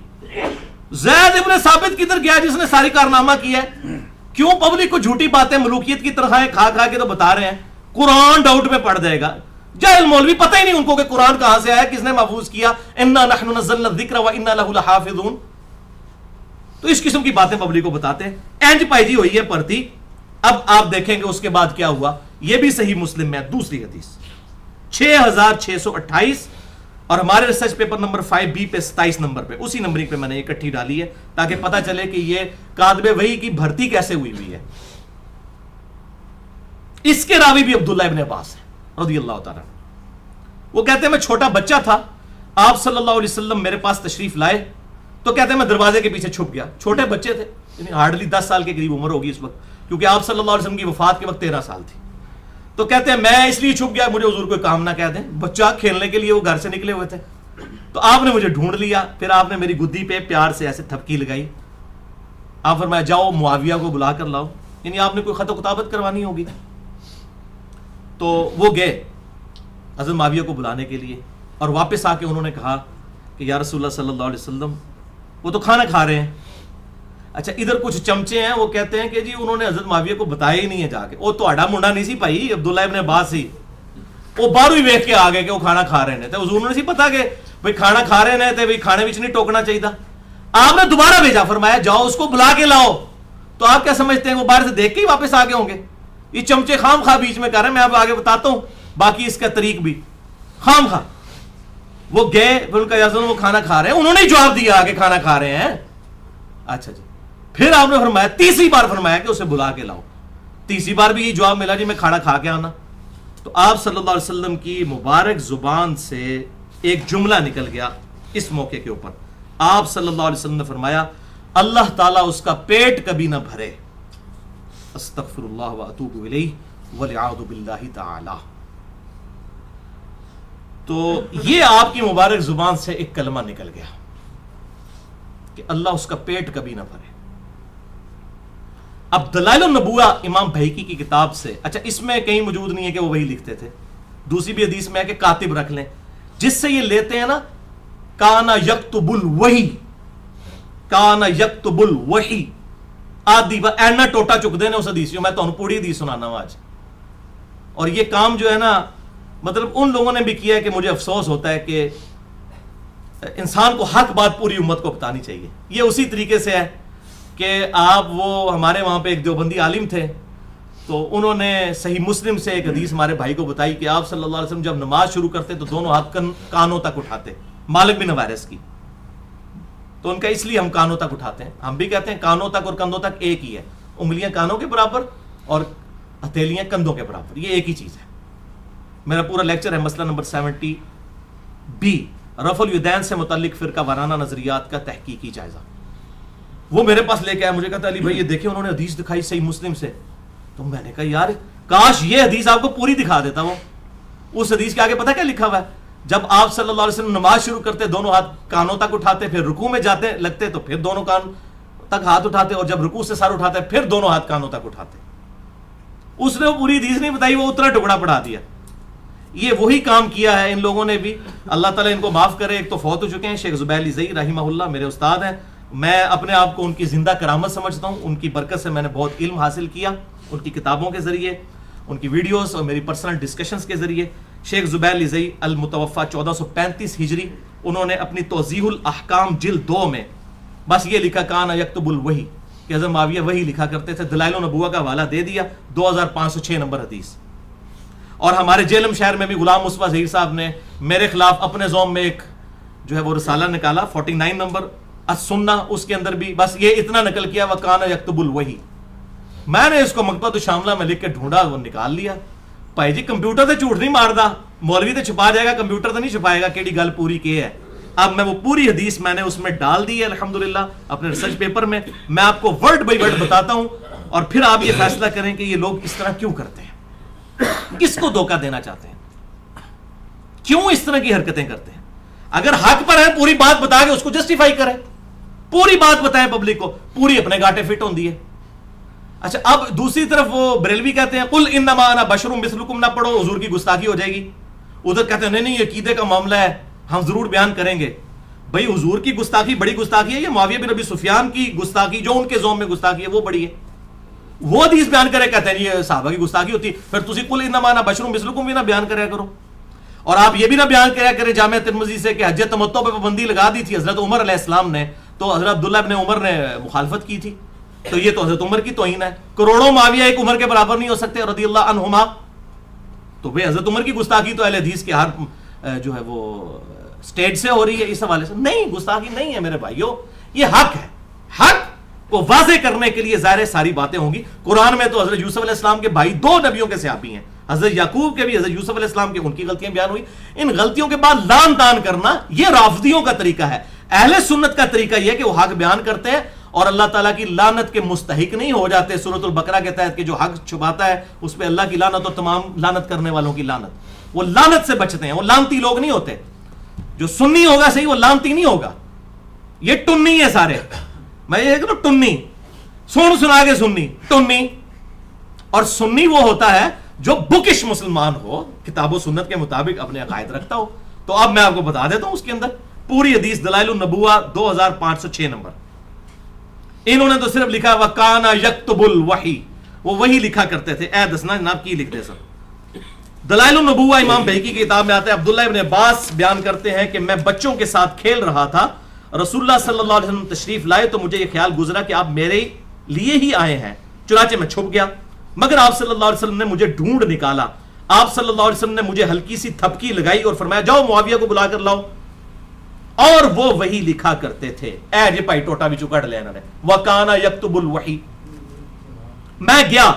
زید ابن ثابت کدھر گیا جس نے ساری کارنامہ کیا ہے؟ کیوں پبلک کو جھوٹی باتیں ملوکیت کی طرح کھا کھا کے تو بتا رہے ہیں قرآن ڈاؤٹ میں پڑ جائے گا. جاہل مولوی پتہ ہی نہیں ان کو کہ قرآن کہاں سے آیا, کس نے محفوظ کیا, انا نحن نزلنا الذکر وانا لہ لحافظون. تو اس قسم کی باتیں پبلک کو بتاتے ہیں. اینج پائی جی ہوئی ہے پرتی. اب آپ دیکھیں گے اس کے بعد کیا ہوا. یہ بھی صحیح مسلم میں دوسری حدیث 6628, اور ہمارے ریسرچ پیپر نمبر 5B پہ 27 نمبر پہ, اسی نمبرنگ پہ میں نے اکٹھی ڈالی ہے تاکہ پتہ چلے کہ یہ کاتب وحی کی بھرتی کیسے ہوئی ہے. اس کے راوی بھی عبداللہ ابن عباس ہے رضی اللہ تعالیٰ. وہ کہتے ہیں میں چھوٹا بچہ تھا, آپ صلی اللہ علیہ وسلم میرے پاس تشریف لائے تو کہتے ہیں میں دروازے کے پیچھے چھپ گیا. چھوٹے بچے تھے, یعنی ہارڈلی 10 سال کے قریب عمر ہوگی اس وقت, کیونکہ آپ صلی اللہ علیہ وسلم کی وفات کے وقت 13 سال تھی. تو کہتے ہیں میں اس لیے چھپ گیا, مجھے حضور کوئی کام نہ کہہ دیں. بچہ کھیلنے کے لیے وہ گھر سے نکلے ہوئے تھے, تو آپ نے مجھے ڈھونڈ لیا، پھر آپ نے میری گدی پہ پیار سے ایسے تھپکی لگائی، آپ فرمایا جاؤ معاویہ کو بلا کر لاؤ، یعنی آپ نے کوئی خط و کتابت کروانی ہوگی۔ تو وہ گئے حضرت معاویہ کو بلانے کے لیے، اور واپس آ کے انہوں نے کہا کہ یا رسول اللہ صلی اللہ علیہ وسلم وہ تو کھانا کھا رہے ہیں۔ اچھا ادھر کچھ چمچے ہیں وہ کہتے ہیں کہ جی انہوں نے حضرت معاویہ کو بتایا ہی نہیں ہے جا کے، وہ تو آڈا منڈا نہیں سی بھائی عبداللہ ابن عباس ہی، وہ باہر ہی ویکھ کے آ گئے کہ وہ کھانا کھا رہے ہیں، تو حضور نے سی پتا کہ بھائی کھانا کھا رہے ہیں، بھائی کھانے وچ نہیں ٹوکنا چاہیے تھا۔ آپ نے دوبارہ بھیجا، فرمایا جاؤ اس کو بلا کے لاؤ۔ تو آپ کیا سمجھتے ہیں وہ باہر سے دیکھ کے ہی واپس آ گئے ہوں گے؟ یہ چمچے خام خواہ بیچ میں کر رہے ہیں، میں آپ آگے بتاتا ہوں باقی اس کا طریق بھی خام خواہ۔ وہ گئے، پھر ان کا یاسن وہ کھانا کھا رہے ہیں، انہوں نے ہی جواب دیا کہ کھانا کھا رہے ہیں۔ اچھا جی، پھر آپ نے فرمایا تیسری بار فرمایا کہ اسے بلا کے لاؤ، تیسری بار بھی یہ جواب ملا جی میں کھانا کھا کے آنا۔ تو آپ صلی اللہ علیہ وسلم کی مبارک زبان سے ایک جملہ نکل گیا اس موقع کے اوپر، آپ صلی اللہ علیہ وسلم نے فرمایا اللہ تعالیٰ اس کا پیٹ کبھی نہ بھرے، استغفر اللہ واتوب الیہ والعیاذ باللہ تعالی۔ تو یہ آپ کی مبارک زبان سے ایک کلمہ نکل گیا کہ اللہ اس کا پیٹ کبھی نہ بھرے۔ اب دلائل النبوہ امام بہیقی کی کتاب سے، اچھا اس میں کہیں موجود نہیں ہے کہ وہ وہی لکھتے تھے، دوسری بھی حدیث میں ہے کہ کاتب رکھ لیں، جس سے یہ لیتے ہیں نا کانا یکتب الوحی، کانا یکتب الوحی، آدھی با اینا ٹوٹا چک دینے اس حدیث، میں تو انہوں پوری حدیث سنانا ہوں آج۔ اور یہ کام جو ہے نا مطلب ان لوگوں نے بھی کیا ہے کہ مجھے افسوس ہوتا ہے کہ انسان کو حق بات پوری امت کو بتانی چاہیے۔ یہ اسی طریقے سے ہے کہ آپ وہ ہمارے وہاں پہ ایک دیوبندی عالم تھے، تو انہوں نے صحیح مسلم سے ایک حدیث ہمارے بھائی کو بتائی کہ آپ صلی اللہ علیہ وسلم جب نماز شروع کرتے تو دونوں ہاتھ کانوں تک اٹھاتے، مالک بن حویرث کی، تو ان کا اس لیے ہم کانوں تک اٹھاتے ہیں، ہم بھی کہتے ہیں کانوں تک اور کندھوں تک ایک ہی ہے، انگلیاں کانوں کے برابر اور ہتھیلیاں کندھوں کے برابر، یہ ایک ہی چیز ہے۔ میرا پورا لیکچر ہے مسئلہ نمبر 70 بی، رفع الیدین سے متعلق فرقہ وارانہ نظریات کا تحقیقی جائزہ۔ وہ میرے پاس لے کے آیا، مجھے کہتا علی بھائی یہ دیکھیں انہوں نے حدیث دکھائی صحیح مسلم سے، تو میں نے کہا یار کاش یہ حدیث آپ کو پوری دکھا دیتا۔ وہ اس حدیث کے آگے پتہ کیا لکھا ہوا ہے؟ جب آپ صلی اللہ علیہ وسلم نماز شروع کرتے دونوں ہاتھ کانوں تک اٹھاتے، پھر رکوع میں جاتے لگتے تو پھر دونوں کان تک ہاتھ اٹھاتے، اور جب رکوع سے سر اٹھاتے پھر دونوں ہاتھ کانوں تک اٹھاتے۔ اس نے وہ پوری حدیث نہیں بتائی، وہ اتنا ٹکڑا پڑھا دیا۔ یہ وہی کام کیا ہے ان لوگوں نے بھی، اللہ تعالیٰ ان کو معاف کرے۔ ایک تو فوت ہو چکے ہیں شیخ زبیر علی زئی رحمہ اللہ، میرے استاد ہیں، میں اپنے آپ کو ان کی زندہ کرامت سمجھتا ہوں، ان کی برکت سے میں نے بہت علم حاصل کیا، ان کی کتابوں کے ذریعے، ان کی ویڈیوز اور میری پرسنل ڈسکشنز کے ذریعے۔ شیخ زبیر علی زئی المتوفی 1435 ہجری، انہوں نے اپنی توضیح الاحکام جلد 2 میں بس یہ لکھا کانا یکتب الوحی، کہ حضرت معاویہ وہی لکھا کرتے تھے، دلائل النبوہ کا حوالہ دے دیا، 2506 نمبر حدیث۔ اور ہمارے جیلم شہر میں بھی غلام مصطفیٰ ظہیر صاحب نے میرے خلاف اپنے زوم میں ایک جو ہے وہ رسالہ نکالا 49 نمبر السنہ، اس کے اندر بھی بس یہ اتنا نقل کیا وَكَانَ يَكْتُبُ الْوَحِي۔ میں نے اس کو مکتبۃ الشاملہ میں لکھ کے ڈھونڈا، وہ نکال لیا۔ بھائی جی کمپیوٹر تے جھوٹ نہیں ماردا، مولوی تے چھپا جائے گا، کمپیوٹر تے نہیں چھپائے گا کیڑی گل پوری کی ہے۔ اب میں وہ پوری حدیث میں نے اس میں ڈال دی ہے الحمدللہ اپنے ریسرچ پیپر میں، میں آپ کو ورڈ بائی ورڈ بتاتا ہوں، اور پھر آپ یہ فیصلہ کریں کہ یہ لوگ اس طرح کیوں کرتے ہیں، کس کو دھوکہ دینا چاہتے ہیں، کیوں اس طرح کی حرکتیں کرتے ہیں۔ اگر حق پر ہے پوری بات بتا کے اس کو جسٹیفائی کریں، پوری بات بتائیں پبلک کو، پوری اپنے گاٹے فٹ ہوندی ہے۔ اچھا اب دوسری طرف وہ بریلوی کہتے ہیں قل انما انا بشر مثلکم، نہ پڑھو حضور کی گستاخی ہو جائے گی۔ ادھر کہتے ہیں نہیں یہ عقیدے کا معاملہ ہے، ہم ضرور بیان کریں گے۔ بھائی حضور کی گستاخی بڑی گستاخی ہے، یہ معاویہ بن ابی سفیان کی گستاخی جو ان کے زوم میں گستاخی ہے وہ بڑی ہے۔ وہ حدیث بیان کرے کہتے ہیں یہ صحابہ کی گستاخی ہوتی ہے، پھر تسی قل انما انا بشر مثلکم بھی نہ بیان کریا کرو۔ اور آپ یہ بھی نہ بیان کریا کرے جامعہ ترمذی سے کہ حج تمتع پہ پابندی لگا دی تھی حضرت عمر علیہ السلام نے، تو حضرت عبداللہ ابن عمر نے مخالفت کی تھی، تو یہ تو حضرت عمر کی توہین ہے۔ کروڑوں معاویہ ایک عمر کے برابر نہیں ہو سکتے رضی اللہ عنہما، تو بھئی حضرت عمر کی گستاخی تو اہل حدیث کے ہر جو ہے وہ سٹیج سے ہو رہی ہے، اس حوالے سے نہیں، گستاخی نہیں ہے میرے بھائیوں، یہ حق ہے۔ حق کو واضح کرنے کے لیے ظاہر ساری باتیں ہوں گی۔ قرآن میں تو حضرت یوسف علیہ السلام کے بھائی 2 نبیوں کے صحابی ہیں، حضرت یعقوب کے بھی، حضرت یوسف علیہ السلام کے، ان کی غلطیاں بیان ہوئی۔ ان غلطیوں کے بعد لان تان کرنا یہ رافضیوں کا طریقہ ہے۔ اہل سنت کا طریقہ یہ ہے کہ وہ حق بیان کرتے ہیں اور اللہ تعالیٰ کی لعنت کے مستحق نہیں ہو جاتے۔ سورۃ البقرہ کے تحت کہ جو حق چھپاتا ہے اس پہ اللہ کی لعنت اور تمام لعنت کرنے والوں کی لعنت، وہ لعنت سے بچتے ہیں، وہ لعنتی لوگ نہیں ہوتے۔ جو سنی ہوگا صحیح وہ لانتی نہیں ہوگا. یہ ٹنی ہے سارے. میں یہ کہوں ٹنی, سنا کے سنی ٹنی. اور سنی وہ ہوتا ہے جو بکش مسلمان ہو, کتاب و سنت کے مطابق اپنے عقائد رکھتا ہو. تو اب میں آپ کو بتا دیتا ہوں اس کے اندر پوری حدیث دلائل النبوہ 2506 نمبر. انہوں نے تو صرف لکھا وَكَانَ يَكْتُبُ الْوَحِي, وہ وہی لکھا کرتے تھے. اے دسنا جناب کی لکھتے سن. دلائل النبوہ امام بہقی کی کتاب میں آتا ہے, عبداللہ ابن عباس بیان کرتے ہیں کہ میں بچوں کے ساتھ کھیل رہا تھا, رسول اللہ صلی اللہ علیہ وسلم تشریف لائے تو مجھے یہ خیال گزرا کہ آپ میرے لیے ہی آئے ہیں, چنانچہ میں چھپ گیا, مگر آپ صلی اللہ علیہ وسلم نے مجھے ڈھونڈ نکالا. آپ صلی اللہ علیہ وسلم نے مجھے ہلکی سی تھپکی لگائی اور فرمایا جاؤ معاویہ کو بلا کر لاؤ. اور وہ وہی لکھا کرتے تھے. اے جی پائی ٹوٹا بھی چکڑ لیا انہوں نے, وَكَانَ يَكْتُبُ الْوَحِي. میں گیا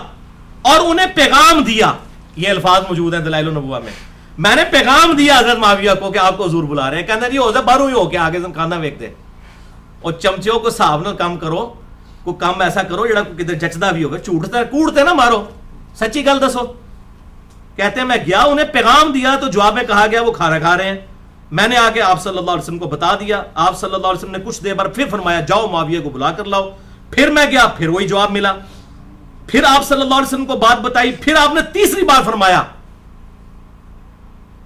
اور انہیں پیغام دیا. یہ الفاظ موجود ہیں دلائل النبوہ میں. میں نے پیغام دیا حضرت معاویہ کو کہ آپ کو حضور بلا رہے ہیں. کہنا جی ہو جائے باہروں ہی ہو کے آگے سے کھانا ویک دے, اور چمچوں کو صاحب نہ کام کرو, کو کام ایسا کرو جڑا کدھر جچدا بھی ہوگا. جھوٹتا کوڑتے نہ مارو, سچی گل دسو. کہتے ہیں میں گیا انہیں پیغام دیا تو جواب میں کہا گیا وہ کھانا کھا رہے ہیں. میں نے آ کے آپ صلی اللہ علیہ وسلم کو بتا دیا. آپ صلی اللہ علیہ وسلم نے کچھ دیر بعد پھر فرمایا جاؤ معاویہ کو بلا کر لاؤ. پھر میں گیا, پھر وہی جواب ملا. پھر آپ صلی اللہ علیہ وسلم کو بات بتائی. پھر آپ نے تیسری بار فرمایا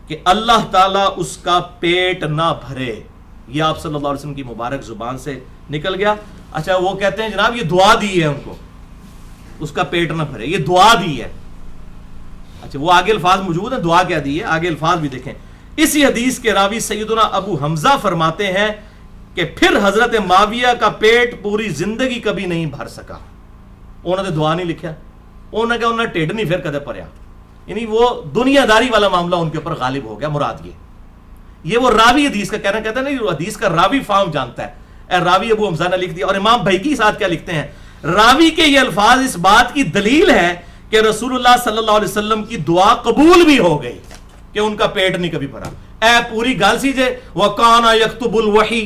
کہ اللہ تعالیٰ اس کا پیٹ نہ بھرے. یہ آپ صلی اللہ علیہ وسلم کی مبارک زبان سے نکل گیا. اچھا وہ کہتے ہیں جناب یہ دعا دی ہے ان کو, اس کا پیٹ نہ بھرے, یہ دعا دی ہے. اچھا وہ آگے الفاظ موجود ہیں, دعا کیا دی ہے, آگے الفاظ بھی دیکھیں. اسی حدیث کے راوی سیدنا ابو حمزہ فرماتے ہیں کہ پھر حضرت معاویہ کا پیٹ پوری زندگی کبھی نہیں بھر سکا. انہوں نے دعا نہیں لکھا, انہوں نے کہا انہوں نے ٹیڈ نہیں پھر کدے پڑیا. یعنی وہ دنیا داری والا معاملہ ان کے اوپر غالب ہو گیا. مراد یہ وہ راوی حدیث کا کہنا کہتا ہے نا, حدیث کا راوی فارم جانتا ہے. اے راوی ابو حمزہ نے لکھ دیا. اور امام بہقی ساتھ کیا لکھتے ہیں, راوی کے یہ الفاظ اس بات کی دلیل ہے کہ رسول اللہ صلی اللہ علیہ وسلم کی دعا قبول بھی ہو گئی کہ ان کا پیٹ نہیں کبھی بھرا. اے پوری گال سیجے وَكَانَ يَكْتُبُ الْوَحِي.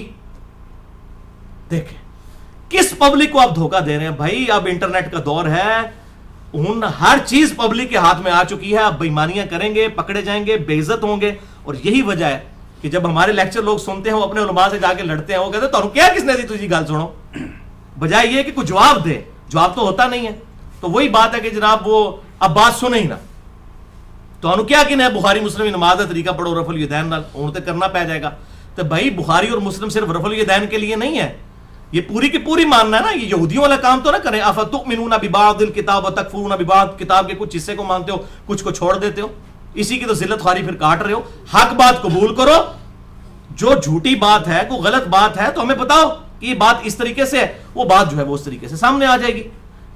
دیکھیں کس پبلک کو آپ دھوکہ دے رہے ہیں بھائی. اب انٹرنیٹ کا دور ہے, ہر چیز پبلک کے ہاتھ میں آ چکی ہے. آپ بےمانیاں کریں گے, پکڑے جائیں گے, بے عزت ہوں گے. اور یہی وجہ ہے کہ جب ہمارے لیکچر لوگ سنتے ہیں وہ اپنے علماء سے جا کے لڑتے ہیں, وہ کہتے ہیں تو کیا کس نے دی تجھے گال سنو, بجائے یہ کہ کوئی جواب دے. جواب تو ہوتا نہیں ہے. تو وہی بات ہے کہ جناب وہ اب بات سنے ہی نہ, تو انہوں کیا کہ بخاری مسلم نماز کا طریقہ پڑھو رفع الیدین نال, انہوں تے کرنا پہ جائے گا. تو بھائی بخاری اور مسلم صرف رفع الیدین کے لیے نہیں ہے, یہ پوری کی پوری ماننا ہے نا. یہ یہودیوں والا کام تو نہ کریں. افتؤمنون ببعض الکتاب وتکفرون ببعض, کتاب کے کچھ حصے کو مانتے ہو, کچھ کو چھوڑ دیتے ہو. اسی کی تو ذلت خواری پھر کاٹ رہے ہو. حق بات قبول کرو, جو جھوٹی بات ہے, کوئی غلط بات ہے تو ہمیں بتاؤ کہ یہ بات اس طریقے سے ہے, وہ بات جو ہے وہ اس طریقے سے سامنے آ جائے گی.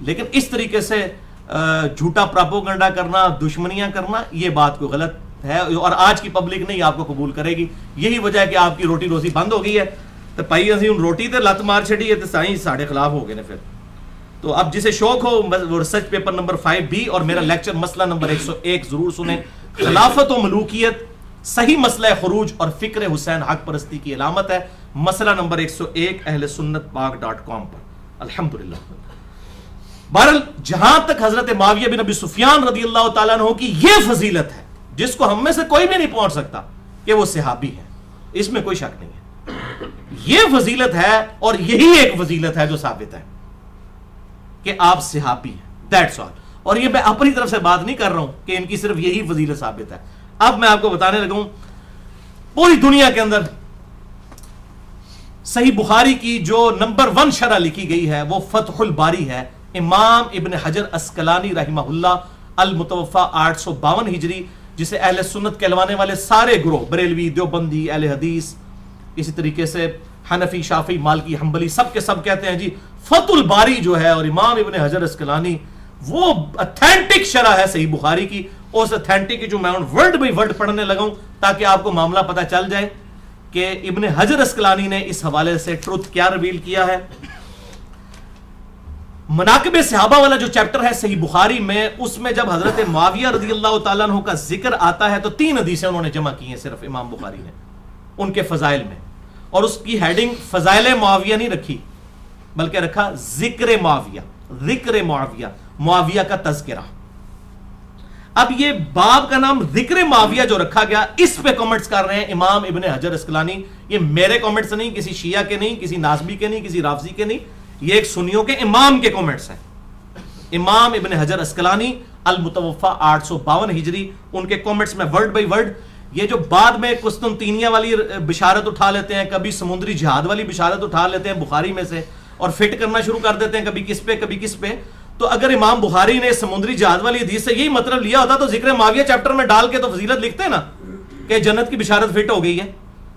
لیکن اس طریقے سے جھوٹا پراپوگنڈا کرنا, دشمنیاں کرنا, یہ بات کوئی غلط ہے. اور آج کی پبلک نہیں آپ کو قبول کرے گی. یہی وجہ ہے کہ آپ کی روٹی روزی بند ہو گئی ہے. تو پائی اسی ان روٹی تے لت مار چھڑی ہے تو سائیں ساڑھے خلاف ہو گئے نے. پھر تو اب جسے شوق ہو وہ ریسرچ پیپر نمبر 5B اور میرا لیکچر مسئلہ نمبر 101 ضرور سنیں. خلافت و ملوکیت, صحیح مسئلہ خروج اور فکر حسین حق پرستی کی علامت ہے. مسئلہ نمبر 101 اہل سنت پاک.com پر. الحمدللہ. بہرحال جہاں تک حضرت معاویہ بن ابی سفیان رضی اللہ تعالیٰ عنہ کی یہ فضیلت ہے جس کو ہم میں سے کوئی بھی نہیں پہنچ سکتا کہ وہ صحابی ہے, اس میں کوئی شک نہیں ہے. یہ فضیلت ہے اور یہی ایک فضیلت ہے جو ثابت ہے کہ آپ صحابی ہیں. That's all. اور یہ میں اپنی طرف سے بات نہیں کر رہا ہوں کہ ان کی صرف یہی فضیلت ثابت ہے. اب میں آپ کو بتانے لگا ہوں پوری دنیا کے اندر صحیح بخاری کی جو نمبر 1 شرح لکھی گئی ہے وہ فتح الباری ہے. امام ابن حجر اسقلانی رحمہ اللہ المتوفا 852 ہجری, جسے اہل سنت کہلوانے والے سارے گروہ, بریلوی, دیوبندی, اہل حدیث, اسی طریقے سے حنفی, شافعی, مالکی, حنبلی, سب کے سب کہتے ہیں جی فتح الباری جو ہے. اور امام ابن حجر اسقلانی وہ اتھینٹک شرح ہے صحیح بخاری کی. اس اتھینٹک کی جو میں ورڈ بائی ورڈ پڑھنے لگا ہوں تاکہ آپ کو معاملہ پتہ چل جائے کہ ابن حجر اسقلانی نے اس حوالے سے ٹروتھ کیا ریویل کیا ہے. مناقب صحابہ والا جو چیپٹر ہے صحیح بخاری میں, اس میں جب حضرت معاویہ رضی اللہ تعالیٰ عنہ کا ذکر آتا ہے تو 3 حدیثیں انہوں نے جمع کی ہیں صرف امام بخاری نے ان کے فضائل میں. اور اس کی ہیڈنگ فضائل معاویہ نہیں رکھی بلکہ رکھا ذکر معاویہ, ذکر معاویہ, معاویہ کا تذکرہ. اب یہ باب کا نام ذکر معاویہ جو رکھا گیا، اس پہ کامنٹس کر رہے ہیں امام ابن حجر اسقلانی. یہ میرے کامنٹس نہیں، کسی شیعہ کے نہیں، کسی ناصبی کے نہیں، کسی رافضی کے نہیں، یہ ایک سنیوں کے امام کے کامنٹس ہیں. امام ابن حجر اسقلانی المتوفا 852 ہجری، ان کے کامنٹس میں ورڈ بائی ورڈ. یہ جو بعد میں قسطنطینیہ والی بشارت اٹھا لیتے ہیں، کبھی سمندری جہاد والی بشارت اٹھا لیتے ہیں بخاری میں سے اور فٹ کرنا شروع کر دیتے ہیں کبھی کس پہ کبھی کس پہ. تو اگر امام بخاری نے سمندری جہاد والی حدیث سے یہی مطلب لیا ہوتا تو ذکر معاویہ چیپٹر میں ڈال کے تو فضیلت لکھتے ہیں نا کہ جنت کی بشارت فٹ ہو گئی ہے.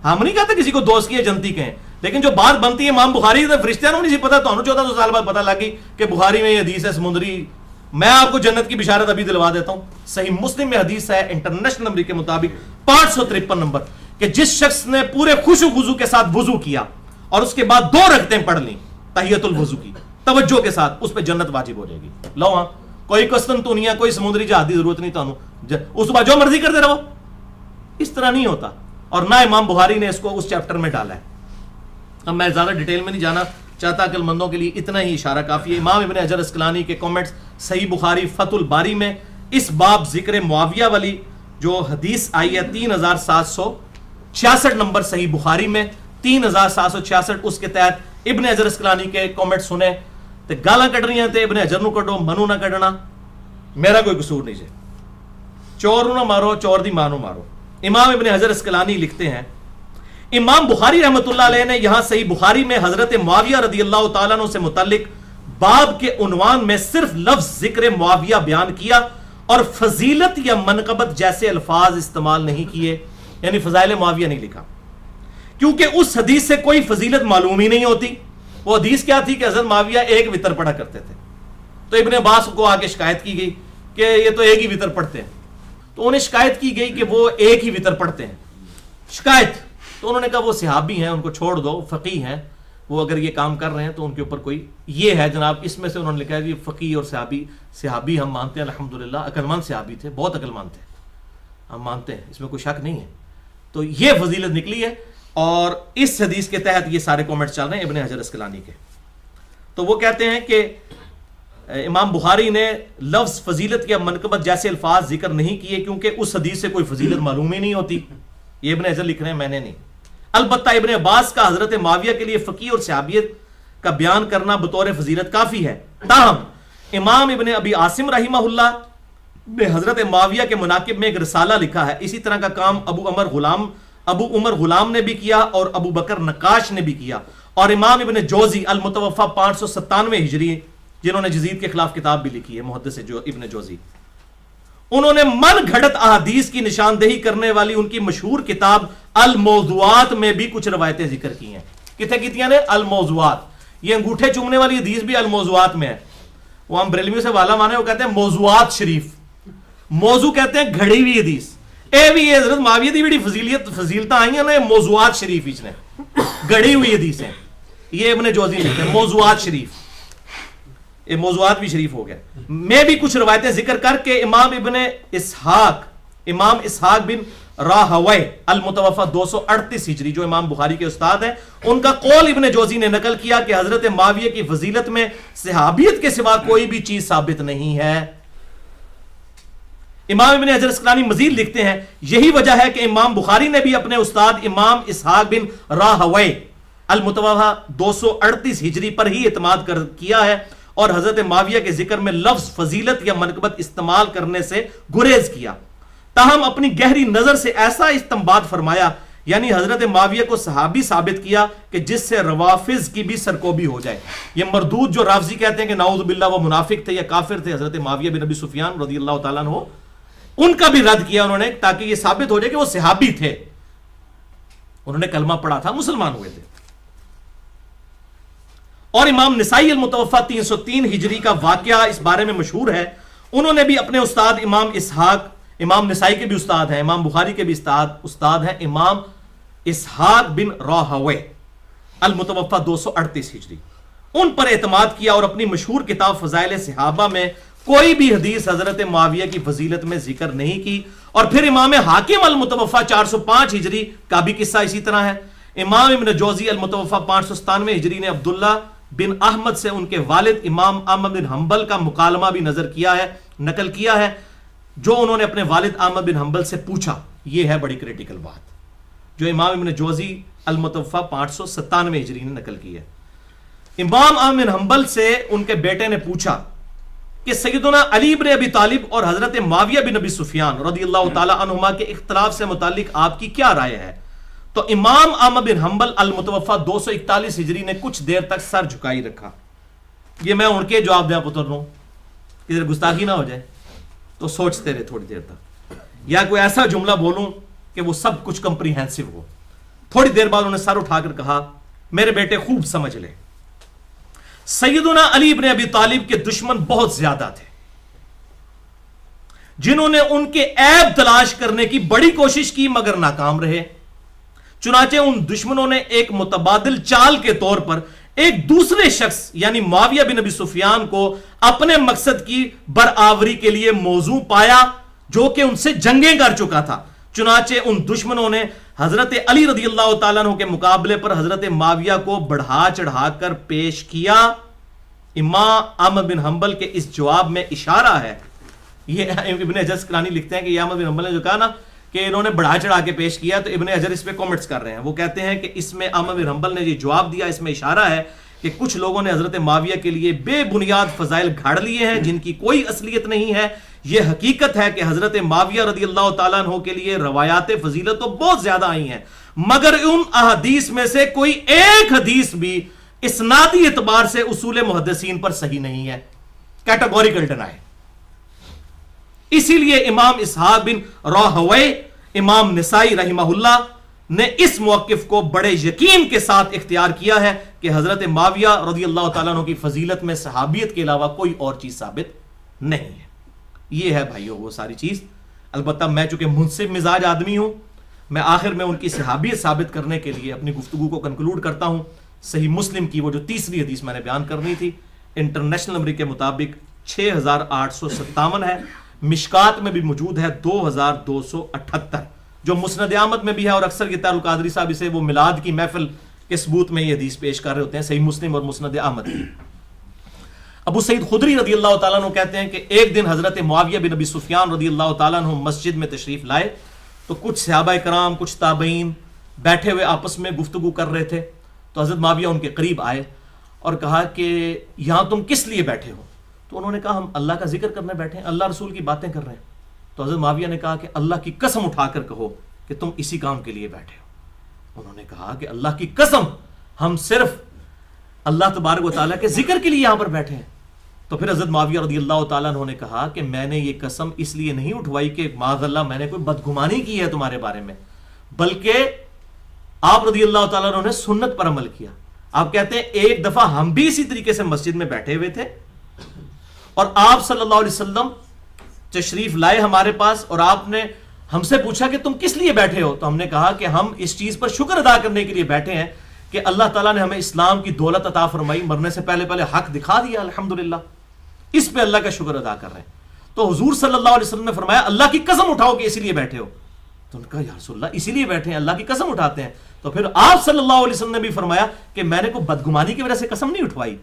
ہم نہیں کہتے کسی کو دوست کی ہے جنتی کہیں، لیکن جو بات بنتی ہے امام بخاری سے فرشتیاں نہیں سی پتا، تو 1400 سال بعد پتا لگی کہ بخاری میں یہ حدیث ہے سمندری. میں آپ کو جنت کی بشارت ابھی دلوا دیتا ہوں. صحیح مسلم میں حدیث ہے انٹرنیشنل نمبر کے مطابق 553 نمبر کہ جس شخص نے پورے خشوع وضو کے ساتھ وضو کیا اور اس کے بعد 2 رکعتیں پڑھ لیں تحیۃ الوضو کی توجہ کے ساتھ، اس پہ جنت واجب ہو جائے گی. لو ہاں، کوئی قسطنطنیہ کوئی سمندری جہاد کی ضرورت نہیں تانوں، اس بعد جو مرضی کرتے رہو. اس طرح نہیں ہوتا، اور نہ امام بخاری نے اس کو اس چیپٹر میں ڈالا ہے. اب میں زیادہ ڈیٹیل میں نہیں جانا چاہتا، عقل مندوں کے لیے اتنا ہی اشارہ کافی ہے. امام ابن حجر اسقلانی کے کامنٹس صحیح بخاری فتح الباری میں اس باب ذکر معاویہ والی جو حدیث آئی ہے 3766 نمبر صحیح بخاری میں 3766، اس کے تحت ابن حجر اسقلانی کے کامنٹ سنے تے گالاں کٹ رہی ہیں تے ابن حجر نو کڈو، منو نہ کڈنا، میرا کوئی قصور نہیں جے. چور نہ مارو، چور دی ماں نو مارو. امام ابن حجر اسقلانی لکھتے ہیں امام بخاری رحمۃ اللہ علیہ نے یہاں صحیح بخاری میں حضرت معاویہ رضی اللہ تعالیٰ عنہ سے متعلق باب کے عنوان میں صرف لفظ ذکر معاویہ بیان کیا اور فضیلت یا منقبت جیسے الفاظ استعمال نہیں کیے، یعنی فضائل معاویہ نہیں لکھا، کیونکہ اس حدیث سے کوئی فضیلت معلوم ہی نہیں ہوتی. وہ حدیث کیا تھی کہ حضرت معاویہ ایک وتر پڑھا کرتے تھے. تو ابن عباس کو آ کے شکایت کی گئی کہ یہ تو ایک ہی وتر پڑھتے ہیں. تو انہیں شکایت کی گئی کہ وہ ایک ہی وتر پڑھتے ہیں. شکایت تو انہوں نے کہا وہ صحابی ہیں، ان کو چھوڑ دو، فقیہ ہیں وہ، اگر یہ کام کر رہے ہیں تو ان کے اوپر کوئی یہ ہے جناب. اس میں سے انہوں نے لکھا ہے کہ فقیہ اور صحابی ہم مانتے ہیں الحمدللہ، عقلمند صحابی تھے، بہت عقلمند تھے، ہم مانتے ہیں، اس میں کوئی شک نہیں ہے. تو یہ فضیلت نکلی ہے، اور اس حدیث کے تحت یہ سارے کامنٹس چل رہے ہیں ابن حجر اسقلانی کے. تو وہ کہتے ہیں کہ امام بخاری نے لفظ فضیلت یا منقبت جیسے الفاظ ذکر نہیں کیے کیونکہ اس حدیث سے کوئی فضیلت معلوم ہی نہیں ہوتی. یہ ابن حجر لکھ رہے ہیں، میں نے نہیں. البتہ ابن عباس کا حضرت معاویہ کے لیے فقیہ اور صحابیت کا بیان کرنا بطور فضیلت کافی ہے. تاہم امام ابن ابی عاصم رحمہ اللہ نے حضرت معاویہ کے مناقب میں ایک رسالہ لکھا ہے. اسی طرح کا کام ابو عمر غلام نے بھی کیا اور ابو بکر نقاش نے بھی کیا. اور امام ابن جوزی المتوفا 597 ہجری، جنہوں نے جزید کے خلاف کتاب بھی لکھی ہے، محدث ابن جوزی، انہوں نے من گھڑت احادیث کی نشاندہی کرنے والی ان کی مشہور کتاب الموضوعات میں بھی کچھ روایتیں ذکر کی ہیں. کتنے کتنی نے؟ الموضوعات. یہ انگوٹھے چومنے والی حدیث بھی الموضوعات میں ہے. وہ ہم بریلویوں سے والا مانے، وہ کہتے ہیں موضوعات شریف. موضوع کہتے ہیں گھڑی ہوئی حدیث. اے بھی یہ حضرت معاویہ دی بڑی فضیلتاں آئی ہیں نا، موضوعات شریف اس نے گھڑی ہوئی حدیث ہیں. یہ ابن جوزی لکھتے ہیں موضوعات شریف، یہ موضوعات بھی شریف ہو گیا. میں بھی کچھ روایتیں ذکر کر کے امام اسحاق بن راہوی المتوفا 238 ہجری، جو امام بخاری کے استاد ہیں، ان کا قول ابن جوزی نے نقل کیا کہ حضرت معاویہ کی فضیلت میں صحابیت کے سوا کوئی بھی چیز ثابت نہیں ہے. امام ابن حجر اسقلانی مزید لکھتے ہیں یہی وجہ ہے کہ امام بخاری نے بھی اپنے استاد امام اسحاق بن راہوی المتوفا 238 ہجری پر ہی اعتماد کیا ہے اور حضرت معاویہ کے ذکر میں لفظ فضیلت یا منقبت استعمال کرنے سے گریز کیا. تاہم اپنی گہری نظر سے ایسا استنباط فرمایا، یعنی حضرت معاویہ کو صحابی ثابت کیا کہ جس سے روافظ کی بھی سرکوبی ہو جائے. یہ مردود جو رافضی کہتے ہیں کہ نعوذ باللہ وہ منافق تھے یا کافر تھے، حضرت معاویہ بن ابی سفیان رضی اللہ تعالیٰ عنہ، ان کا بھی رد کیا انہوں نے تاکہ یہ ثابت ہو جائے کہ وہ صحابی تھے، انہوں نے کلمہ پڑھا تھا، مسلمان ہوئے تھے. اور امام نسائی المتوفا 303 ہجری کا واقعہ اس بارے میں مشہور ہے. انہوں نے بھی اپنے استاد امام نسائی کے بھی استاد ہیں، امام بخاری کے بھی استاد ہیں، امام اسحاق بن راہوی المتوفا 238 ہجری، ان پر اعتماد کیا اور اپنی مشہور کتاب فضائل صحابہ میں کوئی بھی حدیث حضرت معاویہ کی فضیلت میں ذکر نہیں کی. اور پھر امام حاکم المتوفا 405 ہجری کا بھی قصہ اسی طرح ہے. امام ابن جوزی المتوفا 597 ہجری نے عبداللہ بن احمد سے ان کے والد امام احمد بن حنبل کا مکالمہ بھی نقل کیا ہے جو انہوں نے اپنے والد احمد بن حنبل سے پوچھا، یہ ہے بڑی کریٹیکل بات جو امام ابن جوزی المتوفا 597 ہجری نے نقل کی ہے۔ امام احمد بن حنبل سے ان کے بیٹے نے پوچھا کہ سیدنا علی بن ابی طالب اور حضرت معاویہ بن ابی سفیان رضی اللہ تعالی عنہما کے اختلاف سے متعلق آپ کی کیا رائے ہے؟ تو امام احمد بن حنبل المتوفا 241 ہجری نے کچھ دیر تک سر جھکائی رکھا۔ یہ میں ان کے جواب دیں پتر رہا ہوں، ادھر گستاخی نہ ہو جائے تو سوچتے رہے تھوڑی دیر تک، یا کوئی ایسا جملہ بولوں کہ وہ سب کچھ کمپریہنسو ہو۔ تھوڑی دیر بعد انہوں نے سر اٹھا کر کہا، میرے بیٹے خوب سمجھ لے، سیدنا علی بن ابی طالب کے دشمن بہت زیادہ تھے جنہوں نے ان کے عیب تلاش کرنے کی بڑی کوشش کی مگر ناکام رہے۔ چنانچہ ان دشمنوں نے ایک متبادل چال کے طور پر ایک دوسرے شخص یعنی معاویہ بن ابی سفیان کو اپنے مقصد کی برآوری کے لیے موزوں پایا جو کہ ان سے جنگیں کر چکا تھا۔ چنانچہ ان دشمنوں نے حضرت علی رضی اللہ تعالیٰ عنہ کے مقابلے پر حضرت معاویہ کو بڑھا چڑھا کر پیش کیا۔ امام احمد بن حنبل کے اس جواب میں اشارہ ہے، یہ ابن حجر اسقلانی لکھتے ہیں کہ یہ احمد بن حنبل نے جو کہا نا کہ انہوں نے بڑھا چڑھا کے پیش کیا، تو ابن حجر اس پہ کامنٹس کر رہے ہیں۔ وہ کہتے ہیں کہ اس میں احمد بن حنبل نے یہ جواب دیا، اس میں اشارہ ہے کہ کچھ لوگوں نے حضرت معاویہ کے لیے بے بنیاد فضائل گھاڑ لیے ہیں جن کی کوئی اصلیت نہیں ہے۔ یہ حقیقت ہے کہ حضرت معاویہ رضی اللہ تعالیٰ عنہ کے لیے روایات فضیلت تو بہت زیادہ آئی ہیں، مگر ان احادیث میں سے کوئی ایک حدیث بھی اسنادی اعتبار سے اصول محدثین پر صحیح نہیں ہے، کیٹیگوریکل ڈینائی۔ اسی لیے امام اسحاق بن راہوی، امام نسائی رحمہ اللہ نے اس موقف کو بڑے یقین کے ساتھ اختیار کیا ہے کہ حضرت معاویہ رضی اللہ تعالیٰ عنہ کی فضیلت میں صحابیت کے علاوہ کوئی اور چیز ثابت نہیں ہے۔ یہ ہے بھائیو وہ ساری چیز۔ البتہ میں چونکہ منصف مزاج آدمی ہوں، میں آخر میں ان کی صحابیت ثابت کرنے کے لیے اپنی گفتگو کو کنکلوڈ کرتا ہوں۔ صحیح مسلم کی وہ جو تیسری حدیث میں نے بیان کرنی تھی، انٹرنیشنل نمبر کے مطابق 6857 ہے، مشکات میں بھی موجود ہے 2278، جو مسند احمد میں بھی ہے، اور اکثر یہ تعلق قادری صاحب اسے وہ میلاد کی محفل کے ثبوت میں یہ حدیث پیش کر رہے ہوتے ہیں، صحیح مسلم اور مسند احمد۔ ابو سعید خدری رضی اللہ تعالیٰ عنہ کہتے ہیں کہ ایک دن حضرت معاویہ بن ابی سفیان رضی اللہ تعالیٰ عنہ مسجد میں تشریف لائے تو کچھ صحابہ کرام، کچھ تابعین بیٹھے ہوئے آپس میں گفتگو کر رہے تھے، تو حضرت معاویہ ان کے قریب آئے اور کہا کہ یہاں تم کس لیے بیٹھے ہو؟ تو انہوں نے کہا ہم اللہ کا ذکر کرنے بیٹھے ہیں، اللہ رسول کی باتیں کر رہے ہیں۔ تو حضرت معاویہ نے کہا کہ اللہ کی قسم اٹھا کر کہو کہ تم اسی کام کے لیے بیٹھے ہو۔ انہوں نے کہا کہ اللہ کی قسم ہم صرف اللہ تبارک و تعالیٰ کے ذکر کے لیے یہاں پر بیٹھے ہیں۔ تو پھر حضرت معاویہ رضی اللہ تعالیٰ عنہ نے کہا کہ میں نے یہ قسم اس لیے نہیں اٹھوائی کہ معاذ اللہ میں نے کوئی بدگمانی کی ہے تمہارے بارے میں، بلکہ آپ رضی اللہ تعالیٰ عنہ نے سنت پر عمل کیا۔ آپ کہتے ہیں ایک دفعہ ہم بھی اسی طریقے سے مسجد میں بیٹھے ہوئے تھے اور آپ صلی اللہ علیہ وسلم تشریف لائے ہمارے پاس، اور آپ نے ہم سے پوچھا کہ تم کس لیے بیٹھے ہو؟ تو ہم نے کہا کہ ہم اس چیز پر شکر ادا کرنے کے لیے بیٹھے ہیں کہ اللہ تعالیٰ نے ہمیں اسلام کی دولت عطا فرمائی، مرنے سے پہلے حق دکھا دیا، الحمدللہ، اس پہ اللہ کا شکر ادا کر رہے ہیں۔ تو حضور صلی اللہ علیہ وسلم نے فرمایا اللہ کی قسم اٹھاؤ کہ اسی لیے بیٹھے ہو۔ تو انہوں نے کہا یا رسول اللہ اسی لیے بیٹھے ہیں، اللہ کی قسم اٹھاتے ہیں۔ تو پھر آپ صلی اللہ علیہ وسلم نے بھی فرمایا کہ میں نے کوئی بدگمانی کی وجہ سے قسم نہیں اٹھوائی،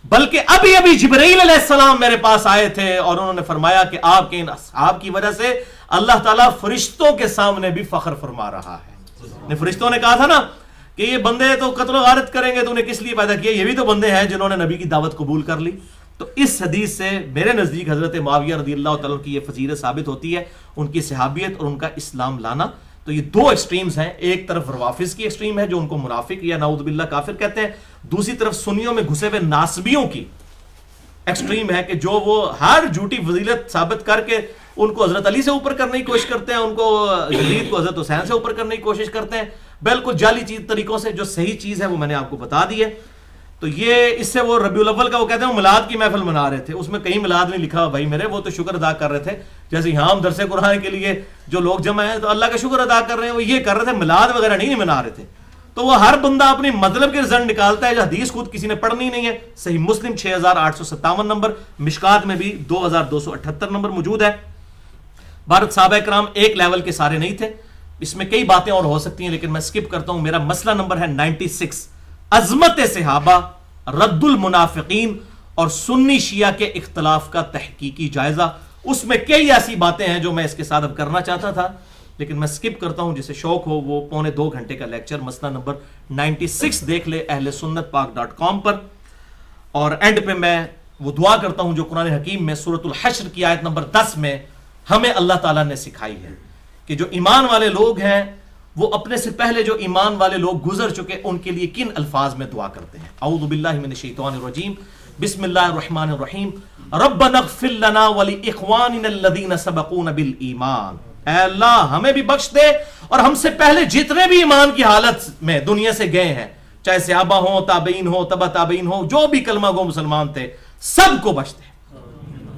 بلکہ ابھی ابھی جبرائیل علیہ السلام میرے پاس آئے تھے اور انہوں نے فرمایا کہ آپ کے ان اصحاب کی وجہ سے اللہ تعالیٰ فرشتوں کے سامنے بھی فخر فرما رہا ہے۔ فرشتوں نے کہا تھا نا کہ یہ بندے تو قتل و غارت کریں گے، تو انہیں کس لیے پیدا کیا؟ یہ بھی تو بندے ہیں جنہوں نے نبی کی دعوت قبول کر لی۔ تو اس حدیث سے میرے نزدیک حضرت معاویہ رضی اللہ تعالیٰ کی یہ فضیلت ثابت ہوتی ہے، ان کی صحابیت اور ان کا اسلام لانا۔ تو یہ دو ایکسٹریمز ہیں، ایک طرف روافظ کی ایکسٹریم ہے جو ان کو منافق یا نعوذ باللہ کافر کہتے ہیں، دوسری طرف سنیوں میں گھسے ہوئے ناسبیوں کی ایکسٹریم ہے کہ جو وہ ہر جھوٹی فضیلت ثابت کر کے ان کو حضرت علی سے اوپر کرنے کی کوشش کرتے ہیں، ان کو یزید کو حضرت حسین سے اوپر کرنے کی کوشش کرتے ہیں، بالکل جعلی طریقوں سے۔ جو صحیح چیز ہے وہ میں نے آپ کو بتا دی ہے۔ تو یہ اس سے وہ ربیع الاول کا وہ کہتے ہیں میلاد کی محفل منا رہے تھے، اس میں کہیں میلاد نہیں لکھا بھائی میرے، وہ تو شکر ادا کر رہے تھے جیسے یہاں ہم درس قرآن کے لیے جو لوگ جمع ہیں تو اللہ کا شکر ادا کر رہے ہیں، وہ یہ کر رہے تھے، میلاد وغیرہ نہیں منا رہے تھے۔ تو وہ ہر بندہ اپنی مطلب کے رزلٹ نکالتا ہے، جو حدیث خود کسی نے پڑھنی نہیں ہے۔ صحیح مسلم 6857 نمبر، مشکات میں بھی 2278 نمبر موجود ہے۔ بھارت صحابہ کرام ایک لیول کے سارے نہیں تھے، اس میں کئی باتیں اور ہو سکتی ہیں لیکن میں سکپ کرتا ہوں۔ میرا مسئلہ نمبر ہے 96، عظمت صحابہ، رد المنافقین اور سنی شیعہ کے اختلاف کا تحقیقی جائزہ، اس میں کئی ایسی باتیں ہیں جو میں اس کے ساتھ اب کرنا چاہتا تھا لیکن میں سکپ کرتا ہوں. جسے شوق ہو وہ 1.25 گھنٹے کا لیکچر مسئلہ نمبر 96 دیکھ لے اہل سنت پاک.com پر. اور اینڈ پہ میں وہ دعا کرتا ہوں جو قرآن حکیم میں سورۃ الحشر کی آیت نمبر 10 میں ہمیں اللہ تعالیٰ نے سکھائی ہے کہ جو ایمان والے لوگ ہیں وہ اپنے سے پہلے جو ایمان والے لوگ گزر چکے ان کے لیے کن الفاظ میں دعا کرتے ہیں. اعوذ باللہ من الشیطان الرجیم بسم اللہ الرحمن الرحیم ربنا اغفر لنا ولاخواننا الذین سبقونا بالایمان. اے اللہ ہمیں بھی بخش دے اور ہم سے پہلے جتنے بھی ایمان کی حالت میں دنیا سے گئے ہیں چاہے صحابہ ہوں تابعین ہوں تبع تابعین ہوں جو بھی کلمہ گو مسلمان تھے سب کو بخش دے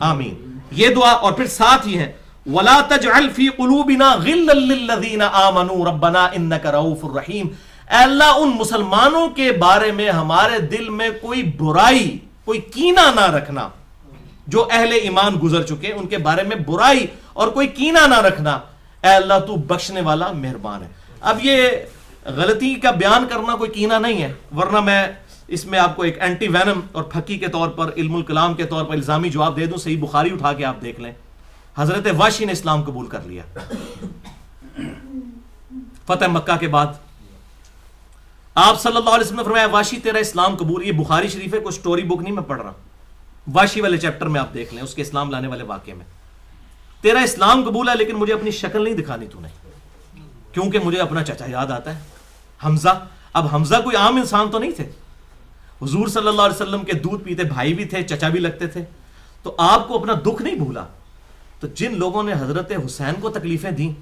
آمین. یہ دعا اور پھر ساتھ ہی ہے وَلَا تَجْعَلْ فِي قُلُوبِنَا غِلًّا لِّلَّذِينَ آمَنُوا رَبَّنَا إِنَّكَ رَءُوفٌ رَحِيمٌ. اے اللہ ان مسلمانوں کے بارے میں ہمارے دل میں کوئی برائی کوئی کینہ نہ رکھنا. جو اہل ایمان گزر چکے ان کے بارے میں برائی اور کوئی کینہ نہ رکھنا. اے اللہ تو بخشنے والا مہربان ہے. اب یہ غلطی کا بیان کرنا کوئی کینہ نہیں ہے ورنہ میں اس میں آپ کو ایک اینٹی وینم اور پھکی کے طور پر علم الکلام کے طور پر الزامی جواب دے دوں. صحیح بخاری اٹھا کے آپ دیکھ لیں حضرت واشی نے اسلام قبول کر لیا فتح مکہ کے بعد. آپ صلی اللہ علیہ وسلم نے فرمایا واشی تیرا اسلام قبول. یہ بخاری شریف ہے کوئی سٹوری بک نہیں میں پڑھ رہا. واشی والے چیپٹر میں آپ دیکھ لیں اس کے اسلام لانے والے واقعے میں تیرا اسلام قبول ہے لیکن مجھے اپنی شکل نہیں دکھانی تو نہیں کیونکہ مجھے اپنا چچا یاد آتا ہے حمزہ. اب حمزہ کوئی عام انسان تو نہیں تھے. حضور صلی اللہ علیہ وسلم کے دودھ پیتے بھائی بھی تھے چچا بھی لگتے تھے. تو آپ کو اپنا دکھ نہیں بھولا. تو جن لوگوں نے حضرت حسین کو تکلیفیں دیں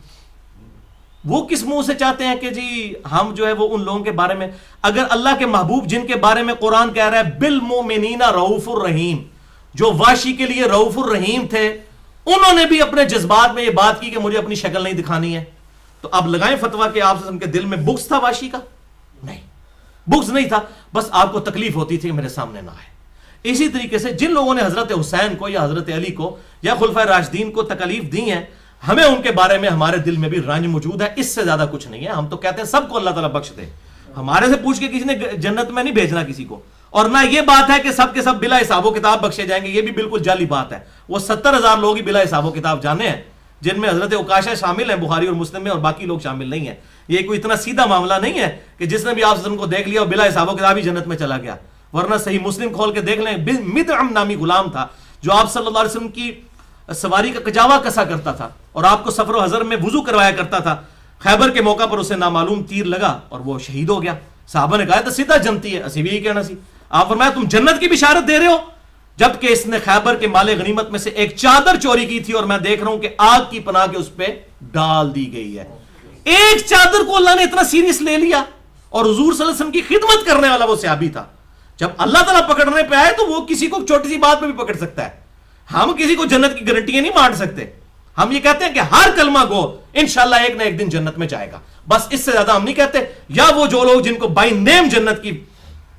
وہ کس منہ سے چاہتے ہیں کہ جی ہم جو ہے وہ ان لوگوں کے بارے میں اگر اللہ کے محبوب جن کے بارے میں قرآن کہہ رہا ہے بالمؤمنین رؤوف الرحیم جو واشی کے لیے رؤوف الرحیم تھے انہوں نے بھی اپنے جذبات میں یہ بات کی کہ مجھے اپنی شکل نہیں دکھانی ہے. تو اب لگائیں فتویٰ کہ آپ کے دل میں بغض تھا واشی کا؟ نہیں بغض نہیں تھا بس آپ کو تکلیف ہوتی تھی کہ میرے سامنے نہ آئے. اسی طریقے سے جن لوگوں نے حضرت حسین کو یا حضرت علی کو یا خلفائے راشدین کو تکلیف دی ہیں ہمیں ان کے بارے میں ہمارے دل میں بھی رنج موجود ہے. اس سے زیادہ کچھ نہیں ہے. ہم تو کہتے ہیں سب کو اللہ تعالیٰ بخش دے. ہمارے سے پوچھ کے کسی نے جنت میں نہیں بھیجنا کسی کو. اور نہ یہ بات ہے کہ سب کے سب بلا حساب و کتاب بخشے جائیں گے. یہ بھی بالکل جعلی بات ہے. وہ 70,000 لوگ ہی بلا حساب و کتاب جانے ہیں جن میں حضرت عکاشہ شامل ہیں بخاری اور مسلم میں اور باقی لوگ شامل نہیں ہیں. یہ کوئی اتنا سیدھا معاملہ نہیں ہے کہ جس نے بھی آپ کو دیکھ لیا اور بلا حساب و کتاب ہی جنت میں چلا گیا. ورنہ صحیح مسلم کھول کے دیکھ لیں مدعم نامی غلام تھا جو آپ صلی اللہ علیہ وسلم کی سواری کا کجاوا کسا کرتا تھا اور آپ کو سفر و حضر میں وضو کروایا کرتا تھا. خیبر کے موقع پر اسے نامعلوم تیر لگا اور وہ شہید ہو گیا. صحابہ نے کہا تو سیدھا جنتی ہے اسی بھی یہی کہنا سی. آپ فرمایا تم جنت کی بشارت دے رہے ہو جبکہ اس نے خیبر کے مال غنیمت میں سے ایک چادر چوری کی تھی اور میں دیکھ رہا ہوں کہ آگ کی پناہ کے اس پہ ڈال دی گئی ہے. ایک چادر کو اللہ نے اتنا سیریس لے لیا اور حضور صلی اللہ علیہ وسلم کی خدمت کرنے والا وہ صحابی تھا. جب اللہ تعالیٰ پکڑنے پہ آئے تو وہ کسی کو چھوٹی سی بات پہ بھی پکڑ سکتا ہے. ہم کسی کو جنت کی گارنٹیاں نہیں مار سکتے. ہم یہ کہتے ہیں کہ ہر کلمہ گو انشاءاللہ ایک نہ ایک دن جنت میں جائے گا. بس اس سے زیادہ ہم نہیں کہتے. یا وہ جو لوگ جن کو بائی نیم جنت کی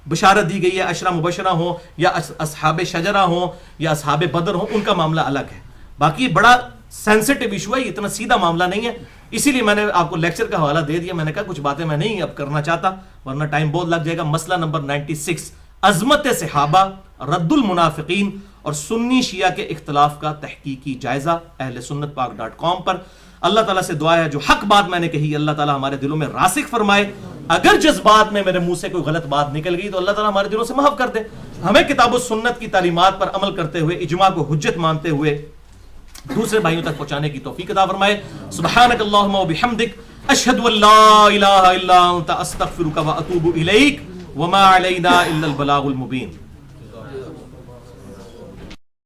بشارت دی گئی ہے عشرہ مبشرہ ہوں یا اصحاب شجرہ ہوں یا اصحاب بدر ہوں ان کا معاملہ الگ ہے. باقی بڑا سینسٹیو ایشو ہے. اتنا سیدھا معاملہ نہیں ہے. اسی لیے میں نے آپ کو لیکچر کا حوالہ دے دیا. میں نے کہا کچھ باتیں میں نہیں اب کرنا چاہتا ورنہ ٹائم بہت لگ جائے گا. مسئلہ نمبر 96 عظمت صحابہ رد المنافقین اور سنی شیعہ کے اختلاف کا تحقیقی جائزہ اہل سنت پاک.com پر. اللہ تعالیٰ سے دعا ہے جو حق بات میں نے کہی اللہ تعالیٰ ہمارے دلوں میں راسخ فرمائے. اگر جذبات میں میرے منہ سے کوئی غلط بات نکل گئی تو اللہ تعالیٰ ہمارے دلوں سے معاف کر دے. ہمیں کتاب و سنت کی تعلیمات پر عمل کرتے ہوئے اجماع کو حجت مانتے ہوئے دوسرے بھائیوں تک پہنچانے کی توفیق عطا فرمائے. سبحانک اللہم و بحمدک اشہد ان لا الہ الا انت استغفرک و اتوب الیک وما علینا الا البلاغ المبین.